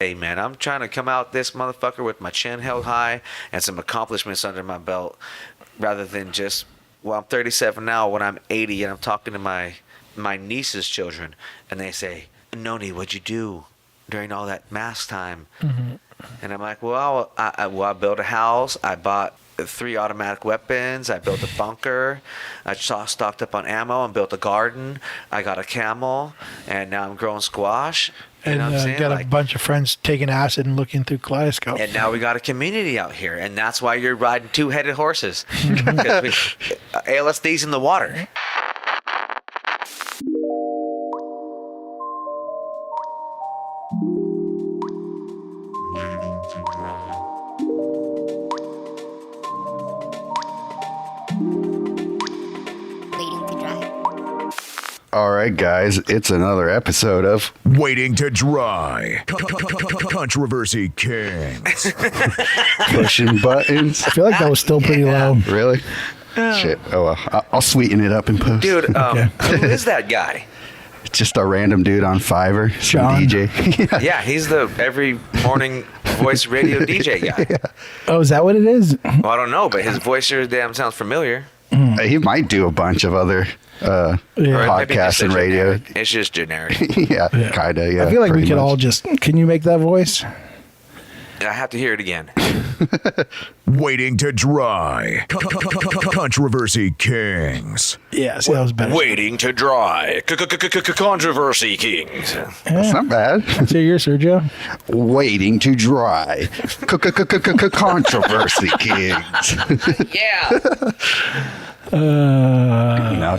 Hey man, I'm trying to come out this motherfucker with my chin held high and some accomplishments under my belt, rather than just. Well, I'm 37 now. When I'm 80, and I'm talking to my niece's children, and they say, "Noni, what'd you do during all that mask time?" Mm-hmm. And I'm like, "Well, I built a house. I bought 3 automatic weapons. I built a bunker. I stocked up on ammo and built a garden. I got a camel, and now I'm growing squash." You know what I'm saying? Got a bunch of friends taking acid and looking through kaleidoscopes. And now we got a community out here, and that's why you're riding 2-headed horses. LSD's in the water. All right, guys, it's another episode of Waiting to Dry. Controversy Kings. Pushing Buttons. I feel like that was still pretty low. Really? Shit. Oh, well, I'll sweeten it up in post. Dude, Okay. Who is that guy? Just a random dude on Fiverr. Some John? DJ. Yeah, he's the every morning voice radio DJ guy. Yeah. Oh, is that what it is? Well, I don't know, but his voice sure damn sounds familiar. He might do a bunch of other Or maybe podcasts just a and radio. generic. It's just generic. Yeah, kind of, yeah. I feel like we pretty could much. all just. Can you make that voice? I have to hear it again. Waiting to Dry. Controversy Kings. Yeah, see, that was better. Waiting to dry. Controversy Kings. That's not bad. Say yours, Sergio. Waiting to dry. Controversy Kings. Yeah. Now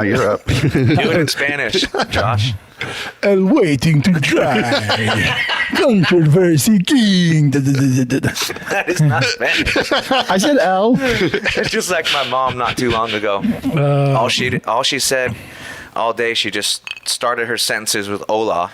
you're up. Do it in Spanish, Josh. And waiting to dry. Controversy king. That is not Spanish. I said L. It's just like my mom not too long ago. All she said all day, she just started her sentences with hola.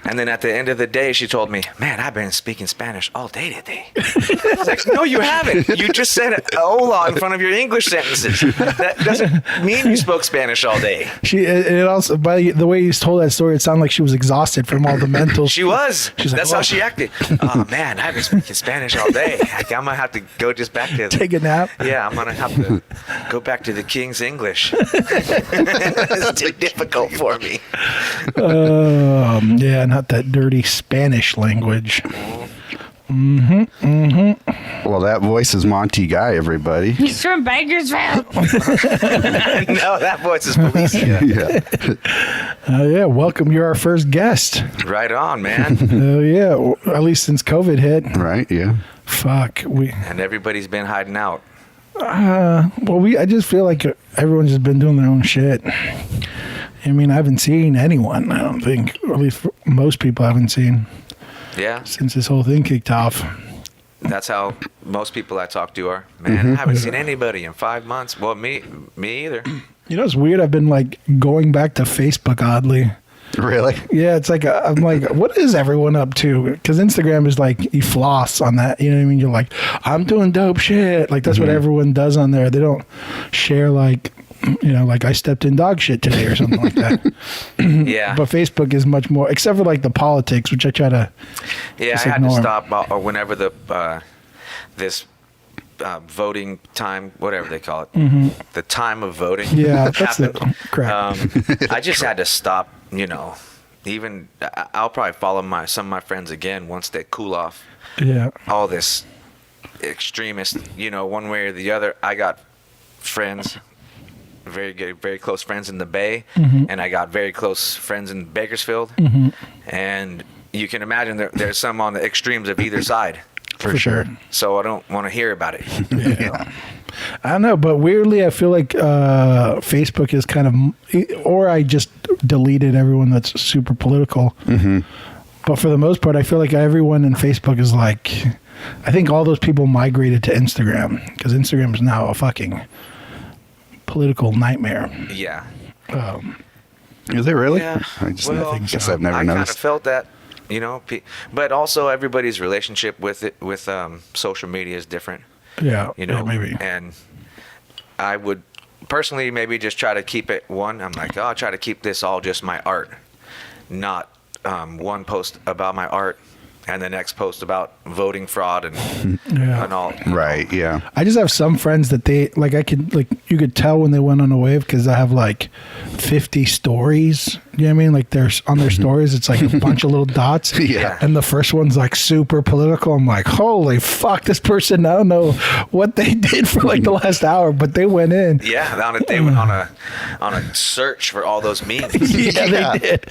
And then at the end of the day, she told me, "Man, I've been speaking Spanish all day today." I was like, "No, you haven't. You just said hola in front of your English sentences. That doesn't mean you spoke Spanish all day." It also, by the way you told that story, it sounded like she was exhausted from all the mental. She was. She's like, That's how she acted. "Oh, man, I've been speaking Spanish all day. I'm going to have to go just back to... Take a nap. Yeah, I'm going to have to go back to the King's English. It's too difficult for me." Yeah, not that dirty Spanish language. Well, that voice is Monty Guy, everybody. He's from Bakersfield. No, that voice is Felicia. Yeah. Yeah, welcome. You're our first guest. Right on, man. Oh yeah, well, at least since COVID hit. Right, yeah. Fuck. And everybody's been hiding out. I just feel like everyone's just been doing their own shit. I mean, I haven't seen anyone. I don't think, or at least most people I haven't seen Yeah, since this whole thing kicked off. that's how most people I talk to are. Man, I haven't seen anybody in 5 months. Well, me either. You know, it's weird. I've been like going back to Facebook oddly. Really? Yeah, it's like I'm like, what is everyone up to? Because Instagram is like you floss on that. You know what I mean? You're like, I'm doing dope shit. Like that's what everyone does on there. They don't share like, you know, like I stepped in dog shit today or something like that. Yeah. But Facebook is much more, except for like the politics, which I try to. Yeah, I just had to ignore. stop or whenever the this voting time, whatever they call it, the time of voting Yeah, that's happened. the crap. I just had to stop. You know, even I'll probably follow some of my friends again once they cool off Yeah. all this extremist. You know, one way or the other. I got friends. Very good, very close friends in the Bay, and I got very close friends in Bakersfield, and you can imagine there's some on the extremes of either side. For sure. So I don't want to hear about it. Yeah. I don't know, but weirdly, I feel like Facebook is kind of, or I just deleted everyone that's super political. But for the most part, I feel like everyone in Facebook is like, I think all those people migrated to Instagram because Instagram is now a fucking political nightmare. Yeah. Is it really? Yeah. I just Well, I guess I've never I kind of noticed. felt that, you know, but also everybody's relationship with social media is different. Yeah. You know, yeah, maybe. And I would personally maybe just try to keep it one. I'm like, I'll try to keep this all just my art, not one post about my art and the next post about voting fraud and all. Right. Yeah. I just have some friends that they like. You could tell when they went on a wave because I have like 50 stories. You know what I mean? Like there's on their stories, it's like a bunch of little dots. Yeah. And the first one's like super political. I'm like, holy fuck, this person. I don't know what they did for like the last hour, but they went in. Yeah, they went on a search for all those memes. Yeah, they did.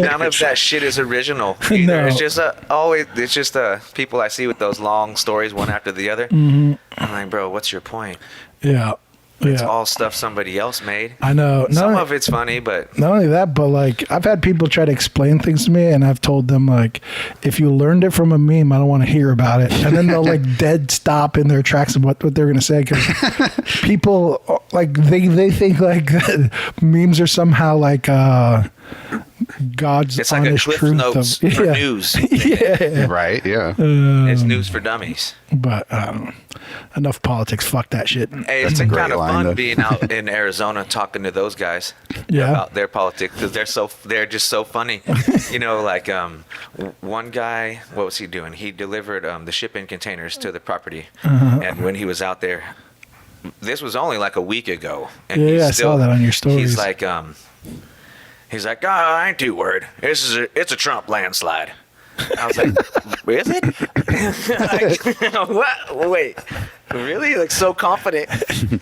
None of that shit is original either. No. It's just it's just people I see with those long stories one after the other. Mm-hmm. I'm like, bro, what's your point? Yeah. It's all stuff somebody else made. I know. Some of it's funny, but not only that, but like I've had people try to explain things to me, and I've told them like, if you learned it from a meme, I don't want to hear about it. And then they'll like dead stop in their tracks of what they're gonna say because people like they think like memes are somehow like God's it's like a honest Cliff truth Notes of for news. yeah. Right. Yeah. It's news for dummies. But enough politics. Fuck that shit. Hey, it's That's a been great kind of line, fun though. being out in Arizona talking to those guys about their politics because they're just so funny. You know, like one guy, what was he doing? He delivered the shipping containers to the property, and when he was out there, this was only like a week ago. And Yeah, he's I saw that on your stories. He's like, oh, I ain't too worried. It's a Trump landslide. I was like, is it? Like, what? Wait, really? Like so confident?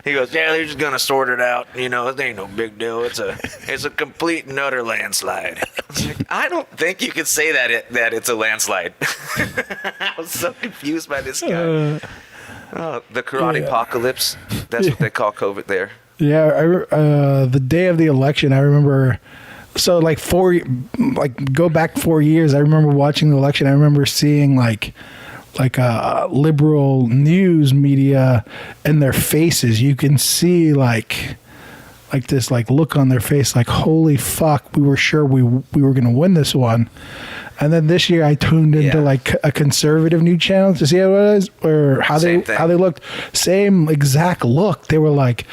He goes, yeah, they're just gonna sort it out. You know, it ain't no big deal. It's a complete and utter landslide. I was like, I don't think you could say that it's a landslide. I was so confused by this guy. The karate apocalypse. That's what they call COVID there. Yeah, the day of the election, I remember. So go back 4 years. I remember watching the election. I remember seeing like liberal news media and their faces. You can see like this like look on their face, like holy fuck, we were sure we were gonna win this one. And then this year I tuned into like a conservative news channel to see how it was or how they looked. Same exact look. They were like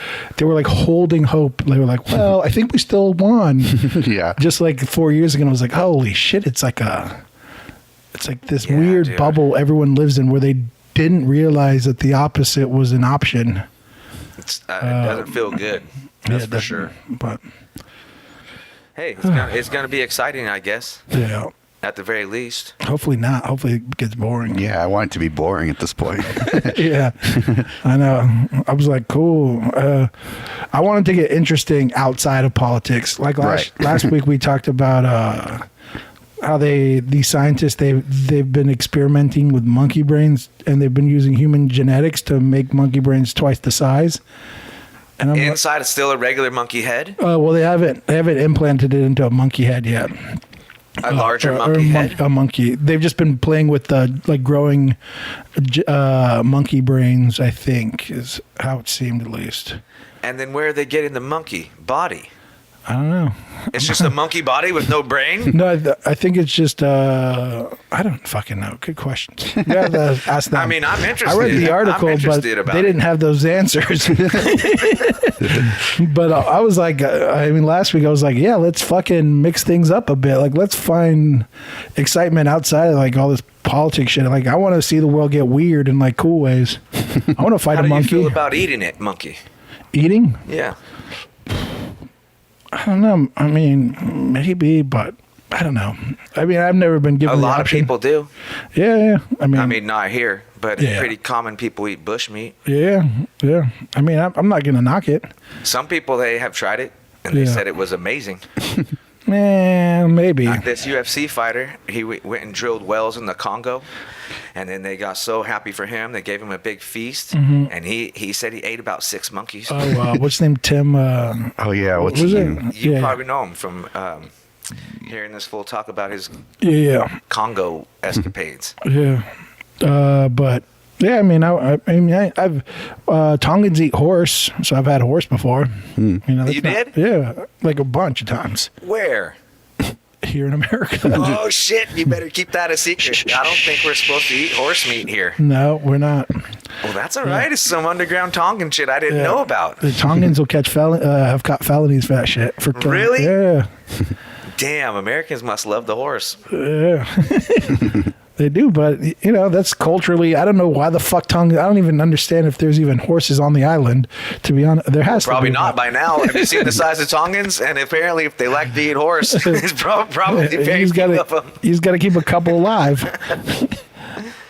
holding hope. They were like, well, I think we still won. Yeah. Just like 4 years ago, I was like, holy shit, it's like this weird bubble everyone lives in where they didn't realize that the opposite was an option. It doesn't feel good. That's for sure. But hey, it's gonna be exciting, I guess. yeah. At the very least. Hopefully not. Hopefully it gets boring. Yeah. I want it to be boring at this point. Yeah, I know. I was like, cool. I wanted to get interesting outside of politics. Like last week, we talked about how these scientists they've been experimenting with monkey brains, and they've been using human genetics to make monkey brains twice the size. And I'm inside is still a regular monkey head. well, they haven't implanted it into a monkey head yet. A larger monkey head. A monkey. They've just been playing with growing monkey brains. I think is how it seemed, at least. And then where are they getting the monkey body? I don't know. It's just a monkey body with no brain? No, I think it's just. I don't fucking know. Good question. You have to ask them. I mean, I'm interested. I read the article, but they didn't have those answers. But I was like, last week I was like, yeah, let's fucking mix things up a bit. Like, let's find excitement outside of like all this politics shit. Like, I want to see the world get weird in like cool ways. I want to fight a monkey. How do you feel about eating it, monkey? Eating? Yeah. I don't know. I mean, maybe, but I don't know. I mean, I've never been given A the lot of option. people do. Yeah. I mean, not here, but Yeah. it's pretty common people eat bush meat. Yeah. I mean, I'm not gonna knock it. Some people, they have tried it, and they Yeah. said it was amazing. Maybe. Like this UFC fighter, he went and drilled wells in the Congo, and then they got so happy for him, they gave him a big feast, and he said he ate about 6 monkeys. Oh, what's his name? Tim. Oh yeah. What's was his it? name? You Yeah. probably know him from hearing this fool talk about his Yeah. Congo escapades. Yeah. But yeah, I mean, I've Tongans eat horse, so I've had horse before. You know, You did? Yeah, like a bunch of times Where? here in America. Oh shit! You better keep that a secret. I don't think we're supposed to eat horse meat here. No, we're not. Well, that's all right. It's some underground Tongan shit I didn't know about. The Tongans will have caught felonies for that shit. For killing. Really? Yeah. Damn, Americans must love the horse. Yeah. They do, but that's culturally. I don't know why the fuck Tonga. I don't even understand if there's even horses on the island. To be honest, there has Probably to be. not by now. Have you seen the size of Tongans? And apparently, if they like to eat horse, it's probably very few of them. He's got to keep a couple alive.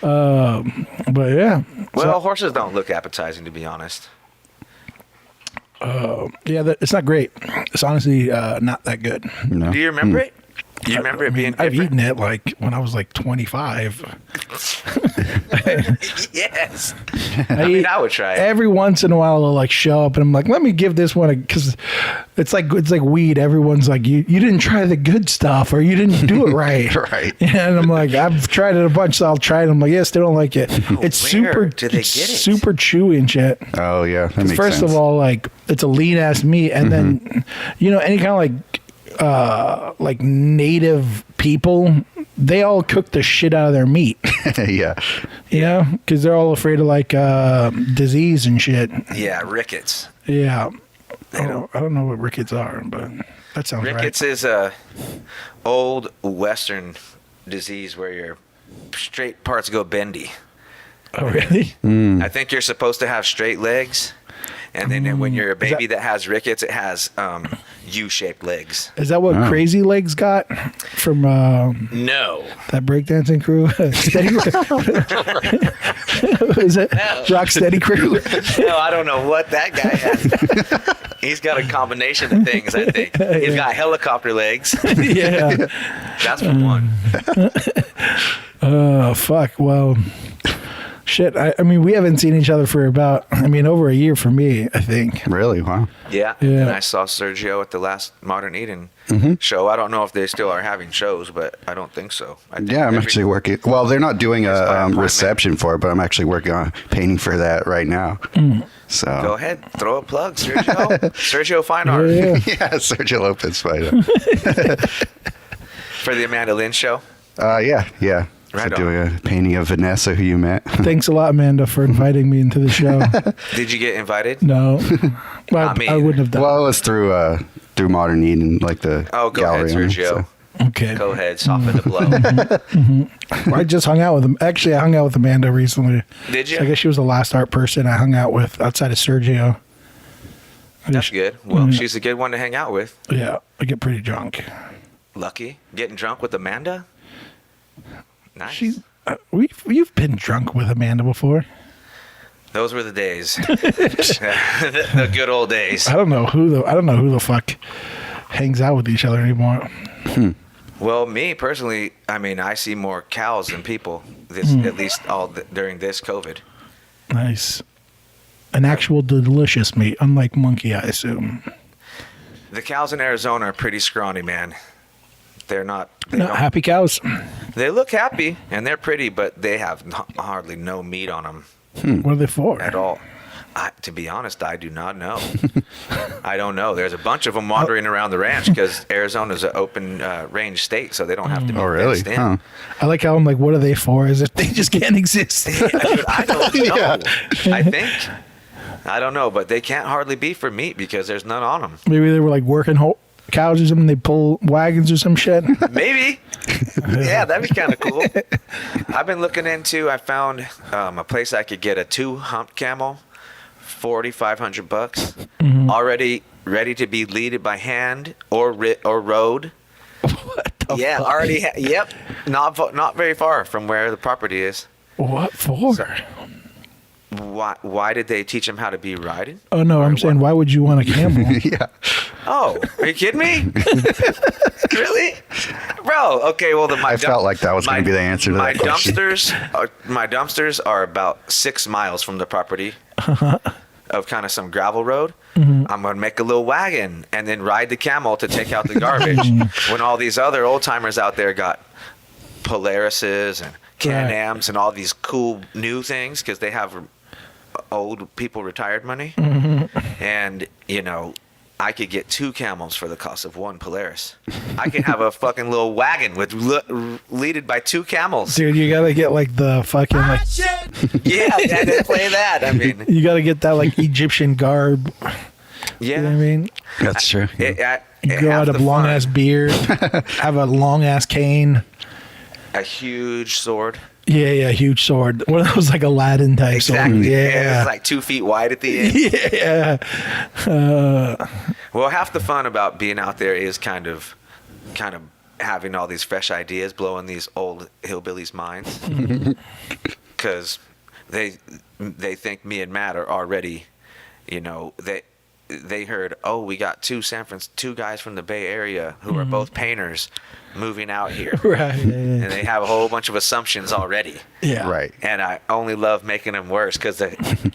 But yeah. Well, horses don't look appetizing, to be honest. It's not great. It's honestly not that good. No. Do you remember it? You remember it being different? I've eaten it like when I was like 25. Yes. I would try it. Every once in a while, they'll like show up, and I'm like, let me give this one because it's like weed. Everyone's like, you didn't try the good stuff, or you didn't do it right. Right. Yeah, and I'm like, I've tried it a bunch, so I'll try it. I'm like, yes, they don't like it. It's super. Did they it's get it? super chewy and shit. Oh yeah. That makes First sense. of all, like it's a lean ass meat, and then any kind of like native people, they all cook the shit out of their meat. Yeah. Because they're all afraid of like disease and shit. Yeah, rickets. Yeah. I don't know what rickets are, but that sounds Rickets right. is a old Western disease where your straight parts go bendy. Oh, really? I think you're supposed to have straight legs. And then when you're a baby that has rickets, it has U-shaped legs. Is that what Crazy Legs got from No. that breakdancing crew? Steady Is it Rock Steady Crew? No, I don't know what that guy has. He's got a combination of things, I think. He's got helicopter legs. Yeah. That's for one. Oh, fuck. Well, shit. I mean, we haven't seen each other for about, over a year for me, I think. Really? Wow. Yeah. Yeah. And I saw Sergio at the last Modern Eden show. I don't know if they still are having shows, but I don't think so. I think Yeah, I'm actually working. Well, they're not doing It's by a appointment. reception for it, but I'm actually working on painting for that right now. So Go ahead. Throw a plug, Sergio. Sergio Fine Art. Yeah. yeah, Sergio Lopez fighter. For the Amanda Lynn show. Yeah. Right So doing a painting of Vanessa, who you met. Thanks a lot, Amanda, for inviting me into the show. Did you get invited? No. Well, Not me. I wouldn't have done Well, it was through Modern Eden, like the Oh, go ahead, gallery. owner, Sergio. so. Okay. Go ahead. Soften the blow. I just hung out with him. Actually, I hung out with Amanda recently. Did you? I guess she was the last art person I hung out with outside of Sergio. That's good. Well, she's a good one to hang out with. Yeah, I get pretty drunk. Lucky. Getting drunk with Amanda? Nice. You've been drunk with Amanda before. Those were the days. The good old days. I don't know who the fuck hangs out with each other anymore. Well, me personally, I see more cows than people. At least during this COVID. Nice. An actual delicious meat, unlike monkey, I assume. The cows in Arizona are pretty scrawny, man. They're not. Not happy cows. They look happy and they're pretty, but they have hardly no meat on them What are they for? at all. To be honest, I do not know. I don't know. There's a bunch of them wandering around the ranch because Arizona's an open range state, so they don't have to be Oh, really? fenced in. Huh. I like how I'm like, what are they for? Is it they just can't exist? Dude, I don't know. Yeah. I think. I don't know, but they can't hardly be for meat because there's none on them. Maybe they were like working cows or something. They pull wagons or some shit. Maybe. Yeah, that'd be kind of cool. I've been looking into. I found a place I could get a 2-hump camel, $4,500, already ready to be leaded by hand or rode. What the Yeah, fuck? already. Yep, not very far from where the property is. What for? Why did they teach him how to be riding? Oh no, I'm saying, why would you want a camel? Yeah. Oh, are you kidding me? Really, bro? Okay, well, I felt like that was going to be the answer to that question. My dumpsters are about 6 miles from the property of kind of some gravel road. I'm gonna make a little wagon and then ride the camel to take out the garbage. When all these other old timers out there got Polarises and Can-Ams and all these cool new things because they have old people retired money, and I could get 2 camels for the cost of 1 Polaris. I can have a fucking little wagon with leaded by 2 camels. Dude, you gotta get like the fucking like. Yeah, I didn't play that. You gotta get that like Egyptian garb. Yeah. You know what I mean? That's true. You grow out a long ass beard, have a long ass cane. A huge sword. Yeah, huge sword. One of those like Aladdin type Exactly. sword. Yeah. It's like 2 feet wide at the end. Yeah. Well, half the fun about being out there is kind of having all these fresh ideas, blowing these old hillbillies' minds, because they think me and Matt are already, they heard, oh, we got two guys from the Bay Area who are both painters moving out here. Right. Yeah. And they have a whole bunch of assumptions already. Yeah. Right. And I only love making them worse because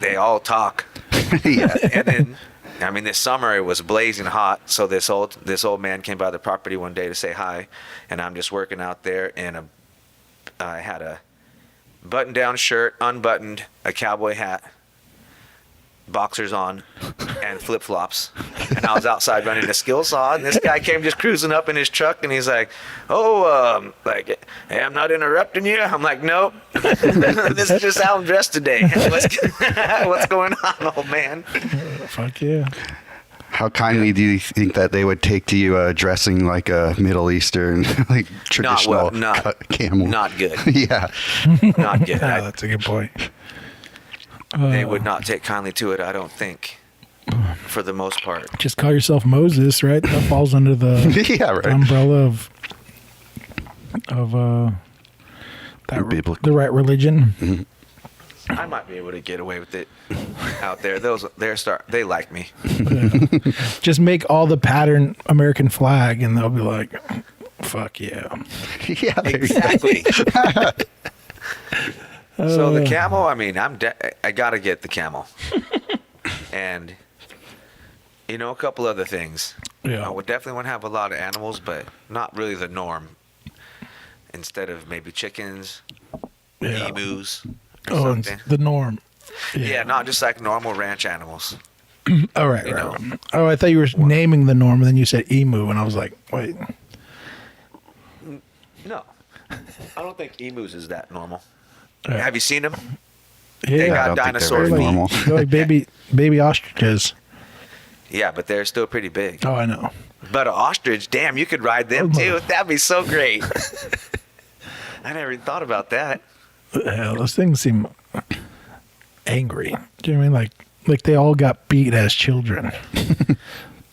they all talk. Yeah. And then, I mean, this summer it was blazing hot. So this old man came by the property one day to say hi, and I'm just working out there, and I had a button-down shirt, unbuttoned, a cowboy hat, boxers on, and flip-flops. And I was outside running a skill saw, and this guy came just cruising up in his truck, and he's like, hey, I'm not interrupting you. I'm like, nope. This is just how I'm dressed today. What's going on, old man? Fuck yeah. How kindly do you think that they would take to you dressing like a Middle Eastern, like traditional camel? Not good. Yeah. Not good. That's a good point. They would not take kindly to it, I don't think, for the most part. Just call yourself Moses, right? That falls under the Yeah, right. umbrella of Biblical. the right religion. Mm-hmm. I might be able to get away with it out there. They like me. Just make all the pattern American flag, and they'll be like, "Fuck yeah!" Yeah, there you go. Exactly. So the camel, I mean, I gotta get the camel, and a couple other things. Yeah. I would definitely want to have a lot of animals, but not really the norm. Instead of maybe chickens, Yeah. emus, or Oh, something. it's the norm. Yeah, not just like normal ranch animals. All right, You right. know. Oh, I thought you were naming the norm, and then you said emu, and I was like, wait. No, I don't think emus is that normal. Yeah. Have you seen them? Yeah, They I got don't think they're dinosaur very feet. normal. They're like baby ostriches. Yeah, but they're still pretty big. Oh, I know. But an ostrich, damn, you could ride them too. That'd be so great. I never even thought about that. Yeah, those things seem angry. Do you know what I mean? Like they all got beat as children.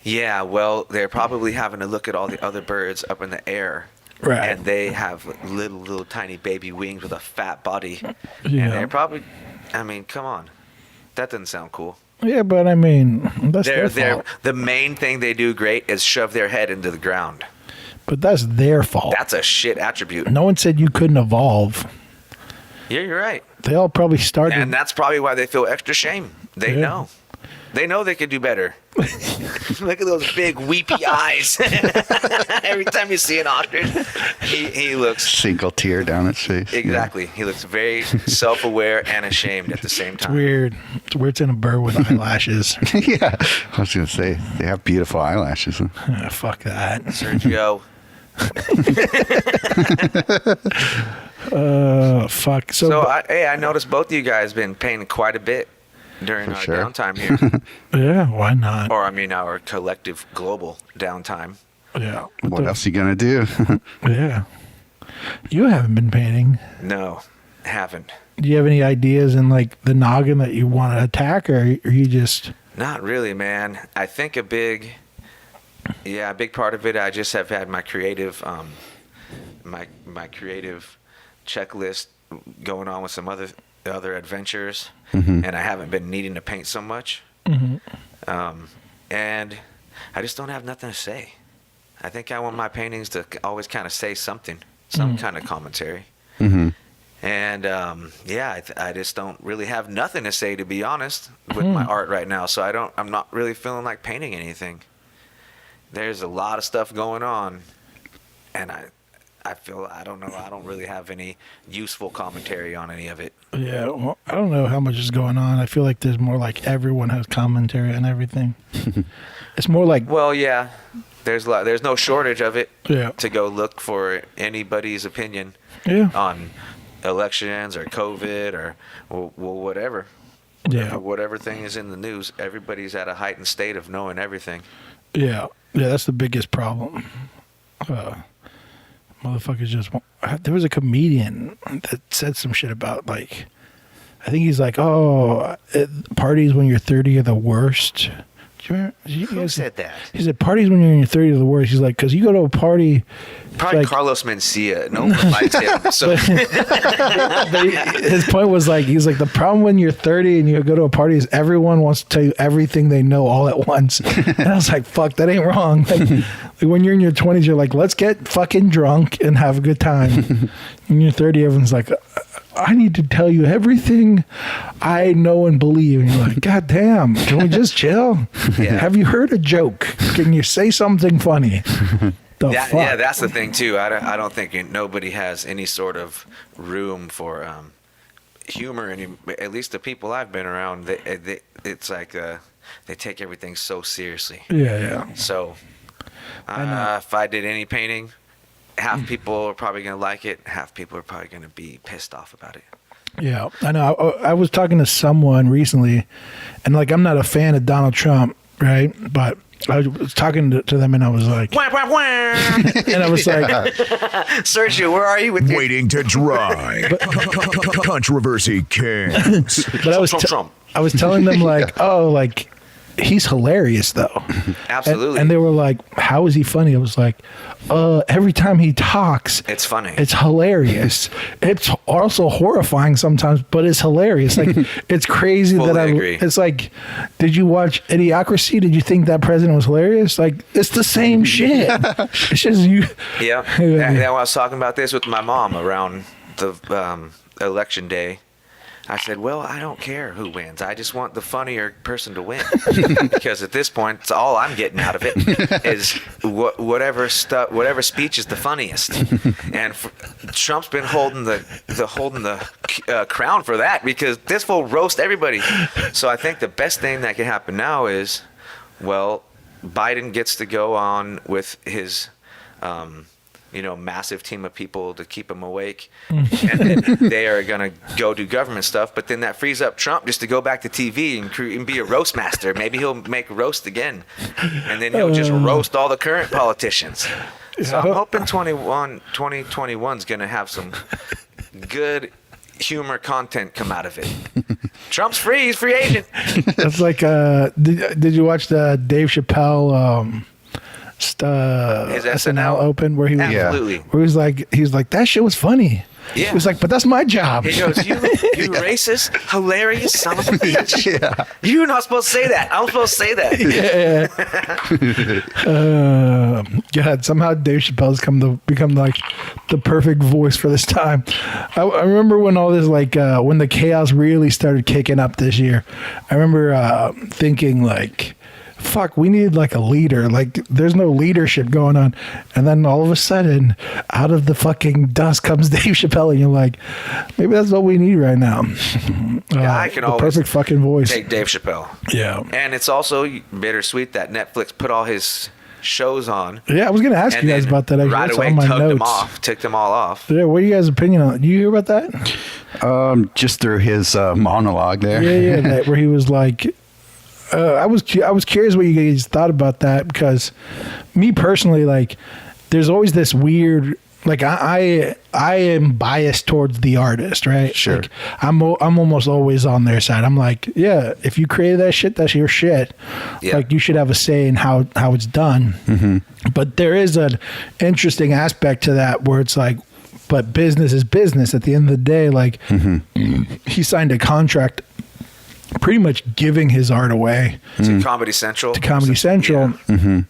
Yeah, well, they're probably having to look at all the other birds up in the air. Right. And they have little tiny baby wings with a fat body. Yeah. And they're probably, I mean, come on. That doesn't sound cool. Yeah, but I mean, that's their fault. The main thing they do great is shove their head into the ground. But that's their fault. That's a shit attribute. No one said you couldn't evolve. Yeah, you're right. They all probably started. And that's probably why they feel extra shame. They Yeah. know. They know they could do better. Look at those big weepy eyes. Every time you see an ostrich, he looks Single tear down its face. exactly. He looks very self-aware and ashamed at the same It's time. weird. It's weird seeing a bird with eyelashes. Yeah. I was going to say, they have beautiful eyelashes. Huh? Ah, fuck that. Sergio, Fuck. so I noticed both of you guys been painting quite a bit during For our sure. downtime here, yeah, why not? or I mean our collective global downtime. Yeah. What else are you going to do? Yeah. You haven't been painting. No, haven't. Do you have any ideas in like the noggin that you want to attack, or are you just? Not really, man. I think a big part of it. I just have had my creative, my creative checklist going on with some other adventures, and I haven't been needing to paint so much. And I just don't have nothing to say. I think I want my paintings to always kind of say something, some kind of commentary. And I just don't really have nothing to say, to be honest, with my art right now. So I'm not really feeling like painting anything. There's a lot of stuff going on, and I feel I don't really have any useful commentary on any of it. Yeah, well, I don't know how much is going on. I feel like there's more like everyone has commentary on everything. It's more like Well, yeah, there's no shortage of it. Yeah. To go look for anybody's opinion yeah, on elections or COVID or whatever. yeah, Whatever thing is in the news, everybody's at a heightened state of knowing everything. yeah. That's the biggest problem. Motherfuckers just there was a comedian that said some shit about like, I think he's like, oh, parties when you're 30 are the worst. Do you remember? Who said that? He said parties when you're in your 30s are the worst. He's like, because you go to a party. Probably like, Carlos Mencia. No one likes him. So. His point was like, he's like, the problem when you're 30 and you go to a party is everyone wants to tell you everything they know all at once. And I was like, fuck, that ain't wrong. Like when you're in your 20s, you're like, let's get fucking drunk and have a good time. When you're 30, everyone's like, I need to tell you everything I know and believe. And you're like, God damn, can we just chill? Yeah. Have you heard a joke? Can you say something funny? Yeah, that's the thing too. I don't think nobody has any sort of room for humor. At least the people I've been around, it's like they take everything so seriously. Yeah. So if I did any painting, half people are probably going to like it. Half people are probably going to be pissed off about it. Yeah, I know. I was talking to someone recently, and like I'm not a fan of Donald Trump, right? But I was talking to them, and I was like, wah, wah, wah. and I was like, Sergio, where are you with your Waiting to dry. Controversy Kings. but I was telling them like, oh, like he's hilarious though. Absolutely. And they were like, how is he funny? I was like, every time he talks, It's funny. It's hilarious. It's also horrifying sometimes, but it's hilarious. Like it's crazy Fully that agree. it's like, did you watch Idiocracy? Did you think that president was hilarious? Like it's the same shit. It's just you. Yeah. And I was talking about this with my mom around the election day. I said, well, I don't care who wins. I just want the funnier person to win. Because at this point, it's all I'm getting out of it is whatever speech is the funniest. And Trump's been holding the crown for that because this will roast everybody. So I think the best thing that can happen now is, well, Biden gets to go on with his massive team of people to keep him awake, and then they are going to go do government stuff. But then that frees up Trump just to go back to TV and be a roast master. Maybe he'll make roast again, and then he'll just roast all the current politicians. So I'm hoping 2021 is going to have some good humor content come out of it. Trump's free. He's free agent. That's like, did you watch the Dave Chappelle? His SNL open where he was, Absolutely. where he was like that shit was funny. Yeah. He was like, but that's my job. He goes, you racist, hilarious son of a bitch. Yeah. You're not supposed to say that. I'm supposed to say that. Yeah. God, somehow Dave Chappelle's become like the perfect voice for this time. I remember when all this when the chaos really started kicking up this year. I remember thinking like, fuck, we need like a leader. Like there's no leadership going on. And then all of a sudden, out of the fucking dust comes Dave Chappelle, and you're like, maybe that's what we need right now. Yeah, I can the always perfect fucking voice. take Dave Chappelle. Yeah. And it's also bittersweet that Netflix put all his shows on. Yeah, I was gonna ask and you guys then about that. Right It's away, on my took them all off. Yeah, what are you guys' opinion on it? Do you hear about that? Just through his monologue there. Yeah, where he was like, I was curious what you guys thought about that, because me personally, like, there's always this weird, like, I am biased towards the artist, right? Sure. Like, I'm almost always on their side. I'm like, yeah, if you created that shit, that's your shit. Yeah. Like, you should have a say in how it's done. Mm-hmm. But there is an interesting aspect to that where it's like, but business is business at the end of the day. Like, he signed a contract pretty much giving his art away To Comedy Central. Yeah.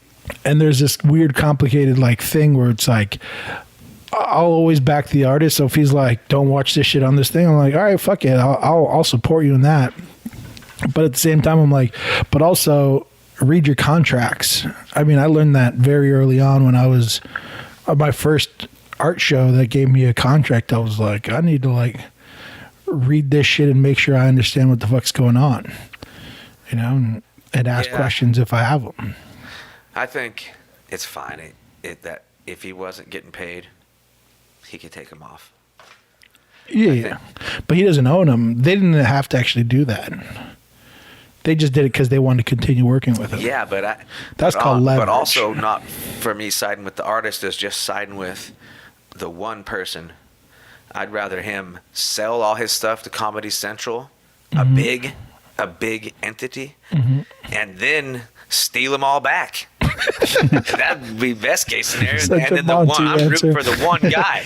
And there's this weird, complicated like thing where it's like, I'll always back the artist. So if he's like, don't watch this shit on this thing, I'm like, all right, fuck it. I'll support you in that. But at the same time, I'm like, but also read your contracts. I mean, I learned that very early on when I was at my first art show that gave me a contract. I was like, I need to like read this shit and make sure I understand what the fuck's going on, and ask questions if I have them. I think it's fine that if he wasn't getting paid, he could take them off. Yeah. But he doesn't own them. They didn't have to actually do that. They just did it because they wanted to continue working with him. Yeah, but that's called leverage. But also not for me siding with the artist is just siding with the one person, I'd rather him sell all his stuff to Comedy Central, a big entity, and then steal them all back. That'd be best case scenario. Such And a then I'm rooting answer. for the one guy.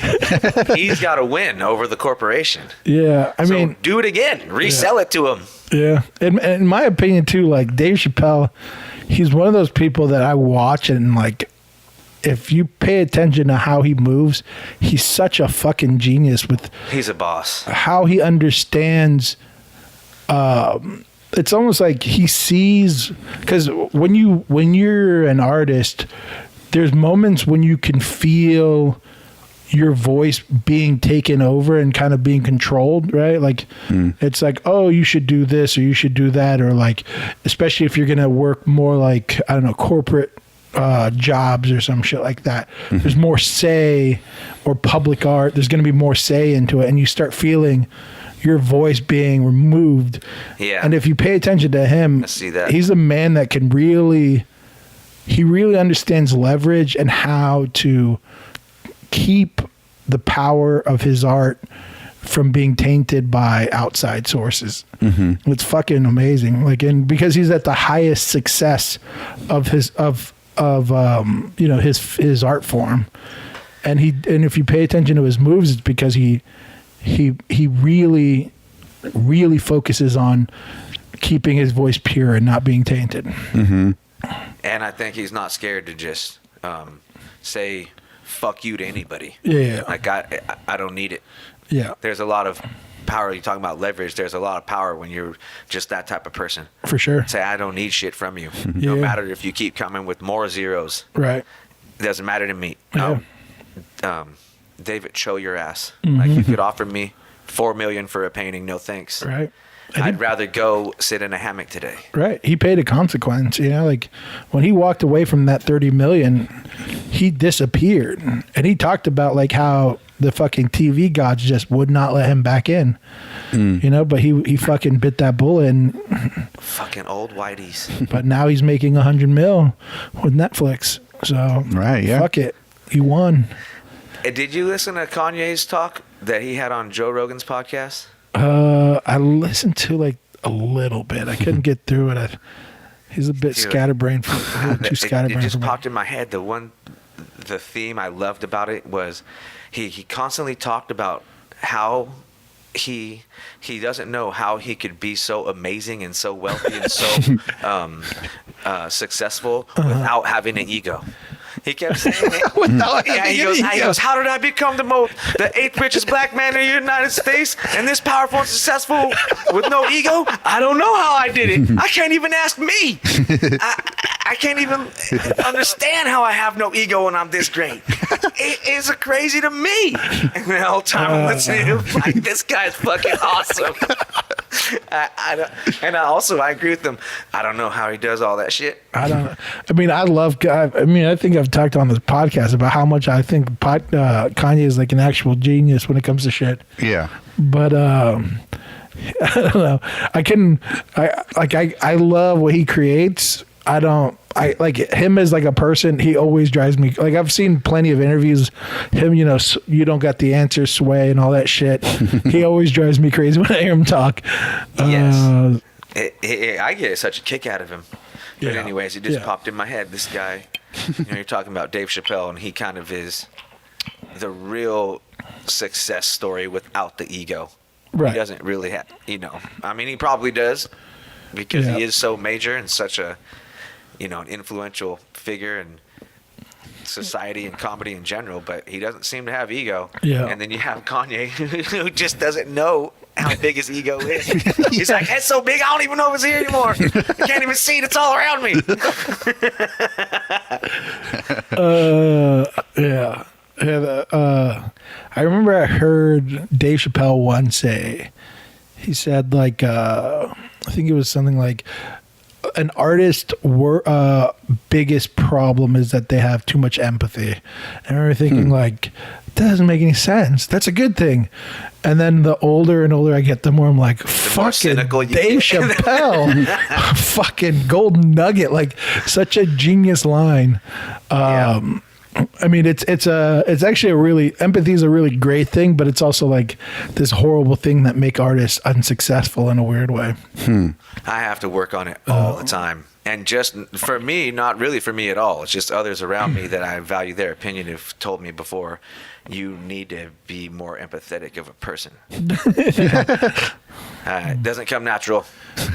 He's got to win over the corporation. Yeah, I So mean, do it again. Resell it to him. yeah. And in my opinion, too, like Dave Chappelle, he's one of those people that I watch and like, if you pay attention to how he moves, he's such a fucking genius with He's a boss. how he understands. It's almost like he sees, because when you're an artist, there's moments when you can feel your voice being taken over and kind of being controlled, right? Like it's like, oh, you should do this or you should do that, or like, especially if you're gonna work more like, I don't know, corporate jobs or some shit like that. There's more say, or public art. There's gonna be more say into it, and you start feeling your voice being removed. Yeah. And if you pay attention to him, I see that. he's a man that can really understands leverage and how to keep the power of his art from being tainted by outside sources. It's fucking amazing. Like, and because he's at the highest success of his his art form, and if you pay attention to his moves, it's because he really focuses on keeping his voice pure and not being tainted. And I think he's not scared to just say fuck you to anybody. Yeah. Like I don't need it. Yeah, There's a lot of power. You're talking about leverage. There's a lot of power when you're just that type of person. for sure. Say, I don't need shit from you. No Yeah. matter if you keep coming with more zeros. Right. It doesn't matter to me. Yeah. David, show your ass. Like, you could offer me $4 million for a painting. No thanks. Right. And I'd rather go sit in a hammock today. Right. He paid a consequence, like when he walked away from that 30 million, he disappeared. And he talked about like how the fucking TV gods just would not let him back in. But he fucking bit that bullet, and Fucking old whiteys. but now he's making $100 million with Netflix. So Right, yeah. fuck it. He won. Did you listen to Kanye's talk that he had on Joe Rogan's podcast? I listened to like a little bit. I couldn't get through it. He's a bit scatterbrained. Too It scatterbrained. just for me. popped in my head. The theme I loved about it was he constantly talked about how he doesn't know how he could be so amazing and so wealthy and so successful without having an ego. He kept saying it. He goes, how did I become the 8th richest black man in the United States and this powerful and successful with no ego? I don't know how I did it. I can't even ask me. I can't even understand how I have no ego and I'm this great. It's crazy to me. And the whole time I'm listening to him, like, this guy's fucking awesome. I agree with him. I don't know how he does all that shit. I think I've talked on this podcast about how much I think Kanye is like an actual genius when it comes to shit. Yeah. But I don't know. I love what he creates. I like him as like a person. He always drives me, like, I've seen plenty of interviews him, you don't got the answer, sway and all that shit. He always drives me crazy when I hear him talk. Yes. I get such a kick out of him. But Yeah. anyways, it just Yeah. popped in my head. This guy, you're talking about Dave Chappelle, and he kind of is the real success story without the ego. Right. He doesn't really have, I mean, he probably does because Yeah. he is so major and such a, an influential figure in society and comedy in general, but he doesn't seem to have ego. Yeah. And then you have Kanye who just doesn't know how big his ego is. He's like, it's so big, I don't even know if it's here anymore. I can't even see it. It's all around me. Yeah. I remember I heard Dave Chappelle once say, he said like, I think it was something like, an artist's biggest problem is that they have too much empathy. And I remember thinking like, that doesn't make any sense. That's a good thing. And then the older and older I get, the more I'm like, fucking cynical you Dave get. Chappelle, fucking golden nugget, like such a genius line. I mean, it's actually empathy is a really great thing, but it's also like this horrible thing that make artists unsuccessful in a weird way. I have to work on it all the time. And just for me, not really for me at all. It's just others around me that I value their opinion have told me before, you need to be more empathetic of a person. It doesn't come natural.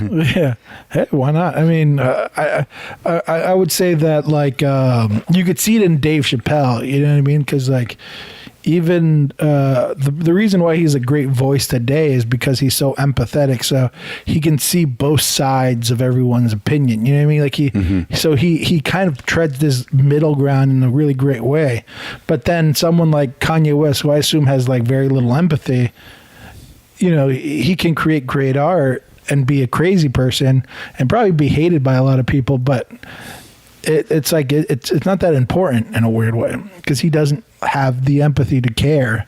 Yeah. Hey, why not? I mean, I would say that like you could see it in Dave Chappelle. You know what I mean? Because like even the reason why he's a great voice today is because he's so empathetic. So he can see both sides of everyone's opinion. You know what I mean? Like so he kind of treads this middle ground in a really great way. But then someone like Kanye West, who I assume has like very little empathy, you know, he can create great art and be a crazy person and probably be hated by a lot of people, but it's like it's not that important in a weird way because he doesn't have the empathy to care.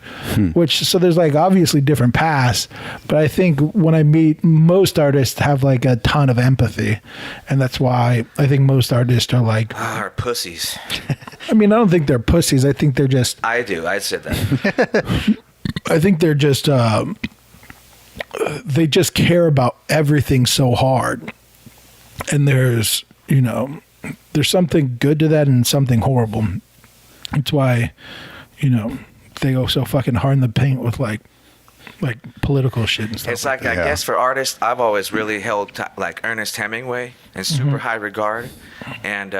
Which so there's like obviously different paths, but I think when I meet most artists have like a ton of empathy, and that's why I think most artists are like are pussies. I mean, I don't think they're pussies. I think they're just. I do. I said that. I think they're just. They just care about everything so hard, and there's something good to that and something horrible. That's why, they go so fucking hard in the paint with like political shit and stuff. It's like, I guess for artists, I've always really held like Ernest Hemingway in super high regard, and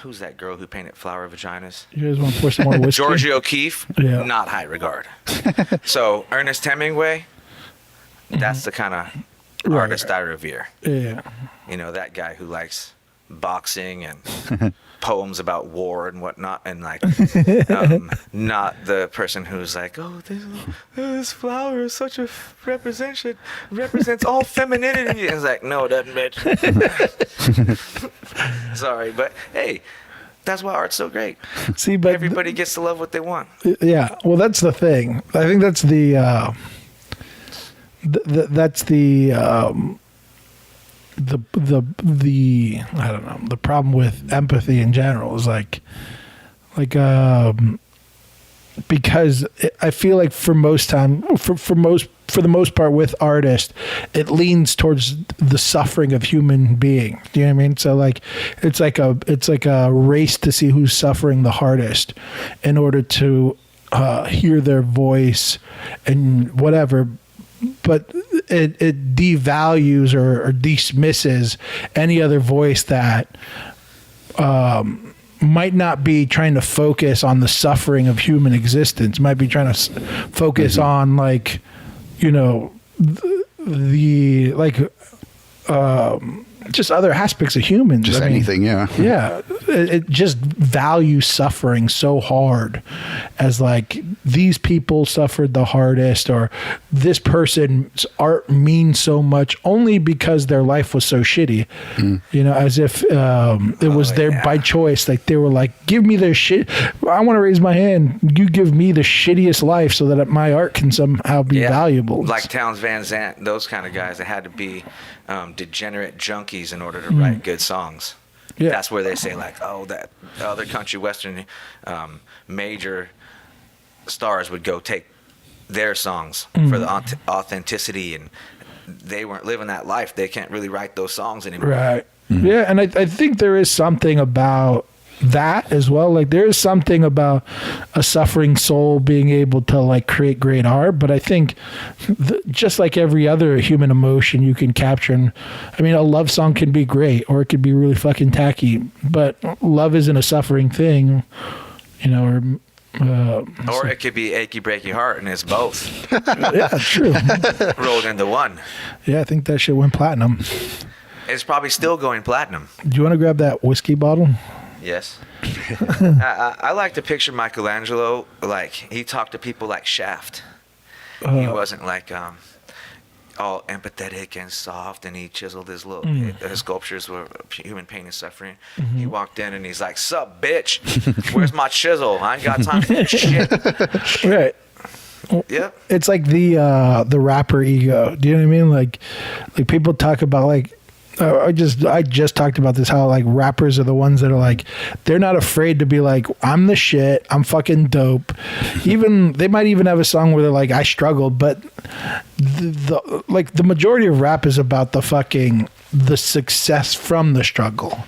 who's that girl who painted flower vaginas? You guys want to push some more whiskey? Georgia O'Keeffe, Yeah. not high regard. So Ernest Hemingway, that's the kind of artist I revere. Yeah. You know, that guy who likes boxing and poems about war and whatnot, and like not the person who's like, oh, this flower is such a represents all femininity. And it's like, no, it doesn't, bitch. Sorry, but hey, that's why art's so great. See, but everybody gets to love what they want. Yeah, well, that's the thing. I think that's the I don't know, the problem with empathy in general is like because I feel like for the most part with artists, it leans towards the suffering of human beings. Do you know what I mean? So like it's like a race to see who's suffering the hardest in order to hear their voice and whatever. But it devalues or dismisses any other voice that might not be trying to focus on the suffering of human existence, might be trying to focus on like, the like just other aspects of humans. Just anything, yeah. Yeah. It just values suffering so hard as like these people suffered the hardest, or this person's art means so much only because their life was so shitty. As if it was their by choice. Like they were like, give me their shit. I want to raise my hand. You give me the shittiest life so that my art can somehow be valuable. Like Townes Van Zandt, those kind of guys that had to be degenerate junkies in order to write good songs. Yeah. That's where they say like, oh, that other country western major stars would go take their songs for the authenticity, and they weren't living that life. They can't really write those songs anymore. Right. Yeah, and I think there is something about that as well. Like there is something about a suffering soul being able to like create great art, but I think just like every other human emotion you can capture, and I mean a love song can be great or it could be really fucking tacky, but love isn't a suffering thing, or it could be achy breaky heart, and it's both. Yeah, true. Rolled into one. Yeah, I think that shit went platinum. It's probably still going platinum. Do you want to grab that whiskey bottle? Yes. I like to picture Michelangelo like he talked to people like Shaft. He wasn't like all empathetic and soft, and he chiseled his little his sculptures were human pain and suffering. He walked in and he's like, "Sup, bitch? Where's my chisel? I ain't got time for this shit." Right. Yep. It's like the rapper ego. Do you know what I mean? Like people talk about like I just talked about this, how like rappers are the ones that are like, they're not afraid to be like, I'm the shit, I'm fucking dope. Even they might even have a song where they're like, I struggled, but the majority of rap is about the success from the struggle,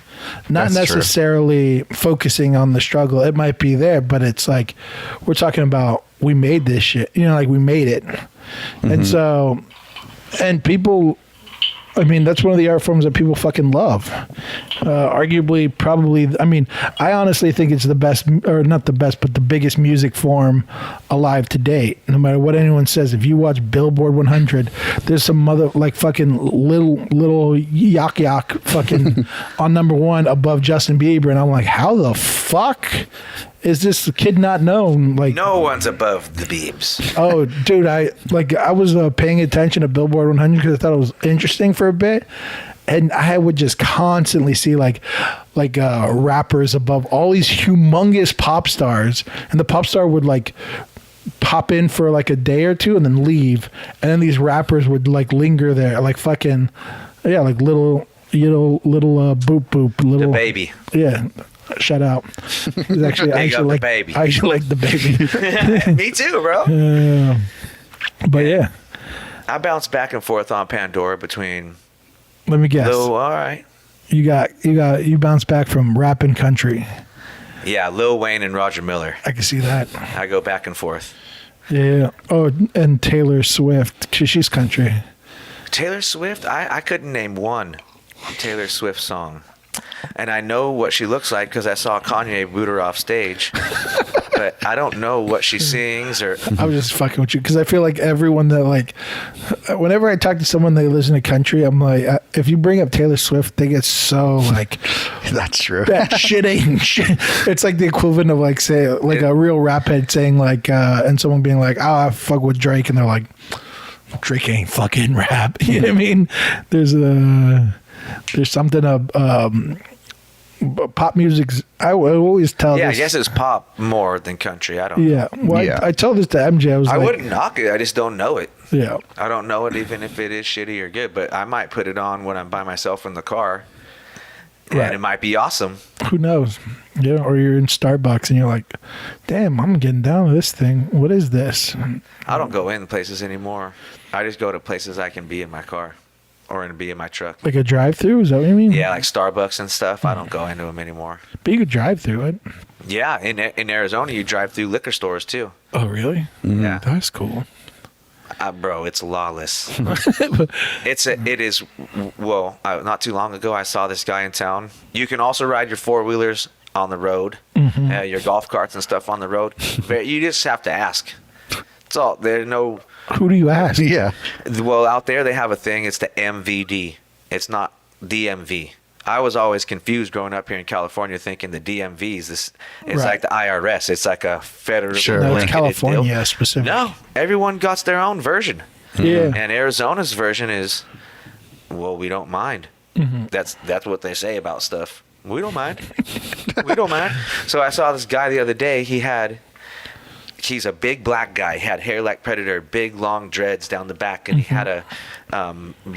not That's necessarily focusing on the struggle. It might be there, but it's like, we're talking about, we made this shit, like we made it. And so, and people, I mean, that's one of the art forms that people fucking love. Arguably, probably, I mean, I honestly think it's the best, or not the best, but the biggest music form alive to date. No matter what anyone says, if you watch Billboard 100, there's some fucking little yak fucking on number one above Justin Bieber. And I'm like, how the fuck is this kid not known? Like, no one's above the Biebs. Oh, dude, I was paying attention to Billboard 100 because I thought it was interesting for a bit, and I would just constantly see like rappers above all these humongous pop stars, and the pop star would like pop in for like a day or two and then leave, and then these rappers would like linger there, like fucking like little boop boop, little the baby. Yeah. Shut out. Actually, I actually like baby. I actually like the baby. Me too, bro. But yeah, I bounce back and forth on Pandora between. Let me guess. Lil, all right. You bounce back from rap and country. Yeah, Lil Wayne and Roger Miller. I can see that. I go back and forth. Yeah. Oh, and Taylor Swift. She's country. Taylor Swift. I couldn't name one Taylor Swift song. And I know what she looks like because I saw Kanye boot her off stage. But I don't know what she sings or... I was just fucking with you because I feel like everyone that like... Whenever I talk to someone that lives in the country, I'm like, if you bring up Taylor Swift, they get so like... That's true. That shit ain't shit. It's like the equivalent of like, say, like a real rap head saying like... and someone being like, oh, I fuck with Drake. And they're like, Drake ain't fucking rap. You know what I mean? There's something of pop music's. I always tell. Yeah, this, I guess it's pop more than country. I don't. Yeah, know. well, Yeah. I told this to MJ. I wouldn't knock it. I just don't know it. Yeah, I don't know it even if it is shitty or good. But I might put it on when I'm by myself in the car, and Right. it might be awesome. who knows? Yeah, or you're in Starbucks and you're like, damn, I'm getting down to this thing. What is this? I don't go in places anymore. I just go to places I can be in my car or be in my truck. Like a drive-through? Is that what you mean? Yeah, like Starbucks and stuff. I don't go into them anymore. But you could drive through it. Yeah, in Arizona, you drive through liquor stores too. Oh, really? Yeah. That's cool. Bro, it's lawless. It is. Well, not too long ago, I saw this guy in town. You can also ride your four-wheelers on the road, your golf carts and stuff on the road. But you just have to ask. It's all. There's no. Who do you ask? Yeah. Well, out there they have a thing. It's the MVD. It's not DMV. I was always confused growing up here in California, thinking the DMV is this. It's Right. like the IRS. It's like a federal. Sure. No, it's blanketed California deal. specific. No, everyone got their own version. Yeah. And Arizona's version is, well, we don't mind. That's what they say about stuff. We don't mind. We don't mind. So I saw this guy the other day. He's a big black guy. He had hair like Predator, big long dreads down the back, and he had a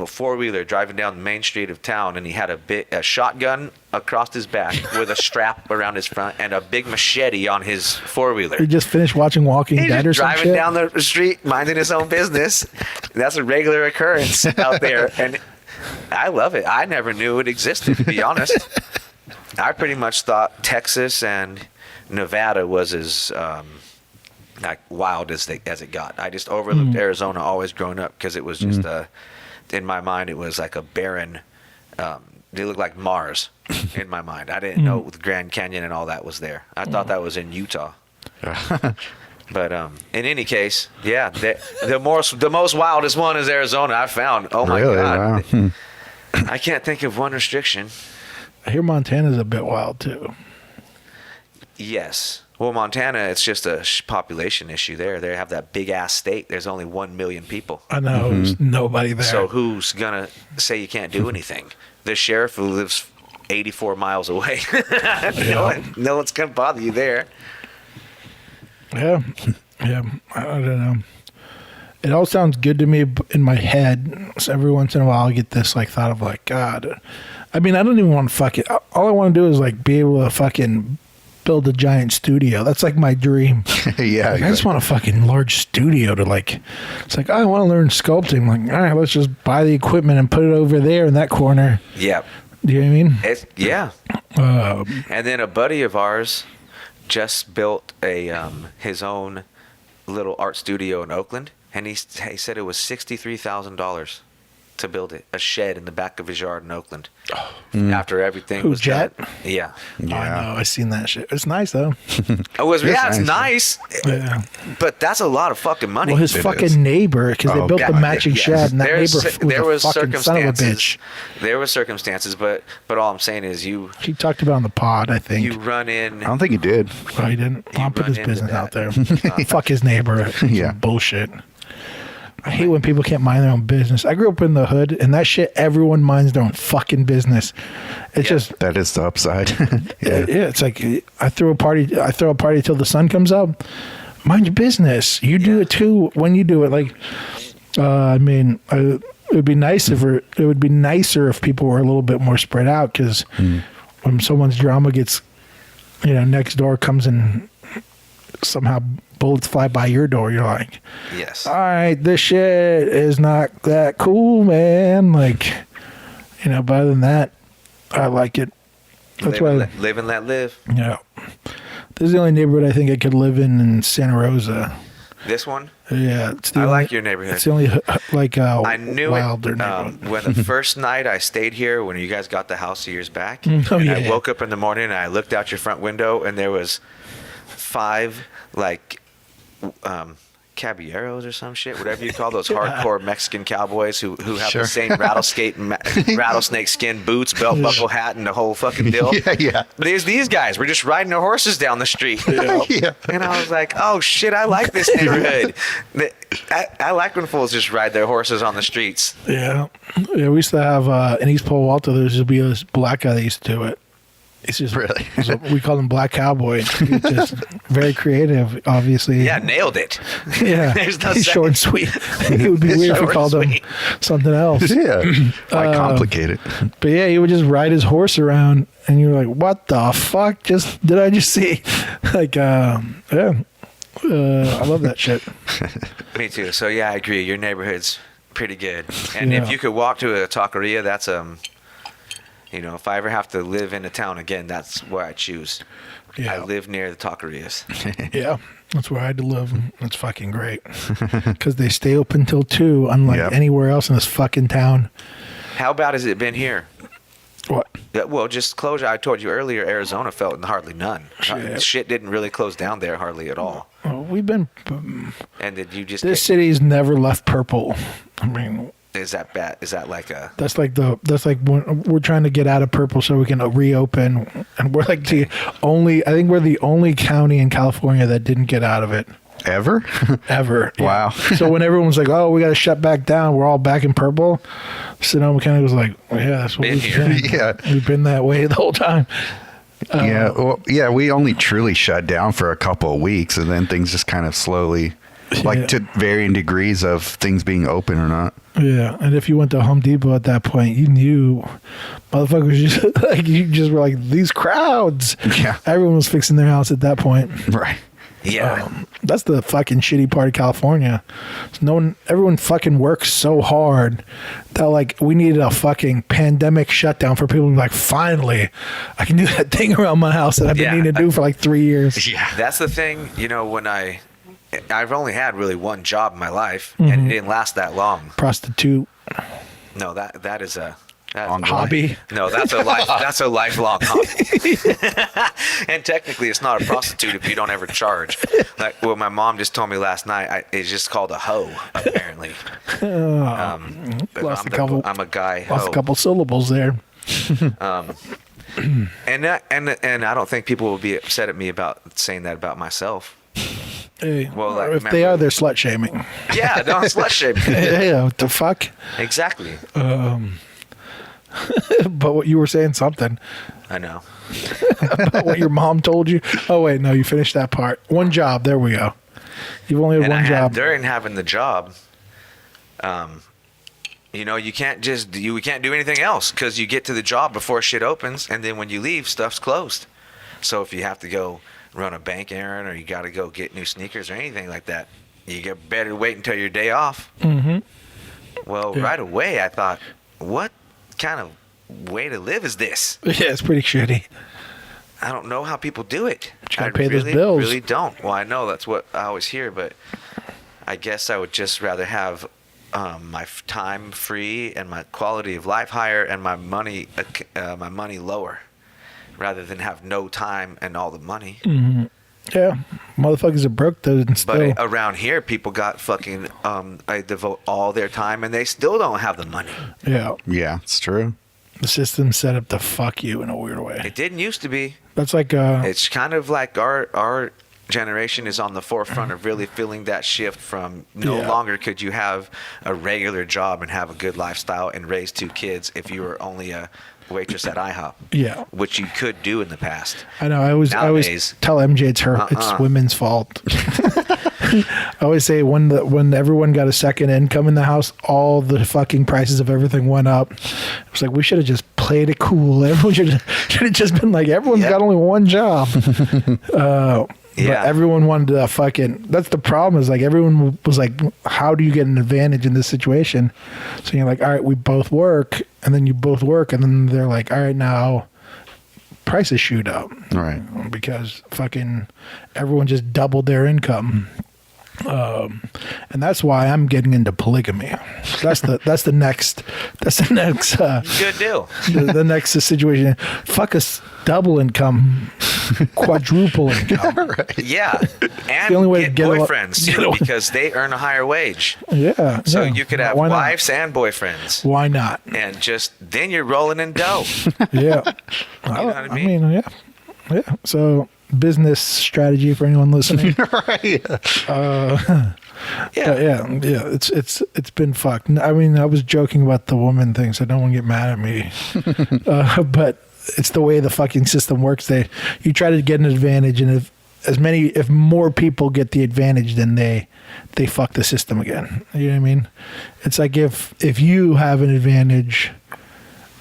four-wheeler driving down the main street of town, and he had a shotgun across his back with a strap around his front and a big machete on his four-wheeler. He just finished watching Walking He's Dead or just some driving shit? down the street, minding his own business. That's a regular occurrence out there, and I love it. I never knew it existed, to be honest. I pretty much thought Texas and Nevada was as like wild as it got. I just overlooked Arizona always growing up because it was just in my mind it was like a barren. They looked like Mars in my mind. I didn't know the Grand Canyon and all that was there. I thought that was in Utah. But in any case, yeah, the most wildest one is Arizona. I found. Oh my Really? God! Wow. I can't think of one restriction. I hear Montana's a bit wild too. Yes. Well, Montana, it's just a population issue there. They have that big ass state. There's only 1 million people. I know there's nobody there. So who's gonna say you can't do anything? The sheriff who lives 84 miles away. No one's gonna bother you there. Yeah, I don't know. It all sounds good to me in my head. So every once in a while, I'll get this like thought of like, God. I mean, I don't even want to fuck it. All I want to do is like be able to fucking build a giant studio. That's like my dream. Yeah. Like, I just want a fucking large studio to like. It's like, oh, I want to learn sculpting. I'm like, all right, let's just buy the equipment and put it over there in that corner. Yeah. Do you know what I mean? Yeah. And then a buddy of ours just built his own little art studio in Oakland, and he said it was $63,000 to build it, a shed in the back of his yard in Oakland. After everything Who, was Jet? done. Yeah. Yeah. I know. I seen that shit. It's nice though. It's nice. Yeah. But that's a lot of fucking money. Well, his fucking neighbor, because they built the matching shed, and that neighbor was a fucking son of a bitch. There were circumstances, but all I'm saying is He talked about it on the pod, I think. you run in. I don't think he did. Oh, he didn't. I'll put run his into business that. out there. Fuck his neighbor. Yeah. Some bullshit. I hate when people can't mind their own business. I grew up in the hood, and that shit, everyone minds their own fucking business. It's just That is the upside. yeah. It's like I throw a party till the sun comes up. Mind your business. You do it too when you do it. Like, I mean, it would be nicer if people were a little bit more spread out. Because when someone's drama gets, next door comes and somehow bullets fly by your door, you're like, Yes. all right, this shit is not that cool, man. Like, but other than that, I like it. That's why. Live and let live. Yeah. This is the only neighborhood I think I could live in Santa Rosa. This one? Yeah. I like your neighborhood. It's the only, like, I knew wilder it neighborhood. when the first night I stayed here, when you guys got the house years back. Oh, and yeah. I woke up in the morning and I looked out your front window and there was 5 like caballeros or some shit, whatever you call those hardcore Mexican cowboys who have the same rattlesnake skin boots, belt buckle hat, and the whole fucking deal. Yeah. There's these guys. We're just riding their horses down the street. Yeah. And I was like, oh shit, I like this neighborhood. I like when fools just ride their horses on the streets. Yeah. Yeah, we used to have, in East Palo Alto, there used to be this black guy that used to do it. It's just Really? we call him Black Cowboy. He's just very creative, obviously. Yeah, nailed it. Yeah. There's no He's short and sweet. It would be weird if we Short called and him sweet. something else. Yeah. Why complicate it? But yeah, he would just ride his horse around, and you're like, "What the fuck? Did I just see?" Like, I love that shit. Me too. So yeah, I agree. Your neighborhood's pretty good. And Yeah. if you could walk to a taqueria, that's if I ever have to live in a town again, that's where I choose. Yeah. I live near the taquerias. Yeah, that's where I had to live. That's fucking great because they stay open till 2, unlike anywhere else in this fucking town. How bad has it been here? What? Well, just closure. I told you earlier, Arizona felt hardly none. Shit didn't really close down there hardly at all. Well, we've been. And did you just? This city's never left purple. I mean, is that bad? Is that like a? that's like when we're trying to get out of purple so we can reopen, and we're like the only. I think we're the only county in California that didn't get out of it. Ever? Ever. Wow. So when everyone's like, "Oh, we got to shut back down," we're all back in purple. Sonoma County was like, well, "Yeah, that's what Been we've here. been. Yeah. We've been that way the whole time." We only truly shut down for a couple of weeks, and then things just kind of slowly, to varying degrees of things being open or not. Yeah, and if you went to Home Depot at that point, you knew motherfuckers just like you just were like these crowds. Yeah. Everyone was fixing their house at that point. Right. Yeah. That's the fucking shitty part of California. Everyone fucking works so hard that like we needed a fucking pandemic shutdown for people to be like, finally, I can do that thing around my house that I've been needing to do for like 3 years. Yeah. That's the thing. When I've only had really one job in my life, and it didn't last that long. Prostitute. No, that is a Hobby. No, that's a lifelong hobby. And technically, it's not a prostitute if you don't ever charge. Like what my mom just told me last night, it's just called a hoe. Apparently, Lost I'm a guy. Hoe. Lost a couple syllables there. And I don't think people will be upset at me about saying that about myself. Hey, Well, if they are, they're slut shaming. Yeah, don't slut shame. Yeah, what the fuck? Exactly. But what you were saying something I know. about what your mom told you. Oh wait, no, you finished that part. One job. There we go. You've only had one job. During having the job, You know, you can't we can't do anything else because you get to the job before shit opens, and then when you leave, stuff's closed. So if you have to go run a bank errand or you got to go get new sneakers or anything like that, you get better wait until your day off. Mm-hmm. Well, right away I thought, what kind of way to live is this? Yeah, it's pretty shitty. I don't know how people do it. You gotta I pay those really, bills. really don't. Well, I know that's what I always hear, but I guess I would just rather have my time free and my quality of life higher and my money lower, rather than have no time and all the money. Mm-hmm. Yeah, motherfuckers are broke though, and still. But around here, people got fucking. I devote all their time, and they still don't have the money. Yeah, Yeah, it's true. the system's set up to fuck you in a weird way. It didn't used to be. That's like It's kind of like our generation is on the forefront of really feeling that shift from no Yeah. longer could you have a regular job and have a good lifestyle and raise 2 kids if you were only a waitress at IHOP, yeah. which you could do in the past. I know. I always Nowadays- tell MJ it's women's fault. I always say when everyone got a second income in the house, all the fucking prices of everything went up. It's like we should have just played it cool. Everyone should have just been like, everyone's got only one job. Yeah. But everyone wanted to fucking. That's the problem. Is like everyone was like, how do you get an advantage in this situation? So you're like, all right, we both work, and then you both work, and then they're like, all right, now prices shoot up. Right. Because fucking everyone just doubled their income. And that's why I'm getting into polygamy. That's the next Good deal. the next situation. Fuck us, double income, quadruple income. Yeah, and the only way to get get a lot- boyfriends get too, a- because they earn a higher wage. Yeah. So yeah. you could have Why not? wives and boyfriends, Why not? and just then you're rolling in dough. Yeah. You know what I mean? yeah. Yeah. So business strategy for anyone listening. Right. Yeah. Yeah. It's been fucked. I mean, I was joking about the woman thing, so no one get mad at me. But it's the way the fucking system works. You try to get an advantage, and if more people get the advantage, then they fuck the system again. You know what I mean? It's like if you have an advantage,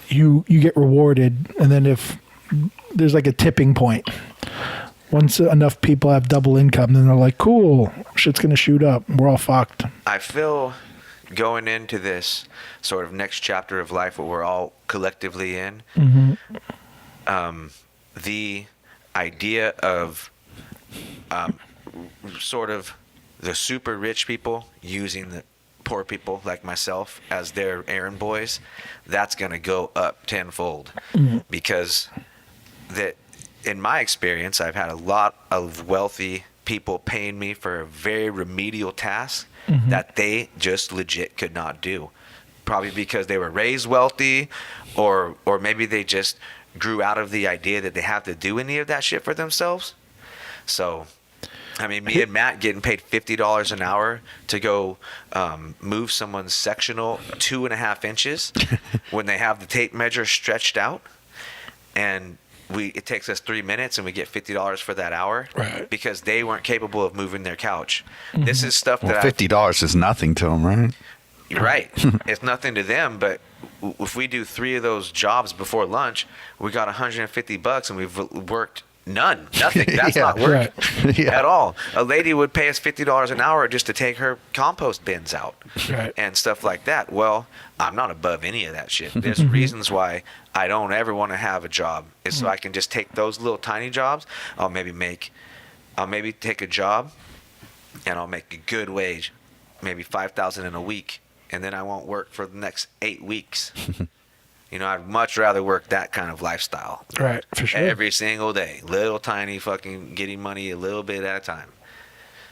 you get rewarded, and then if there's like a tipping point. Once enough people have double income, then they're like, cool, shit's going to shoot up. We're all fucked. I feel going into this sort of next chapter of life, what we're all collectively in, the idea of sort of the super rich people using the poor people like myself as their errand boys, that's going to go up tenfold. Because that, in my experience, I've had a lot of wealthy people paying me for a very remedial task that they just legit could not do. Probably because they were raised wealthy, or maybe they just grew out of the idea that they have to do any of that shit for themselves. So, I mean, me and Matt getting paid $50 an hour to go move someone's sectional 2.5 inches when they have the tape measure stretched out, and it takes us 3 minutes and we get $50 for that hour, Right. because they weren't capable of moving their couch. This is stuff Well, that $50 is nothing to them, right? You're right. It's nothing to them, but if we do 3 of those jobs before lunch, we got $150 and we've worked nothing. That's Yeah. not work Yeah. at all. A lady would pay us $50 an hour just to take her compost bins out Right. and stuff like that. Well, I'm not above any of that shit. There's reasons why I don't ever want to have a job. It's so I can just take those little tiny jobs. I'll maybe take a job and I'll make a good wage, maybe $5,000 in a week, and then I won't work for the next 8 weeks. You know, I'd much rather work that kind of lifestyle Right, for sure. every single day. Little tiny fucking getting money a little bit at a time.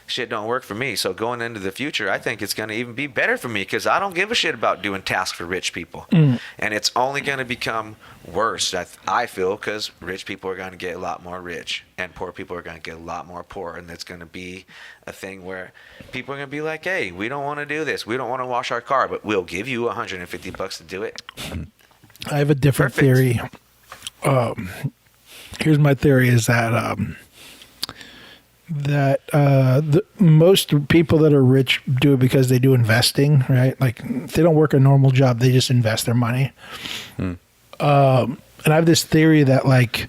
Shit don't work for me. So going into the future, I think it's going to even be better for me because I don't give a shit about doing tasks for rich people. And it's only going to become worse, I feel, because rich people are going to get a lot more rich and poor people are going to get a lot more poor. And it's going to be a thing where people are going to be like, hey, we don't want to do this. We don't want to wash our car, but we'll give you $150 to do it. I have a different Perfect. theory. Here's my theory is that that most people that are rich do it because they do investing, right? Like they don't work a normal job; they just invest their money. And I have this theory that like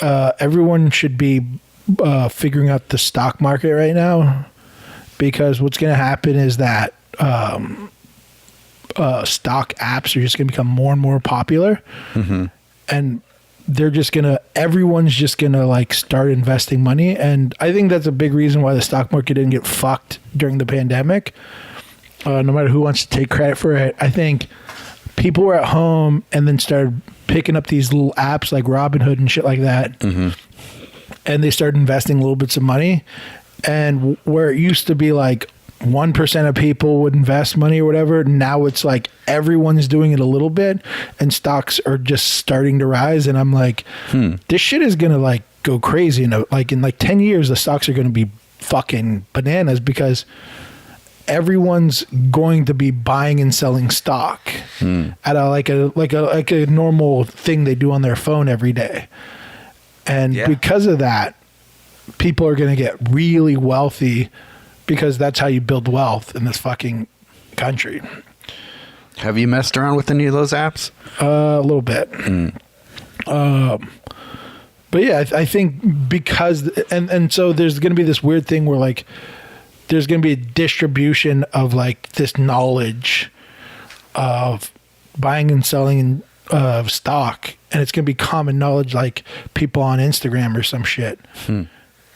everyone should be figuring out the stock market right now, because what's going to happen is that stock apps are just going to become more and more popular, and everyone's just gonna like start investing money. And I think that's a big reason why the stock market didn't get fucked during the pandemic. No matter who wants to take credit for it, I think people were at home and then started picking up these little apps like Robinhood and shit like that. And they started investing little bits of money. And where it used to be like 1% of people would invest money or whatever, now it's like everyone's doing it a little bit, and stocks are just starting to rise. And I'm like, this shit is gonna like go crazy. In like 10 years, the stocks are gonna be fucking bananas, because everyone's going to be buying and selling stock at a normal thing they do on their phone every day. And because of that, people are gonna get really wealthy, because that's how you build wealth in this fucking country. Have you messed around with any of those apps? A little bit. But yeah, I think because, and so there's going to be this weird thing where like, there's going to be a distribution of like this knowledge of buying and selling of stock. And it's going to be common knowledge, like people on Instagram or some shit.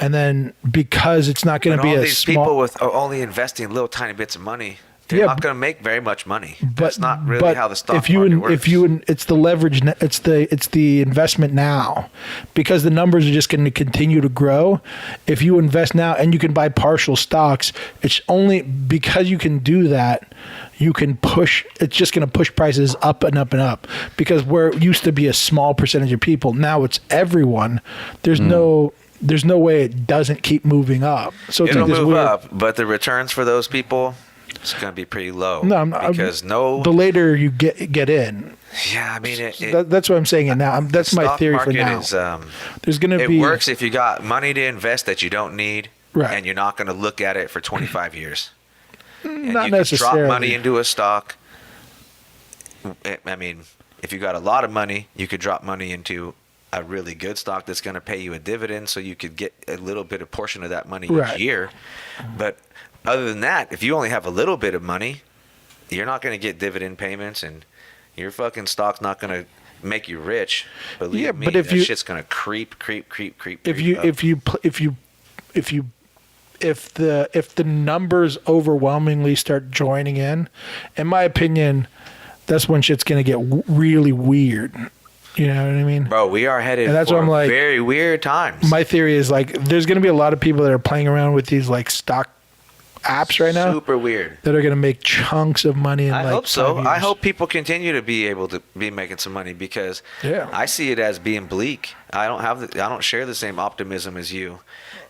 And then because it's not going to be all a these small, people with only investing little tiny bits of money, they're not going to make very much money. That's not really but how the stock if you market works. it's the leverage, it's the investment now, because the numbers are just going to continue to grow. If you invest now and you can buy partial stocks, it's only because you can do that. You can push. It's just going to push prices up and up and up, because where it used to be a small percentage of people, now it's everyone. There's no way it doesn't keep moving up. So it's it'll like this move weird, up, but the returns for those people, it's going to be pretty low. The later you get in. Yeah, I mean, that's what I'm saying. It now. That's my theory for now. There's going to be. It works if you got money to invest that you don't need, right, and you're not going to look at it for 25 years. And not you necessarily. can drop money into a stock. I mean, if you got a lot of money, you could drop money into a really good stock that's going to pay you a dividend, so you could get a little bit of portion of that money each year. But other than that, if you only have a little bit of money, you're not going to get dividend payments, and your fucking stock's not going to make you rich. Believe me, that shit's going to creep. If the numbers overwhelmingly start joining in my opinion, that's when shit's going to get really weird. You know what I mean? Bro, we are headed for very weird times. My theory is like there's going to be a lot of people that are playing around with these like stock apps right now. Super weird. That are going to make chunks of money in I like hope so. 5 years. I hope people continue to be able to be making some money, because I see it as being bleak. I don't share the same optimism as you.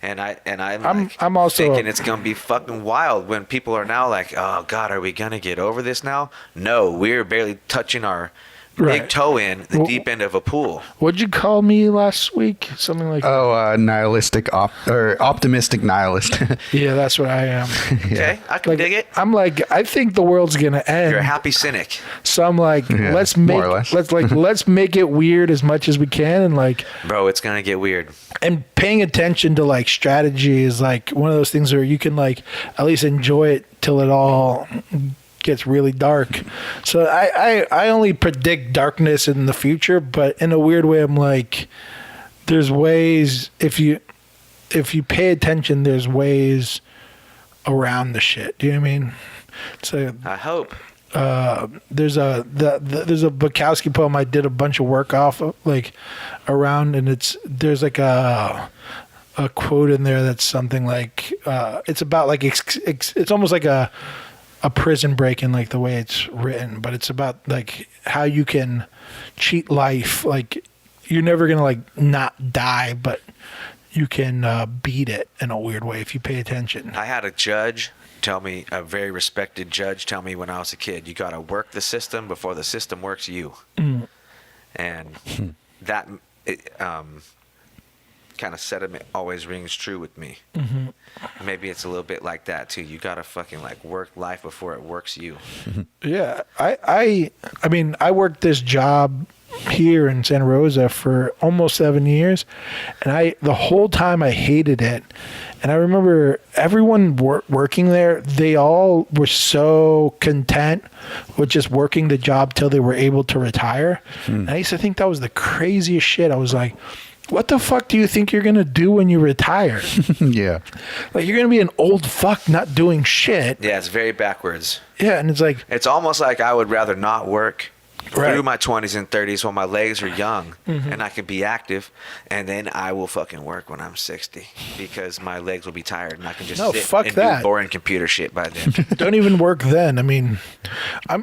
And I'm also thinking it's going to be fucking wild when people are now like, "Oh God, are we going to get over this now?" No, we're barely touching our big toe in the deep end of a pool. What'd you call me last week? Something like optimistic nihilist. Yeah, that's what I am. Okay, I can dig it. I'm like, I think the world's gonna end. You're a happy cynic. So I'm like, let's make it weird as much as we can, and like, bro, it's gonna get weird. And paying attention to like strategy is like one of those things where you can like at least enjoy it till it all gets really dark. So I only predict darkness in the future, but in a weird way, I'm like, there's ways, if you pay attention, there's ways around the shit. Do you know what I mean? So I hope. There's a Bukowski poem I did a bunch of work off of, like around, and there's like a quote in there that's something like it's about like it's almost like a prison break in like the way it's written, but it's about like how you can cheat life. Like you're never gonna like not die, but you can beat it in a weird way if you pay attention. I had a very respected judge tell me when I was a kid, you gotta work the system before the system works you. And that kind of sentiment always rings true with me. Maybe it's a little bit like that too. You gotta fucking like work life before it works you. Yeah, I mean, I worked this job here in Santa Rosa for almost 7 years, and the whole time I hated it. And I remember everyone working there, they all were so content with just working the job till they were able to retire. And I used to think that was the craziest shit. I was like, what the fuck do you think you're going to do when you retire? Yeah. Like, you're going to be an old fuck not doing shit. Yeah, it's very backwards. Yeah, and it's like... It's almost like I would rather not work Right. through my 20s and 30s while my legs are young and I can be active, and then I will fucking work when I'm 60 because my legs will be tired and I can just sit fuck and that. do boring computer shit by then. Don't even work then. I mean, I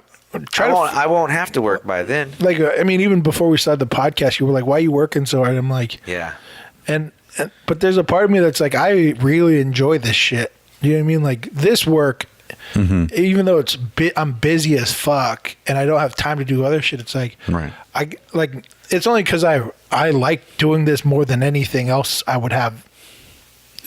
won't have to work by then. Like, I mean, even before we started the podcast, you were like, why are you working so hard? I'm like, Yeah. but there's a part of me that's like, I really enjoy this shit. You know what I mean? Like, this work, even though I'm busy as fuck and I don't have time to do other shit, it's like, Right. It's only because I like doing this more than anything else I would have,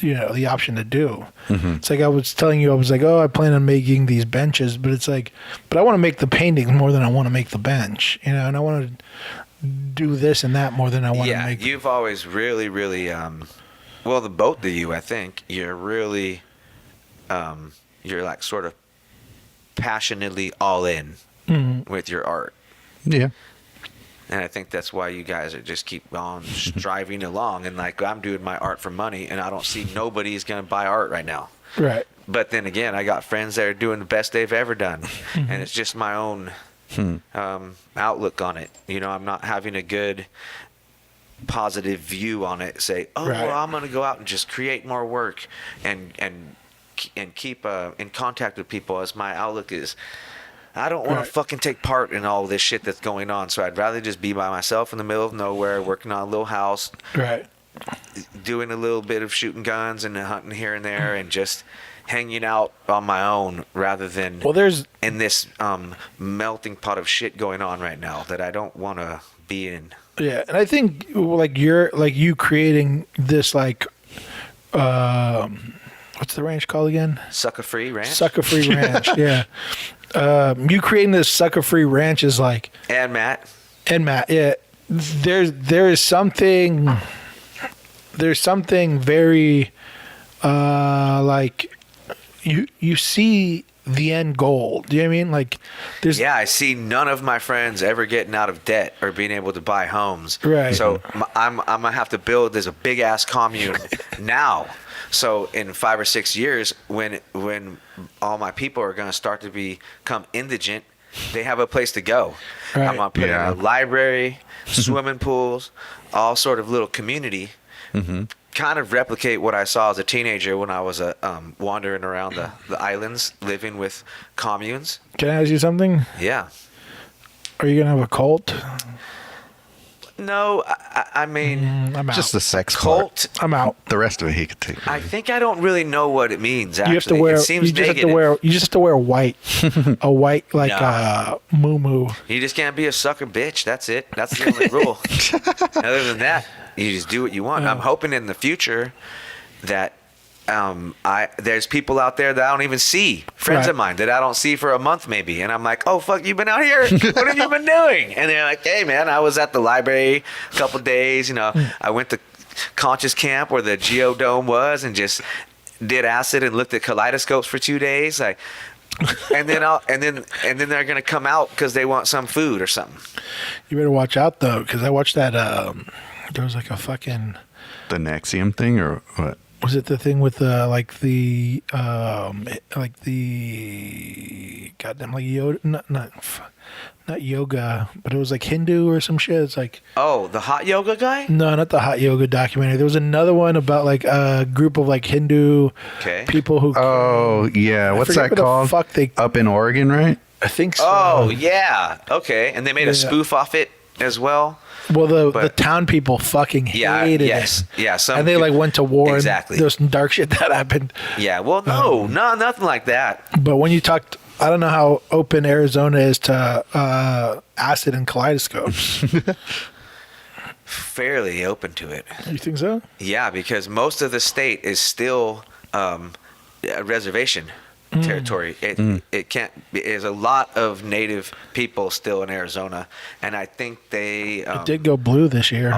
the option to do. It's like I was telling you, I was like, oh, I plan on making these benches, but it's like, but I want to make the paintings more than I want to make the bench, and I want to do this and that more than I want to make. Yeah, you've always really, really, well, the both of you, I think, you're really, you're like sort of passionately all in with your art. Yeah. And I think that's why you guys are just keep on striving along. And like, I'm doing my art for money, and I don't see nobody's going to buy art right now. Right. But then again, I got friends that are doing the best they've ever done. And it's just my own outlook on it. I'm not having a good positive view on it. Say, oh, Right. well, I'm going to go out and just create more work and keep in contact with people, as my outlook is. I don't want Right. to fucking take part in all this shit that's going on. So I'd rather just be by myself in the middle of nowhere, working on a little house, Right. doing a little bit of shooting guns and hunting here and there, and just hanging out on my own, rather than Well, in this melting pot of shit going on right now that I don't want to be in. yeah, and I think you creating this what's the ranch called again? Sucker Free Ranch. Sucker Free Ranch. Yeah. You creating this Sucker Free Ranch is like, And Matt. yeah, there's something very like you see the end goal. Do you know what I mean? Like, there's Yeah, I see none of my friends ever getting out of debt or being able to buy homes. Right. So I'm gonna have to build this a big ass commune now. So in 5 or 6 years, when all my people are gonna start to become indigent, they have a place to go. Right. I'm gonna put in a library, swimming pools, all sort of little community. Kind of replicate what I saw as a teenager when I was wandering around the islands, living with communes. Can I ask you something? Yeah. Are you gonna have a cult? No, I mean, I'm out. Just the sex cult. I'm out. part. The rest of it he could take. I think I don't really know what it means. Actually, You have to wear. It seems You just negative. have to wear white, a white Nah. moo. You just can't be a sucker bitch. That's it. That's the only rule. Other than that, you just do what you want. I'm hoping in the future that there's people out there that I don't even see, friends Right. of mine that I don't see for a month maybe, and I'm like, oh fuck, you've been out here, what have you been doing? And they're like, hey man, I was at the library a couple days, I went to Conscious Camp where the Geodome was and just did acid and looked at kaleidoscopes for 2 days, like, and then they're gonna come out because they want some food or something. You better watch out though, because I watched that. There was like a fucking. The Nexium thing or what? Was it the thing with goddamn yoga? Not yoga, but it was like Hindu or some shit. It's like, Oh, the hot yoga guy? no, not the hot yoga documentary. There was another one about like a group of like Hindu Okay. people who. Oh yeah, what's forget that what the called? fuck they- Up in Oregon, right? I think so. Oh yeah, okay. And they made a Yeah. spoof off it as well. Well, the But- town people fucking Yeah, hated yes, it. yeah. And they like went to war. Exactly. And there was some dark shit that happened. Yeah. Well, no, nothing like that. But when you talked, I don't know how open Arizona is to acid and kaleidoscopes. fairly open to it. You think so? Yeah, because most of the state is still a reservation territory. It can't. There's a lot of native people still in Arizona, and I think they It did go blue this year.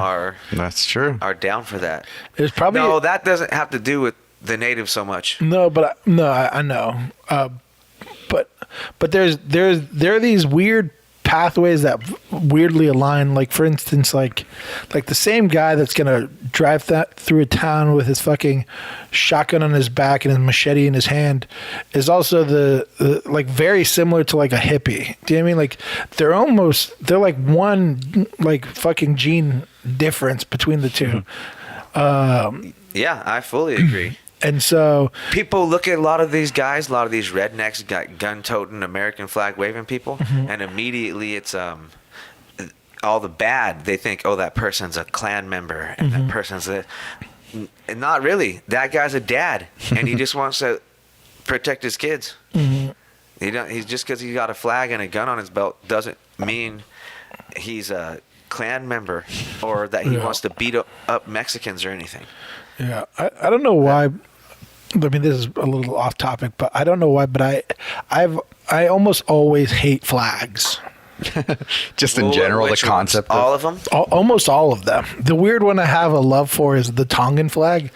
That's true. are down for that. It's probably No, that doesn't have to do with the natives so much. no, but I know. But there are these weird pathways that weirdly align. Like for instance, like the same guy that's gonna drive that through a town with his fucking shotgun on his back and his machete in his hand is also the like very similar to like a hippie. Do you know what I mean? Like they're like one like fucking gene difference between the two. Yeah, I fully agree. And so People look at a lot of these guys, a lot of these rednecks, got gun-toting, American flag waving people, and immediately it's all the bad. They think, oh, that person's a Klan member, and that person's a... And not really. That guy's a dad, and he just wants to protect his kids. He's just because he's got a flag and a gun on his belt doesn't mean he's a Klan member or that he wants to beat up Mexicans or anything. yeah, I don't know why. I mean, this is a little off topic, but I don't know why. But I almost always hate flags. Just in general, the Which concept ones? All of them? Almost all of them. The weird one I have a love for is the Tongan flag,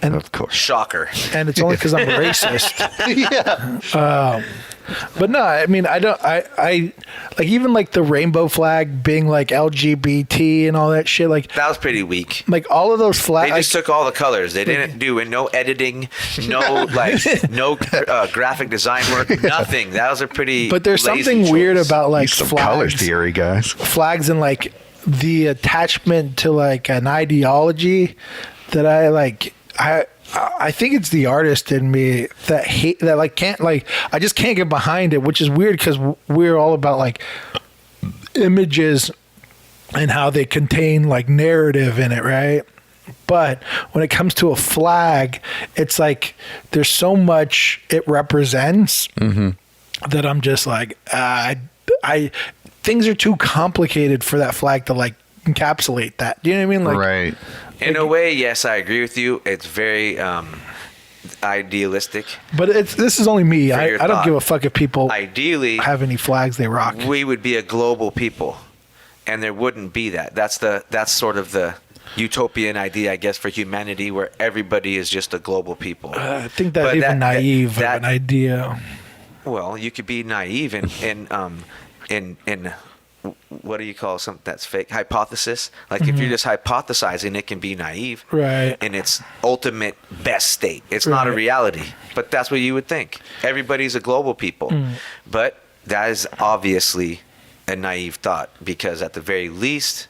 and of course. Shocker. it's only because I'm racist. Yeah. But no, I mean, I like even like the rainbow flag being like LGBT and all that shit. Like That was pretty weak. like all of those flags. They just took all the colors. They didn't do no editing, no graphic design work, nothing. That was a pretty. But there's lazy something choice. weird about like Some color flags. theory, guys. Flags and like the attachment to like an ideology that I like. I think it's the artist in me that hate that like can't like I just can't get behind it, which is weird because we're all about like images and how they contain like narrative in it, right? But when it comes to a flag, it's like there's so much it represents that I'm just like I things are too complicated for that flag to like encapsulate that. Do you know what I mean? Like, Right. In a way, yes, I agree with you. It's very idealistic. but this is only me. For I your don't thought. give a fuck if people Ideally, have any flags they rock. we would be a global people, and there wouldn't be that. That's sort of the utopian idea, I guess, for humanity, where everybody is just a global people. I think that's But even naive of an idea. Well, you could be naive in what do you call something that's fake? Hypothesis. Like if you're just hypothesizing, it can be naive. Right. In its ultimate best state. It's not a Right. reality. But that's what you would think. Everybody's a global people. But that is obviously a naive thought because at the very least,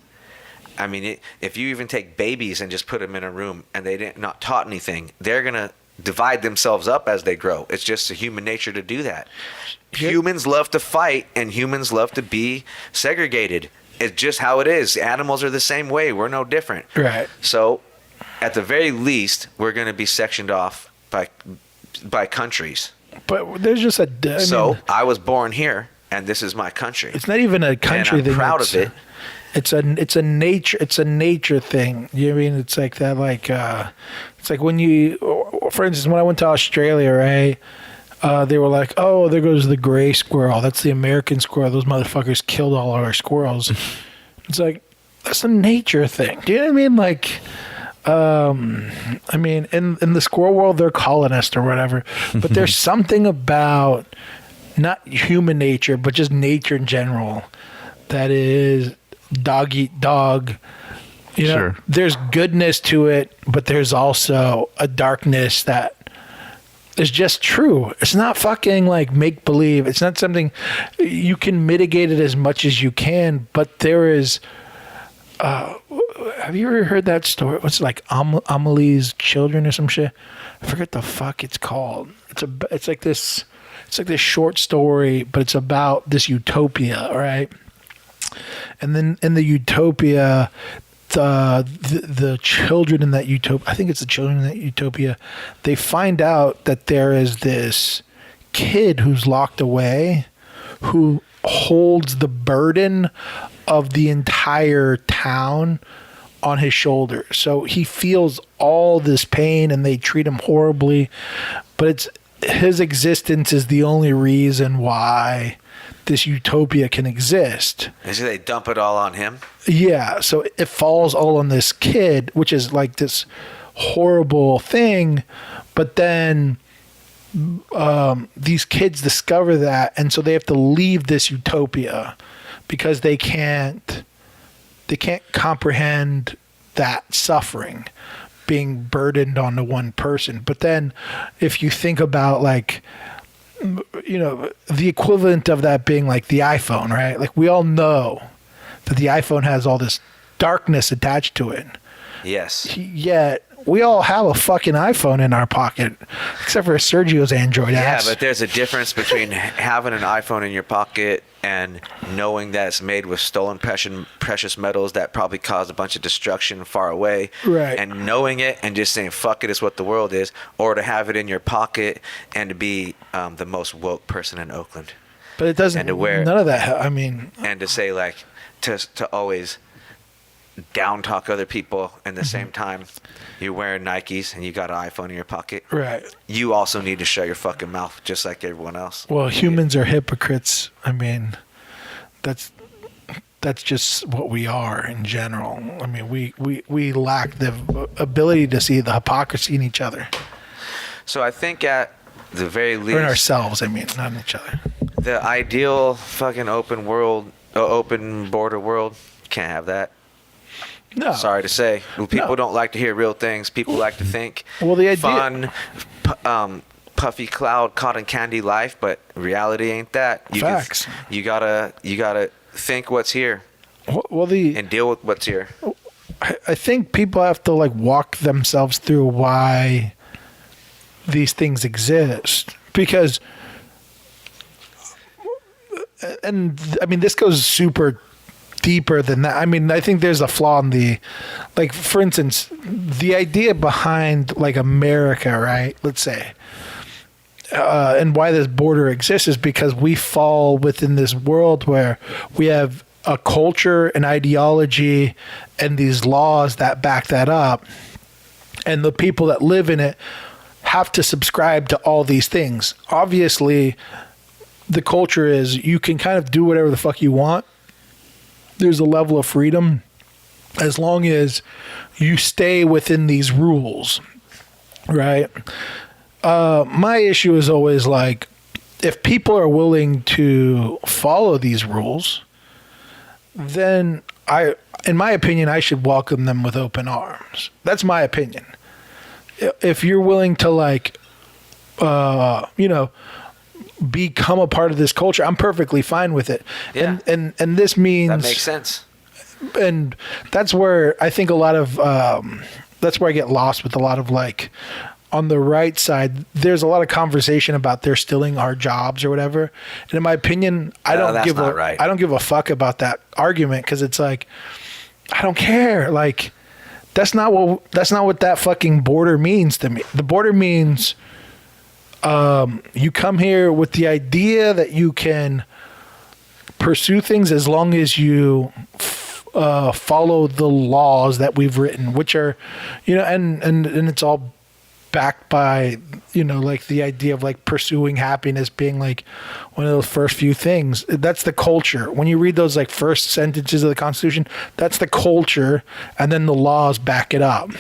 I mean, if you even take babies and just put them in a room and they not taught anything, they're going to divide themselves up as they grow. It's just a human nature to do that. Humans love to fight and humans love to be segregated. It's just how it is. Animals are the same way. We're no different. Right. So at the very least, we're going to be sectioned off by countries. But there's just I was born here and this is my country. it's not even a country and I'm thing. proud of it. It's a nature thing. You know what I mean? It's like that. Like it's like when you, for instance, when I went to Australia, right? They were like, "Oh, there goes the gray squirrel. That's the American squirrel. Those motherfuckers killed all our squirrels." It's like that's a nature thing. Do you know what I mean? Like, I mean, in the squirrel world, they're colonists or whatever. But there's something about not human nature, but just nature in general that is dog eat dog. You know, Sure. there's goodness to it, but there's also a darkness that is just true. It's not fucking like make believe. It's not something you can mitigate it as much as you can, but there is. Have you ever heard that story? What's it like Amelie's Children or some shit? I forget the fuck it's called. It's like this short story, but it's about this utopia, right? And then in the utopia, the children in that utopia, I think it's the children in that utopia, they find out that there is this kid who's locked away who holds the burden of the entire town on his shoulder. So he feels all this pain and they treat him horribly, but it's his existence is the only reason why this utopia can exist. And so they dump it all on him? Yeah, so it falls all on this kid, which is like this horrible thing, but then these kids discover that, and so they have to leave this utopia because they can't comprehend that suffering being burdened on the one person. But then if you think about like, you know, the equivalent of that being like the iPhone, right? Like we all know that the iPhone has all this darkness attached to it. Yes. Yet we all have a fucking iPhone in our pocket, except for Sergio's Android ass. Yeah, but there's a difference between having an iPhone in your pocket and knowing that it's made with stolen precious metals that probably caused a bunch of destruction far away. Right. And knowing it and just saying, fuck it, is what the world is. Or to have it in your pocket and to be the most woke person in Oakland. But it doesn't, and to wear, none of that, I mean. And to say like, to always down talk other people and the same time you're wearing Nikes and you got an iPhone in your pocket. Right. You also need to shut your fucking mouth just like everyone else. Well, humans are hypocrites. I mean, that's just what we are in general. I mean, we lack the ability to see the hypocrisy in each other. So I think at the very least, Or in ourselves, I mean, not in each other. the ideal fucking open border world, can't have that. No. Sorry to say. People No. don't like to hear real things. People like to think Well, the idea- fun, puffy cloud, cotton candy life, but reality ain't that. Facts. You gotta think what's here Well, and deal with what's here. I think people have to like walk themselves through why these things exist, because, and I mean, this goes super deeper than that. I mean, I think there's a flaw in the, like, for instance, the idea behind like America, right? Let's say, and why this border exists is because we fall within this world where we have a culture, an ideology, and these laws that back that up. And the people that live in it have to subscribe to all these things. Obviously, the culture is you can kind of do whatever the fuck you want. There's a level of freedom as long as you stay within these rules, right? My issue is always like, if people are willing to follow these rules, then in my opinion, I should welcome them with open arms. That's my opinion. If you're willing to like, become a part of this culture, I'm perfectly fine with it. Yeah. And this means That makes sense. And that's where I think a lot of that's where I get lost with a lot of like on the right side. There's a lot of conversation about they're stealing our jobs or whatever. And in my opinion, I don't give a fuck about that argument, because it's like, I don't care. Like that's not what that fucking border means to me. The border means you come here with the idea that you can pursue things as long as you follow the laws that we've written, which are, and it's all backed by, like the idea of like pursuing happiness being like one of those first few things. That's the culture. When you read those like first sentences of the Constitution, that's the culture, and then the laws back it up.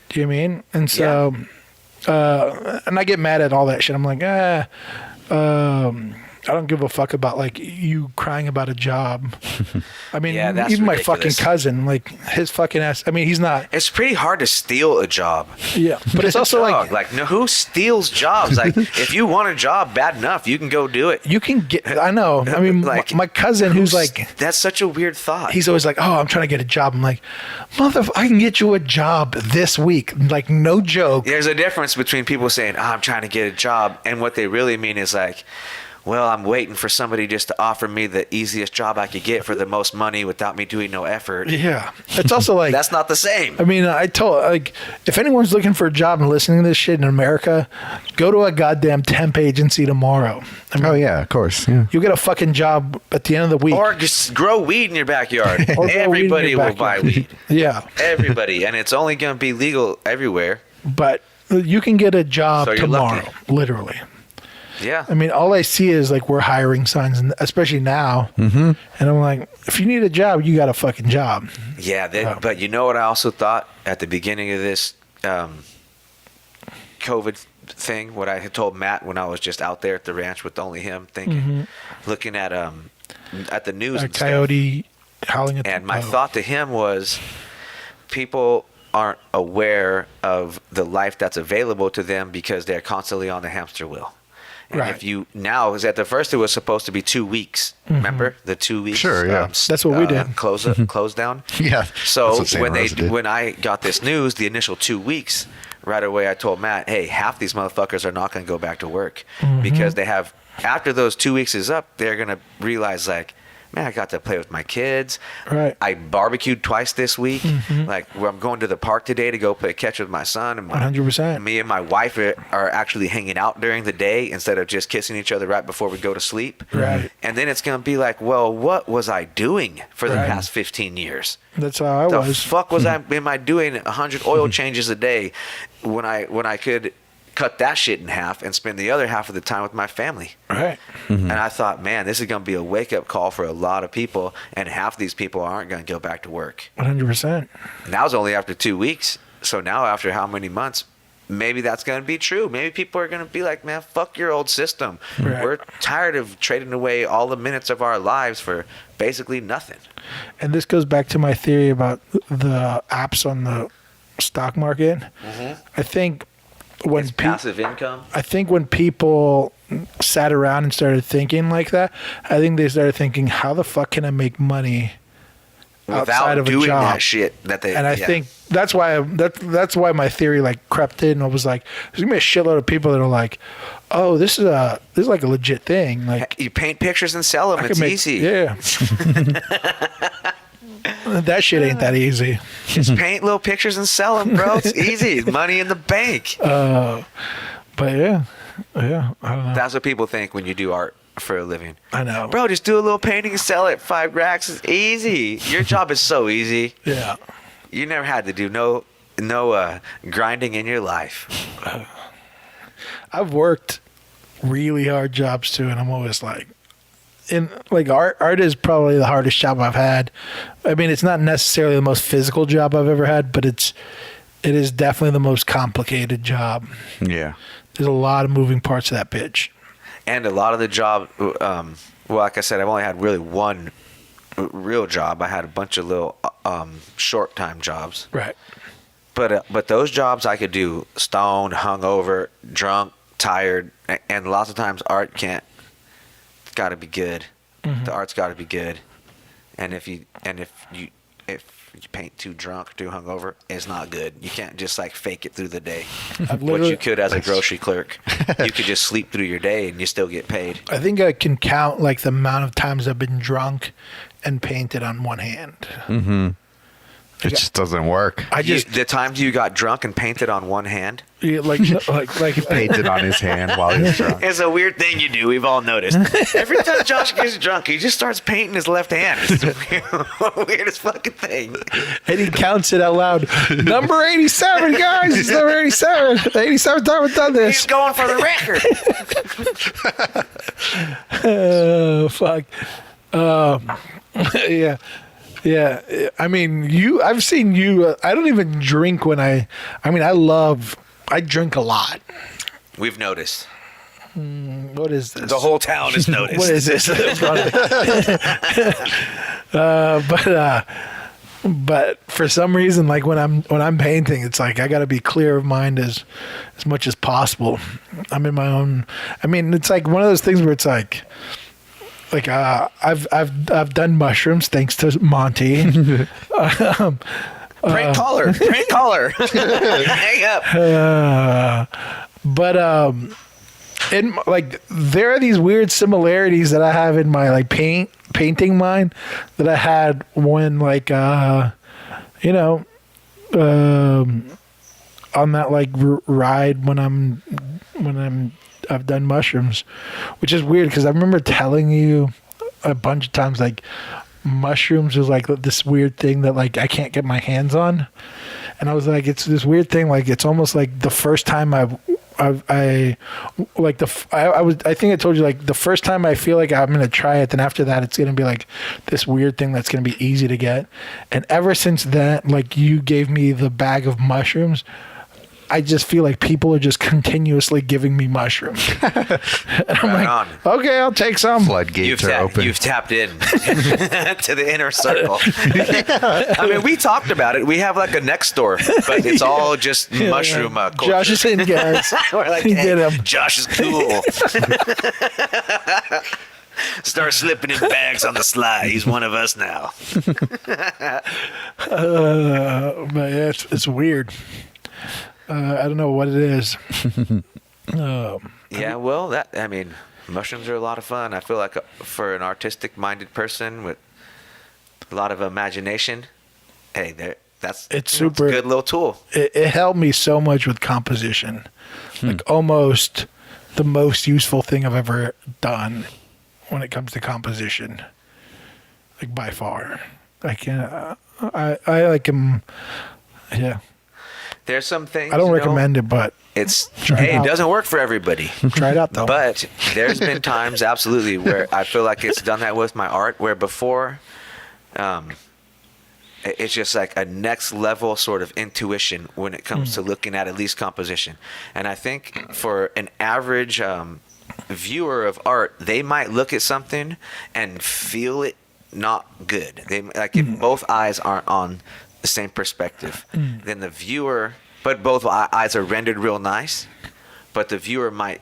Do you know what I mean? And so, and I get mad at all that shit. I'm like, I don't give a fuck about like you crying about a job. I mean, Yeah, even my ridiculous. fucking cousin, like his fucking ass. I mean, he's not. It's pretty hard to steal a job. Yeah, but it's also like no, who steals jobs? Like, if you want a job bad enough, you can go do it. you can get. I know. I mean, Like, my cousin, who's like, that's such a weird thought. he's always like, oh, I'm trying to get a job. I'm like, I can get you a job this week. Like, no joke. There's a difference between people saying, I'm trying to get a job, and what they really mean is like, well, I'm waiting for somebody just to offer me the easiest job I could get for the most money without me doing no effort. Yeah. It's also like, That's not the same. I mean, I told, like, if anyone's looking for a job and listening to this shit in America, go to a goddamn temp agency tomorrow. I mean, Oh yeah, of course. Yeah. you'll get a fucking job at the end of the week. Or just grow weed in your backyard. Or grow weed in Everybody your will buy backyard. weed. Yeah. Everybody. And it's only going to be legal everywhere. But you can get a job So you're tomorrow, lucky. literally. Yeah. I mean, all I see is like we're hiring signs, and especially now. Mm-hmm. And I'm like, if you need a job, you got a fucking job. Yeah. But you know what I also thought at the beginning of this COVID thing? What I had told Matt when I was just out there at the ranch with only him, thinking, looking at the news A and stuff. coyote howling at And the my bow. thought to him was, people aren't aware of the life that's available to them because they're constantly on the hamster wheel. And Right. if you now, is at the first it was supposed to be 2 weeks. Remember the 2 weeks? Sure, yeah. That's what we did. Close down. Yeah. That's So what Santa Rosa did. when I got this news, the initial 2 weeks, right away I told Matt, hey, half these motherfuckers are not going to go back to work because they have, after those 2 weeks is up, they're going to realize like, man, I got to play with my kids. Right. I barbecued twice this week. Like, I'm going to the park today to go play catch with my son. And 100%. Me and my wife are actually hanging out during the day instead of just kissing each other right before we go to sleep. Right. And then it's going to be like, well, what was I doing for the Right. past 15 years? That's how I The was. fuck am I doing 100 oil changes a day when I could cut that shit in half and spend the other half of the time with my family? Right. And I thought, man, this is going to be a wake-up call for a lot of people, and half these people aren't going to go back to work. 100%. And that was only after 2 weeks. So now after how many months, maybe that's going to be true. Maybe people are going to be like, man, fuck your old system. Right. We're tired of trading away all the minutes of our lives for basically nothing. And this goes back to my theory about the apps on the stock market. I think when It's passive income. I think when people sat around and started thinking like that, I think they started thinking, how the fuck can I make money outside Without of a doing job? that shit that they And I think that's why my theory like crept in. I was like, there's gonna be a shitload of people that are like, oh, this is like a legit thing. Like, you paint pictures and sell them. I It's can make, easy. yeah. That shit ain't that easy. Just paint little pictures and sell them, bro. It's easy. Money in the bank. But yeah, I don't know. That's what people think when you do art for a living. I know, Bro, just do a little painting and sell it. 5 racks is easy. Your job is so easy. Yeah. You never had to do no grinding in your life. I've worked really hard jobs too, and I'm always like, art is probably the hardest job I've had. I mean, it's not necessarily the most physical job I've ever had, but it is definitely the most complicated job. Yeah. There's a lot of moving parts of that bitch. And a lot of the job, well, like I said, I've only had really one real job. I had a bunch of little short time jobs. Right. But those jobs I could do stoned, hungover, drunk, tired, and lots of times art can't. It's got to be good. The art's got to be good. And if you paint too drunk, too hungover, it's not good. You can't just like fake it through the day. What you could as a grocery clerk. You could just sleep through your day and you still get paid. I think I can count like the amount of times I've been drunk and painted on one hand. It just doesn't work. The times you got drunk and painted on one hand. Yeah, like Painted on his hand while he was drunk. It's a weird thing you do. We've all noticed. Every time Josh gets drunk, he just starts painting his left hand. It's the weirdest fucking thing. and he counts it out loud. Number 87, guys. It's number 87. 87 time I've done this. He's going for the record. Oh, fuck. Yeah. Yeah. I mean, I've seen you. I don't even drink when I drink a lot. We've noticed. What is this? The whole town has noticed. What is this? But for some reason, like when I'm painting, it's like I got to be clear of mind as much as possible. I'm in my own. I mean, it's like one of those things where it's like I've done mushrooms thanks to Monty. Prank caller. Hang up. But in like there are these weird similarities that I have in my like painting mind that I had when like you know on that like ride when I've done mushrooms, which is weird because I remember telling you a bunch of times like mushrooms is like this weird thing that like I can't get my hands on, and I was like, it's this weird thing, like it's almost like the first time I think I told you like the first time I feel like I'm gonna try it, then after that it's gonna be like this weird thing that's gonna be easy to get, and ever since that, like you gave me the bag of mushrooms, I just feel like people are just continuously giving me mushrooms. And I'm like, okay, I'll take some. Floodgates are open. You've tapped in to the inner circle. I mean, we talked about it. We have like a next door, but it's all just mushroom culture. Josh is in, guys. We're like, He hey, did him. Josh is cool. Start slipping in bags on the slide. He's one of us now. But yeah, it's weird. I don't know what it is. Yeah, well, I mean, mushrooms are a lot of fun. I feel like for an artistic-minded person with a lot of imagination, hey, that's super. It's a good little tool. It helped me so much with composition, like almost the most useful thing I've ever done when it comes to composition, like by far. I like them. Yeah. There's some things I don't recommend it, but it doesn't work for everybody. Try it out though. But there's been times absolutely where I feel like it's done that with my art, where before it's just like a next level sort of intuition when it comes to looking at least composition. And I think for an average viewer of art, they might look at something and feel it not good. They like if both eyes aren't on the same perspective, then the viewer, but both eyes are rendered real nice, but the viewer might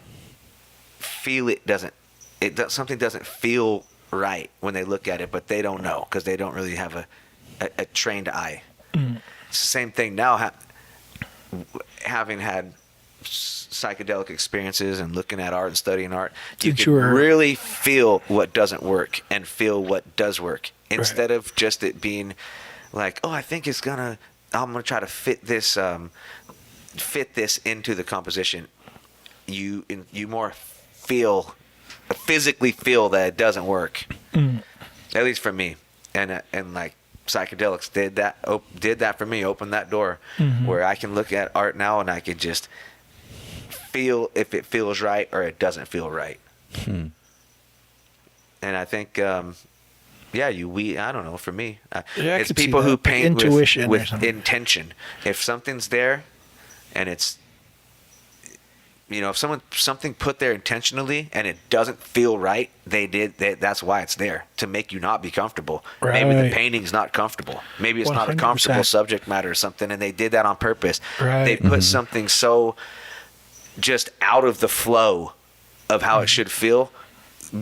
feel something doesn't feel right when they look at it, but they don't know because they don't really have a trained eye. It's the same thing now, having had psychedelic experiences and looking at art and studying art, you can really feel what doesn't work and feel what does work, instead of just it being like, oh, I think I'm gonna try to fit this into the composition. You more physically feel that it doesn't work. At least for me, and like psychedelics did that for me. Opened that door where I can look at art now and I can just feel if it feels right or it doesn't feel right. And I think. I don't know. For me, it's people who paint with intention. If something's there, and it's, if something put there intentionally and it doesn't feel right, that's why it's there, to make you not be comfortable. Right. Maybe the painting's not comfortable. Maybe it's 100%. Not a comfortable subject matter or something, and they did that on purpose. Right. They put something so just out of the flow of how it should feel,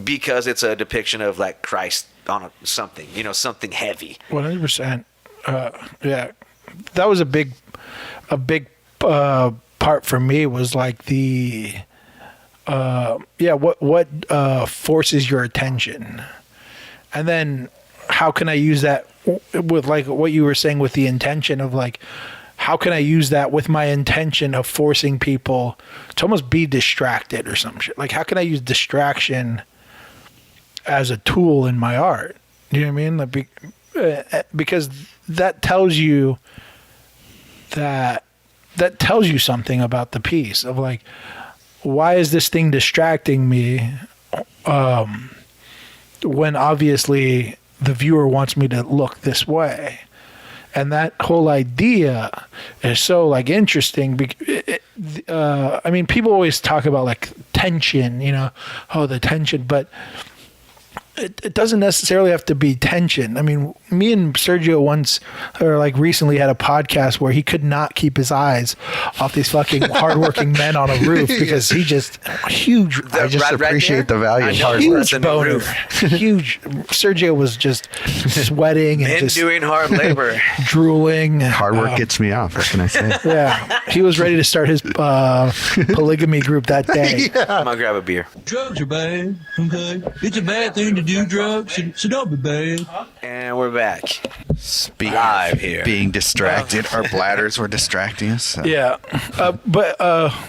because it's a depiction of like Christ on something, something heavy. 100%. Yeah, that was a big part for me, was like the what forces your attention, and then how can I use that with like what you were saying with the intention of like, how can I use that with my intention of forcing people to almost be distracted or some shit? Like, how can I use distraction as a tool in my art? You know what I mean? Like, because that tells you something about the piece of like, why is this thing distracting me when obviously the viewer wants me to look this way? And that whole idea is so like interesting. I mean, people always talk about like tension, the tension, but it doesn't necessarily have to be tension. I mean, me and Sergio once, or like recently, had a podcast where he could not keep his eyes off these fucking hardworking men on a roof because he just huge. I just appreciate the value of hard work. Huge boner, huge. Sergio was just sweating and Men just doing hard labor. drooling. Hard work gets me off. What can I say? Yeah, he was ready to start his polygamy group that day. I'm gonna grab a beer. Drugs are bad, okay? It's a bad thing to do drugs, so don't be bad. And we're back. Speaking Live here. being distracted, our bladders were distracting us. So. Yeah, but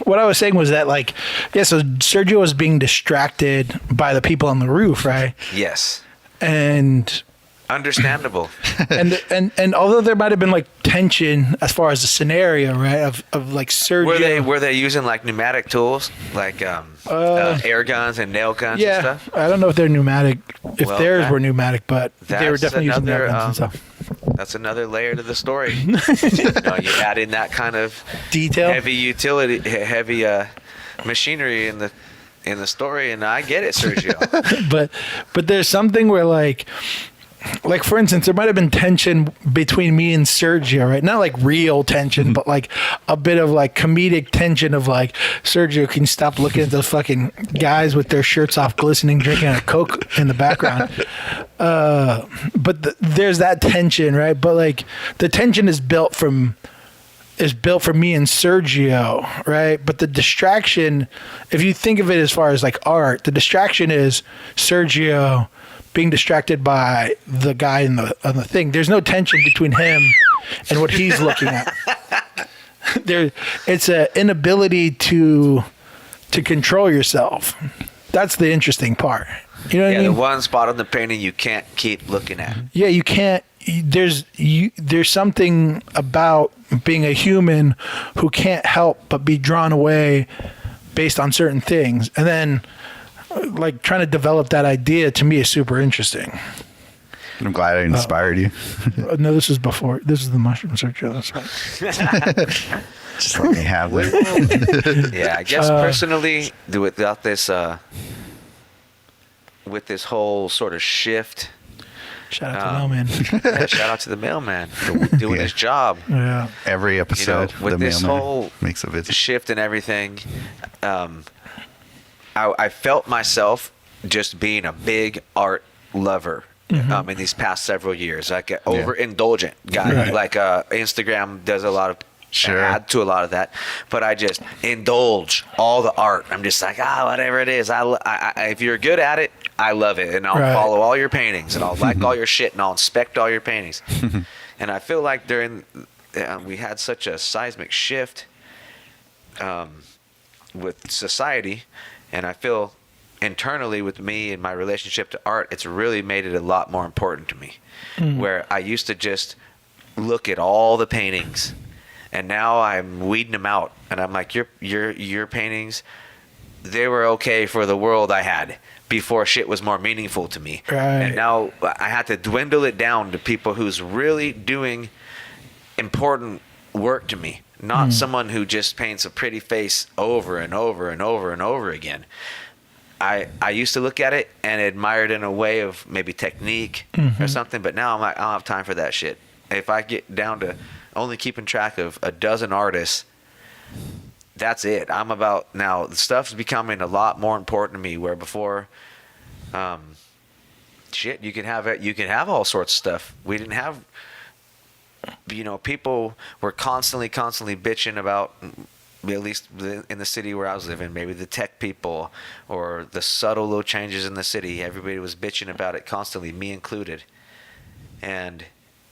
what I was saying was that, like, yeah, so Sergio was being distracted by the people on the roof, right? Yes. And Understandable. and although there might have been like tension as far as the scenario, right, of like Sergio. Were they using like pneumatic tools, like air guns and nail guns and Yeah, stuff? I don't know if they're pneumatic, if Well, theirs were pneumatic, but they were that's definitely using nail another, guns and stuff. That's another layer to the story. You add in that kind of Detail. heavy machinery in the story, and I get it, Sergio. but there's something where like for instance, there might have been tension between me and Sergio, right? Not like real tension, but like a bit of like comedic tension of like, Sergio, can you stop looking at those fucking guys with their shirts off, glistening, drinking a Coke in the background? But there's that tension, right? But like the tension is built for me and Sergio, right? But the distraction, if you think of it as far as like art, the distraction is Sergio being distracted by the guy on the thing. There's no tension between him and what he's looking at. It's an inability to control yourself. That's the interesting part. You know what I mean? The one spot on the painting you can't keep looking at. Yeah, you can't. There's something about being a human who can't help but be drawn away based on certain things, and then like trying to develop that idea to me is super interesting. I'm glad I inspired you. No, this was before. This is the mushroom Sergio. That's right. Just let me have it. Yeah, I guess personally, without this, with this whole sort of shift. Shout out to Mailman. Yeah, shout out to the mailman for doing his job. Yeah. Every episode, with the this mailman whole makes a visit. shift and everything, I felt myself just being a big art lover in these past several years, like an overindulgent guy. Right. Like Instagram does a lot of Sure. add to a lot of that, but I just indulge all the art. I'm just like, whatever it is, I if you're good at it, I love it, and I'll follow all your paintings, and I'll like all your shit, and I'll inspect all your paintings. And I feel like we had such a seismic shift with society, and I feel internally with me and my relationship to art, it's really made it a lot more important to me. Where I used to just look at all the paintings, and now I'm weeding them out, and I'm like, your paintings, they were okay for the world I had before shit was more meaningful to me. Right. And now I had to dwindle it down to people who's really doing important work to me, not someone who just paints a pretty face over and over and over and over again. I used to look at it and admire it in a way of maybe technique or something, but now I'm like, I don't have time for that shit. If I get down to only keeping track of a dozen artists, that's it. I'm about now. The stuff's becoming a lot more important to me. Where before, you can have all sorts of stuff. We didn't have. People were constantly bitching about. At least in the city where I was living, maybe the tech people or the subtle little changes in the city. Everybody was bitching about it constantly, me included. And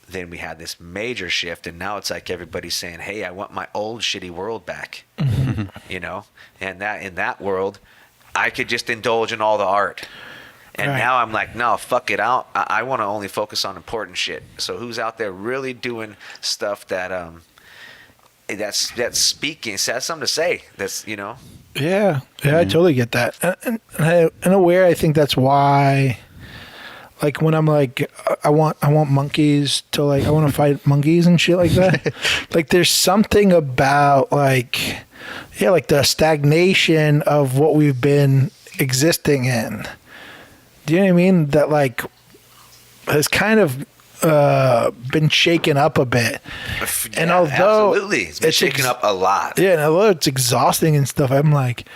then we had this major shift, and now it's like everybody's saying, hey, I want my old shitty world back. And that in that world, I could just indulge in all the art. And now I'm like, no, fuck it out. I want to only focus on important shit. So who's out there really doing stuff that's speaking, has something to say. That's Yeah, I totally get that. And in a way, I think that's why, like, when I'm like, I want monkeys to, like, I want to fight monkeys and shit like that. Like, there's something about, like, like the stagnation of what we've been existing in Do you know what I mean? That like has kind of been shaken up a bit. And Yeah, although absolutely, it's been shaken up a lot. Yeah, and although it's exhausting and stuff, I'm like,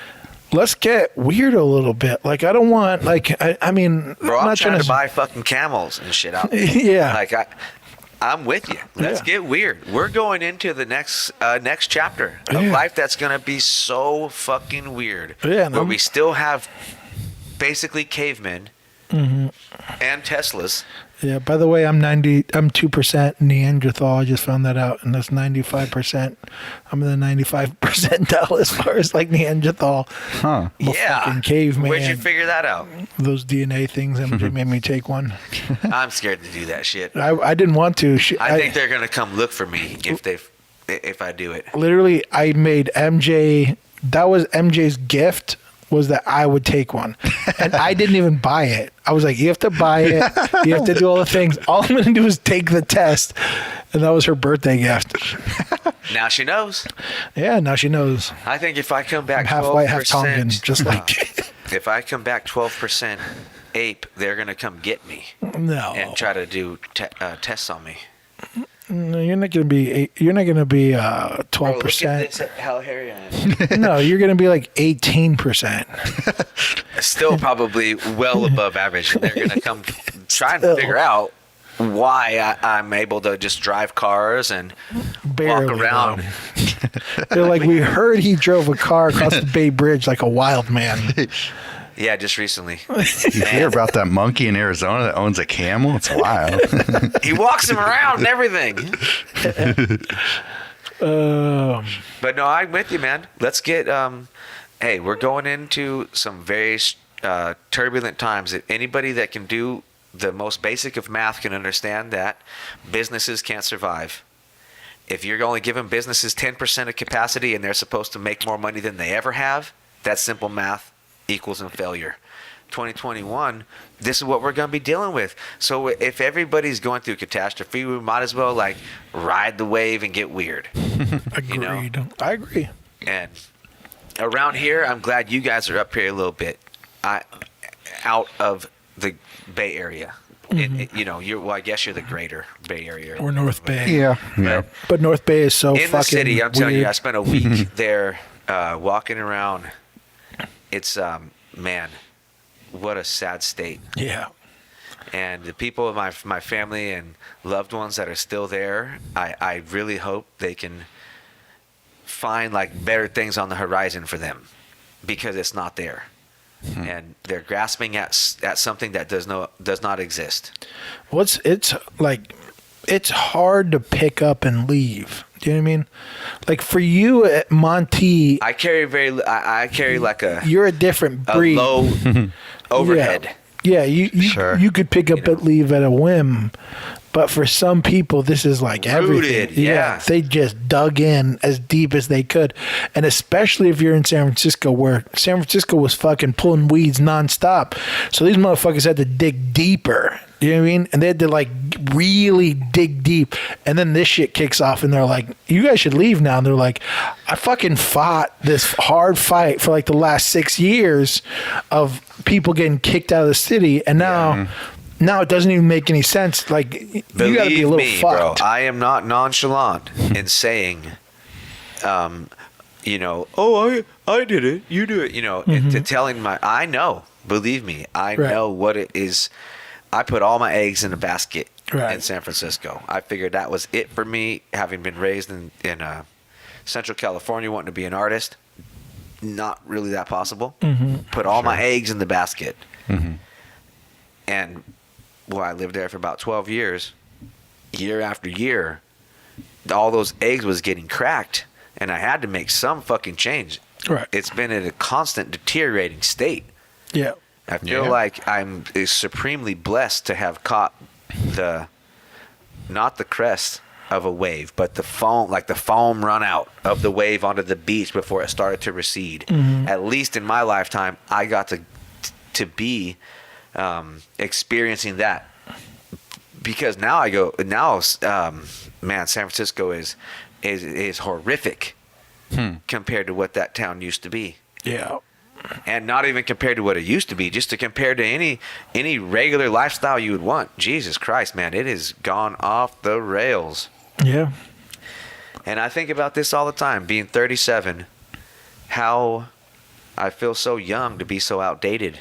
let's get weird a little bit. Like, I don't want, like, I mean, Bro, I'm not trying to buy fucking camels and shit out there. Yeah. Like, I'm with you. Let's Yeah. get weird. We're going into the next chapter of Yeah. life that's going to be so fucking weird. Yeah, where we still have basically cavemen Mm-hmm. and Teslas. Yeah, by the way, I'm 2% Neanderthal. I just found that out, and that's 95%. I'm in the 95 percentile as far as like Neanderthal. Huh. I'm a fucking caveman. Where'd you figure that out? Those DNA things, MJ made me take one. I'm scared to do that shit. I didn't want to. I think they're going to come look for me if I do it. Literally, I made MJ. That was MJ's gift. Was that I would take one, and I didn't even buy it. I was like, you have to buy it, you have to do all the things. All I'm gonna do is take the test, and that was her birthday gift. Now she knows. Yeah, now she knows. I think if I come back I'm half white, half 12%, Tongan, just like if I come back 12% ape, they're gonna come get me no. and try to do tests on me. No, you're not gonna be. You're not gonna be 12%. Bro, look at this, how hairy I am. No, you're gonna be like 18%. Still probably well above average. They're gonna come try and figure out why I'm able to just drive cars and Barely, walk around. They're like, we heard he drove a car across the Bay Bridge like a wild man. Yeah, just recently. You hear about that monkey in Arizona that owns a camel? It's wild. He walks him around and everything. But no, I'm with you, man. Let's get. Hey, we're going into some very turbulent times. If anybody that can do the most basic of math can understand that businesses can't survive. If you're only giving businesses 10% of capacity and they're supposed to make more money than they ever have, that's simple math equals in failure. 2021, this is what we're going to be dealing with. So if everybody's going through catastrophe, we might as well like ride the wave and get weird. Agreed. You know? I agree. And around here, I'm glad you guys are up here a little bit, out of the Bay Area. You know, I guess you're the greater Bay Area. Or North Bay. Yeah. But North Bay is so In fucking the city, I'm telling you, weird. I spent a week there walking around. It's, man, what a sad state. Yeah. And the people of my family and loved ones that are still there, I really hope they can find like better things on the horizon for them, because it's not there. And they're grasping at something that does not exist. Well, it's hard to pick up and leave. Do you know what I mean? Like for you at Monty, I carry like you're a different breed. a low overhead. Yeah, you Sure. you could pick up and leave at a whim, but for some people, this is like everything. Rooted, yeah. They just dug in as deep as they could, and especially if you're in San Francisco, where San Francisco was fucking pulling weeds nonstop, so these motherfuckers had to dig deeper. You know what I mean? And they had to like really dig deep, and then this shit kicks off, and they're like, "You guys should leave now." And they're like, "I fucking fought this hard fight for like the last 6 years of people getting kicked out of the city, and now." Now it doesn't even make any sense. Like you got to be a little fucked. Bro, I am not nonchalant in saying, you know, oh, I did it, you do it. You know, telling I know. Believe me, I know what it is. I put all my eggs in a basket in San Francisco. I figured that was it for me, having been raised in Central California, wanting to be an artist. Not really that possible. Put all my eggs in the basket. And I lived there for about 12 years. Year after year, all those eggs was getting cracked, and I had to make some fucking change. Right. It's been in a constant deteriorating state. Yeah. I feel like I'm supremely blessed to have caught not the crest of a wave, but the foam run out of the wave onto the beach before it started to recede. At least in my lifetime, I got to be experiencing that, because now man, San Francisco is horrific compared to what that town used to be. Yeah. And not even compared to what it used to be, just to compare to any regular lifestyle you would want. Jesus Christ, man, it has gone off the rails. Yeah. And I think about this all the time, being 37, how I feel so young to be so outdated.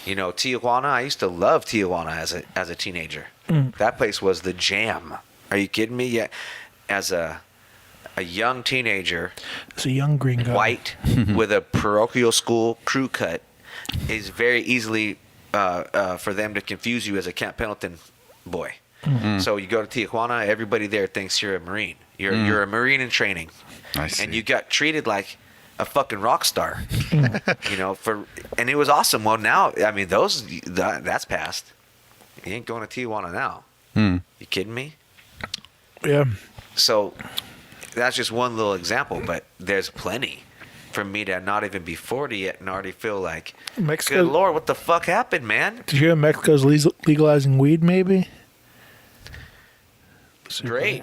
Tijuana, I used to love Tijuana as a teenager. That place was the jam. Are you kidding me? Yeah, as a young teenager, It's a young green guy. white with a parochial school crew cut is very easily for them to confuse you as a Camp Pendleton boy. So you go to Tijuana, everybody there thinks you're a Marine. You're a Marine in training, I see. and you got treated like a fucking rock star. And it was awesome. Well, now I mean that's past. You ain't going to Tijuana now. You kidding me? Yeah. So that's just one little example, but there's plenty for me to not even be 40 yet and already feel like, Mexico- good Lord, what the fuck happened, man? Did you hear Mexico's legalizing weed, maybe? Great.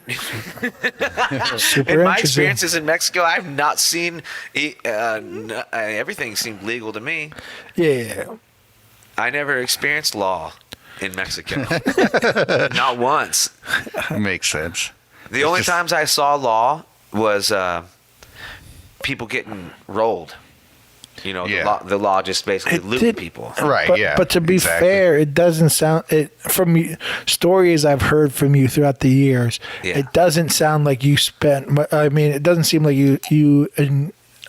Super In my interesting. experiences in Mexico, I've not seen everything seemed legal to me. Yeah. I never experienced law in Mexico. Not once. Makes sense. The only times I saw law was people getting rolled. The law just basically looted people. Right, But, yeah. but to be exactly. fair, it doesn't sound from stories I've heard from you throughout the years. Yeah. It doesn't sound like you spent. I mean, it doesn't seem like you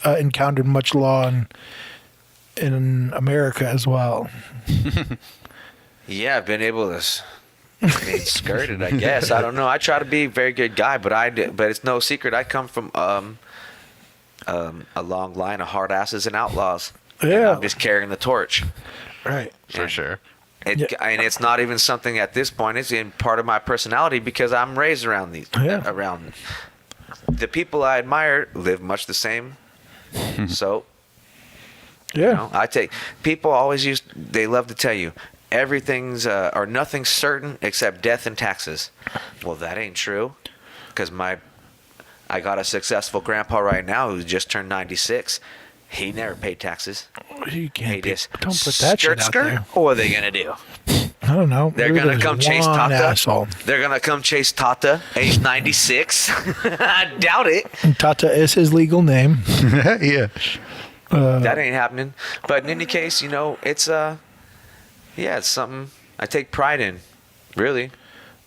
encountered much law in America as well. Yeah, I've been able to skirt it, I guess. I don't know. I try to be a very good guy, but it's no secret. I come from a long line of hard asses and outlaws. And Yeah. I'm just carrying the torch. Right. For sure. And it's not even something at this point. It's in part of my personality because I'm raised around these. Yeah. Around the people I admire live much the same. So Yeah. I take people always they love to tell you everything's or nothing's certain except death and taxes. Well, that ain't true, because I got a successful grandpa right now who just turned 96. He never paid taxes. You He can't. just Don't put that shit out there. What are they gonna do? I don't know. They're Maybe gonna there's come chase one Tata. asshole. They're gonna come chase Tata, age 96. I doubt it. And Tata is his legal name. Yeah. That ain't happening. But in any case, it's it's something I take pride in. Really.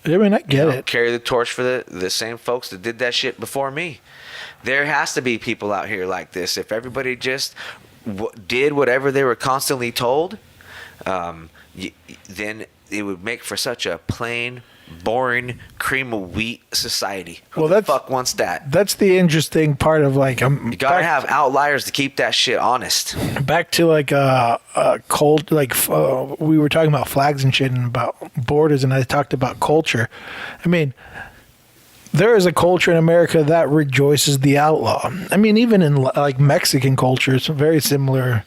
I mean, I get it. Carry the torch for the same folks that did that shit before me. There has to be people out here like this. If everybody just did whatever they were constantly told, then it would make for such a plain, boring, cream of wheat society. Who the fuck wants that? That's the interesting part of You gotta have outliers to keep that shit honest. back to like cold, like we were talking about flags and shit and about borders, and I talked about culture. I mean, there is a culture in America that rejoices the outlaw. I mean, even in like Mexican culture, it's very similar.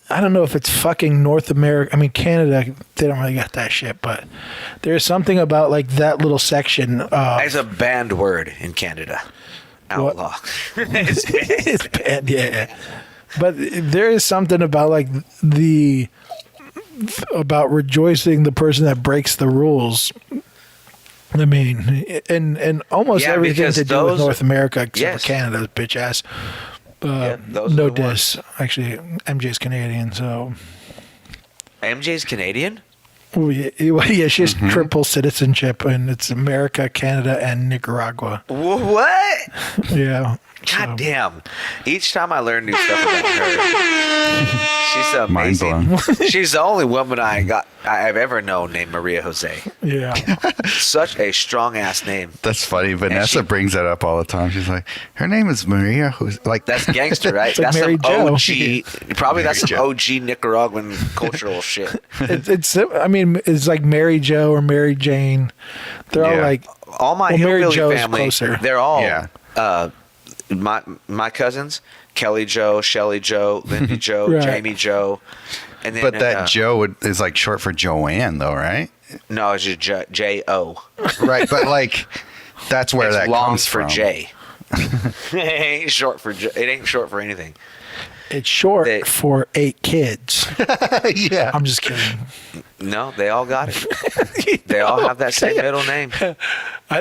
I don't know if it's fucking North America. I mean, Canada, they don't really got that shit, but there's something about like that little section. It's a banned word in Canada. Outlaw. It's bad, yeah. But there is something about like about rejoicing the person that breaks the rules. I mean, and almost everything because to do with North America except Yes. for Canada's bitch ass. Those No are the ones. diss. Actually, MJ's Canadian, so. MJ's Canadian? Yeah, she has triple citizenship, and it's America, Canada, and Nicaragua. What? Yeah. God damn. Each time I learn new stuff about her, she's amazing. Mind She's the only woman I've ever known named Maria Jose. Yeah. Such a strong ass name. That's funny. Vanessa she- brings that up all the time. She's like, her name is Maria. Who's like That's gangster, right? It's like That's Mary some Jo. OG. Probably that's some Joe. OG Nicaraguan cultural shit. It's I mean, it's like Mary Jo or Mary Jane. They're all Yeah. like, All my Well, Mary hillbilly Jo's family, closer. they're all Yeah. my cousins, Kelly Joe, Shelly Joe, Lindy Joe, Right. Jamie Joe. And then, but that Joe is like short for Joanne, though, right? No, it's just J-O. Right, but like that's where It's that long comes for from. J. It ain't short for J. It ain't short for anything. It's short for 8 kids. Yeah. I'm just kidding. No, they all got it. They all have that same middle name.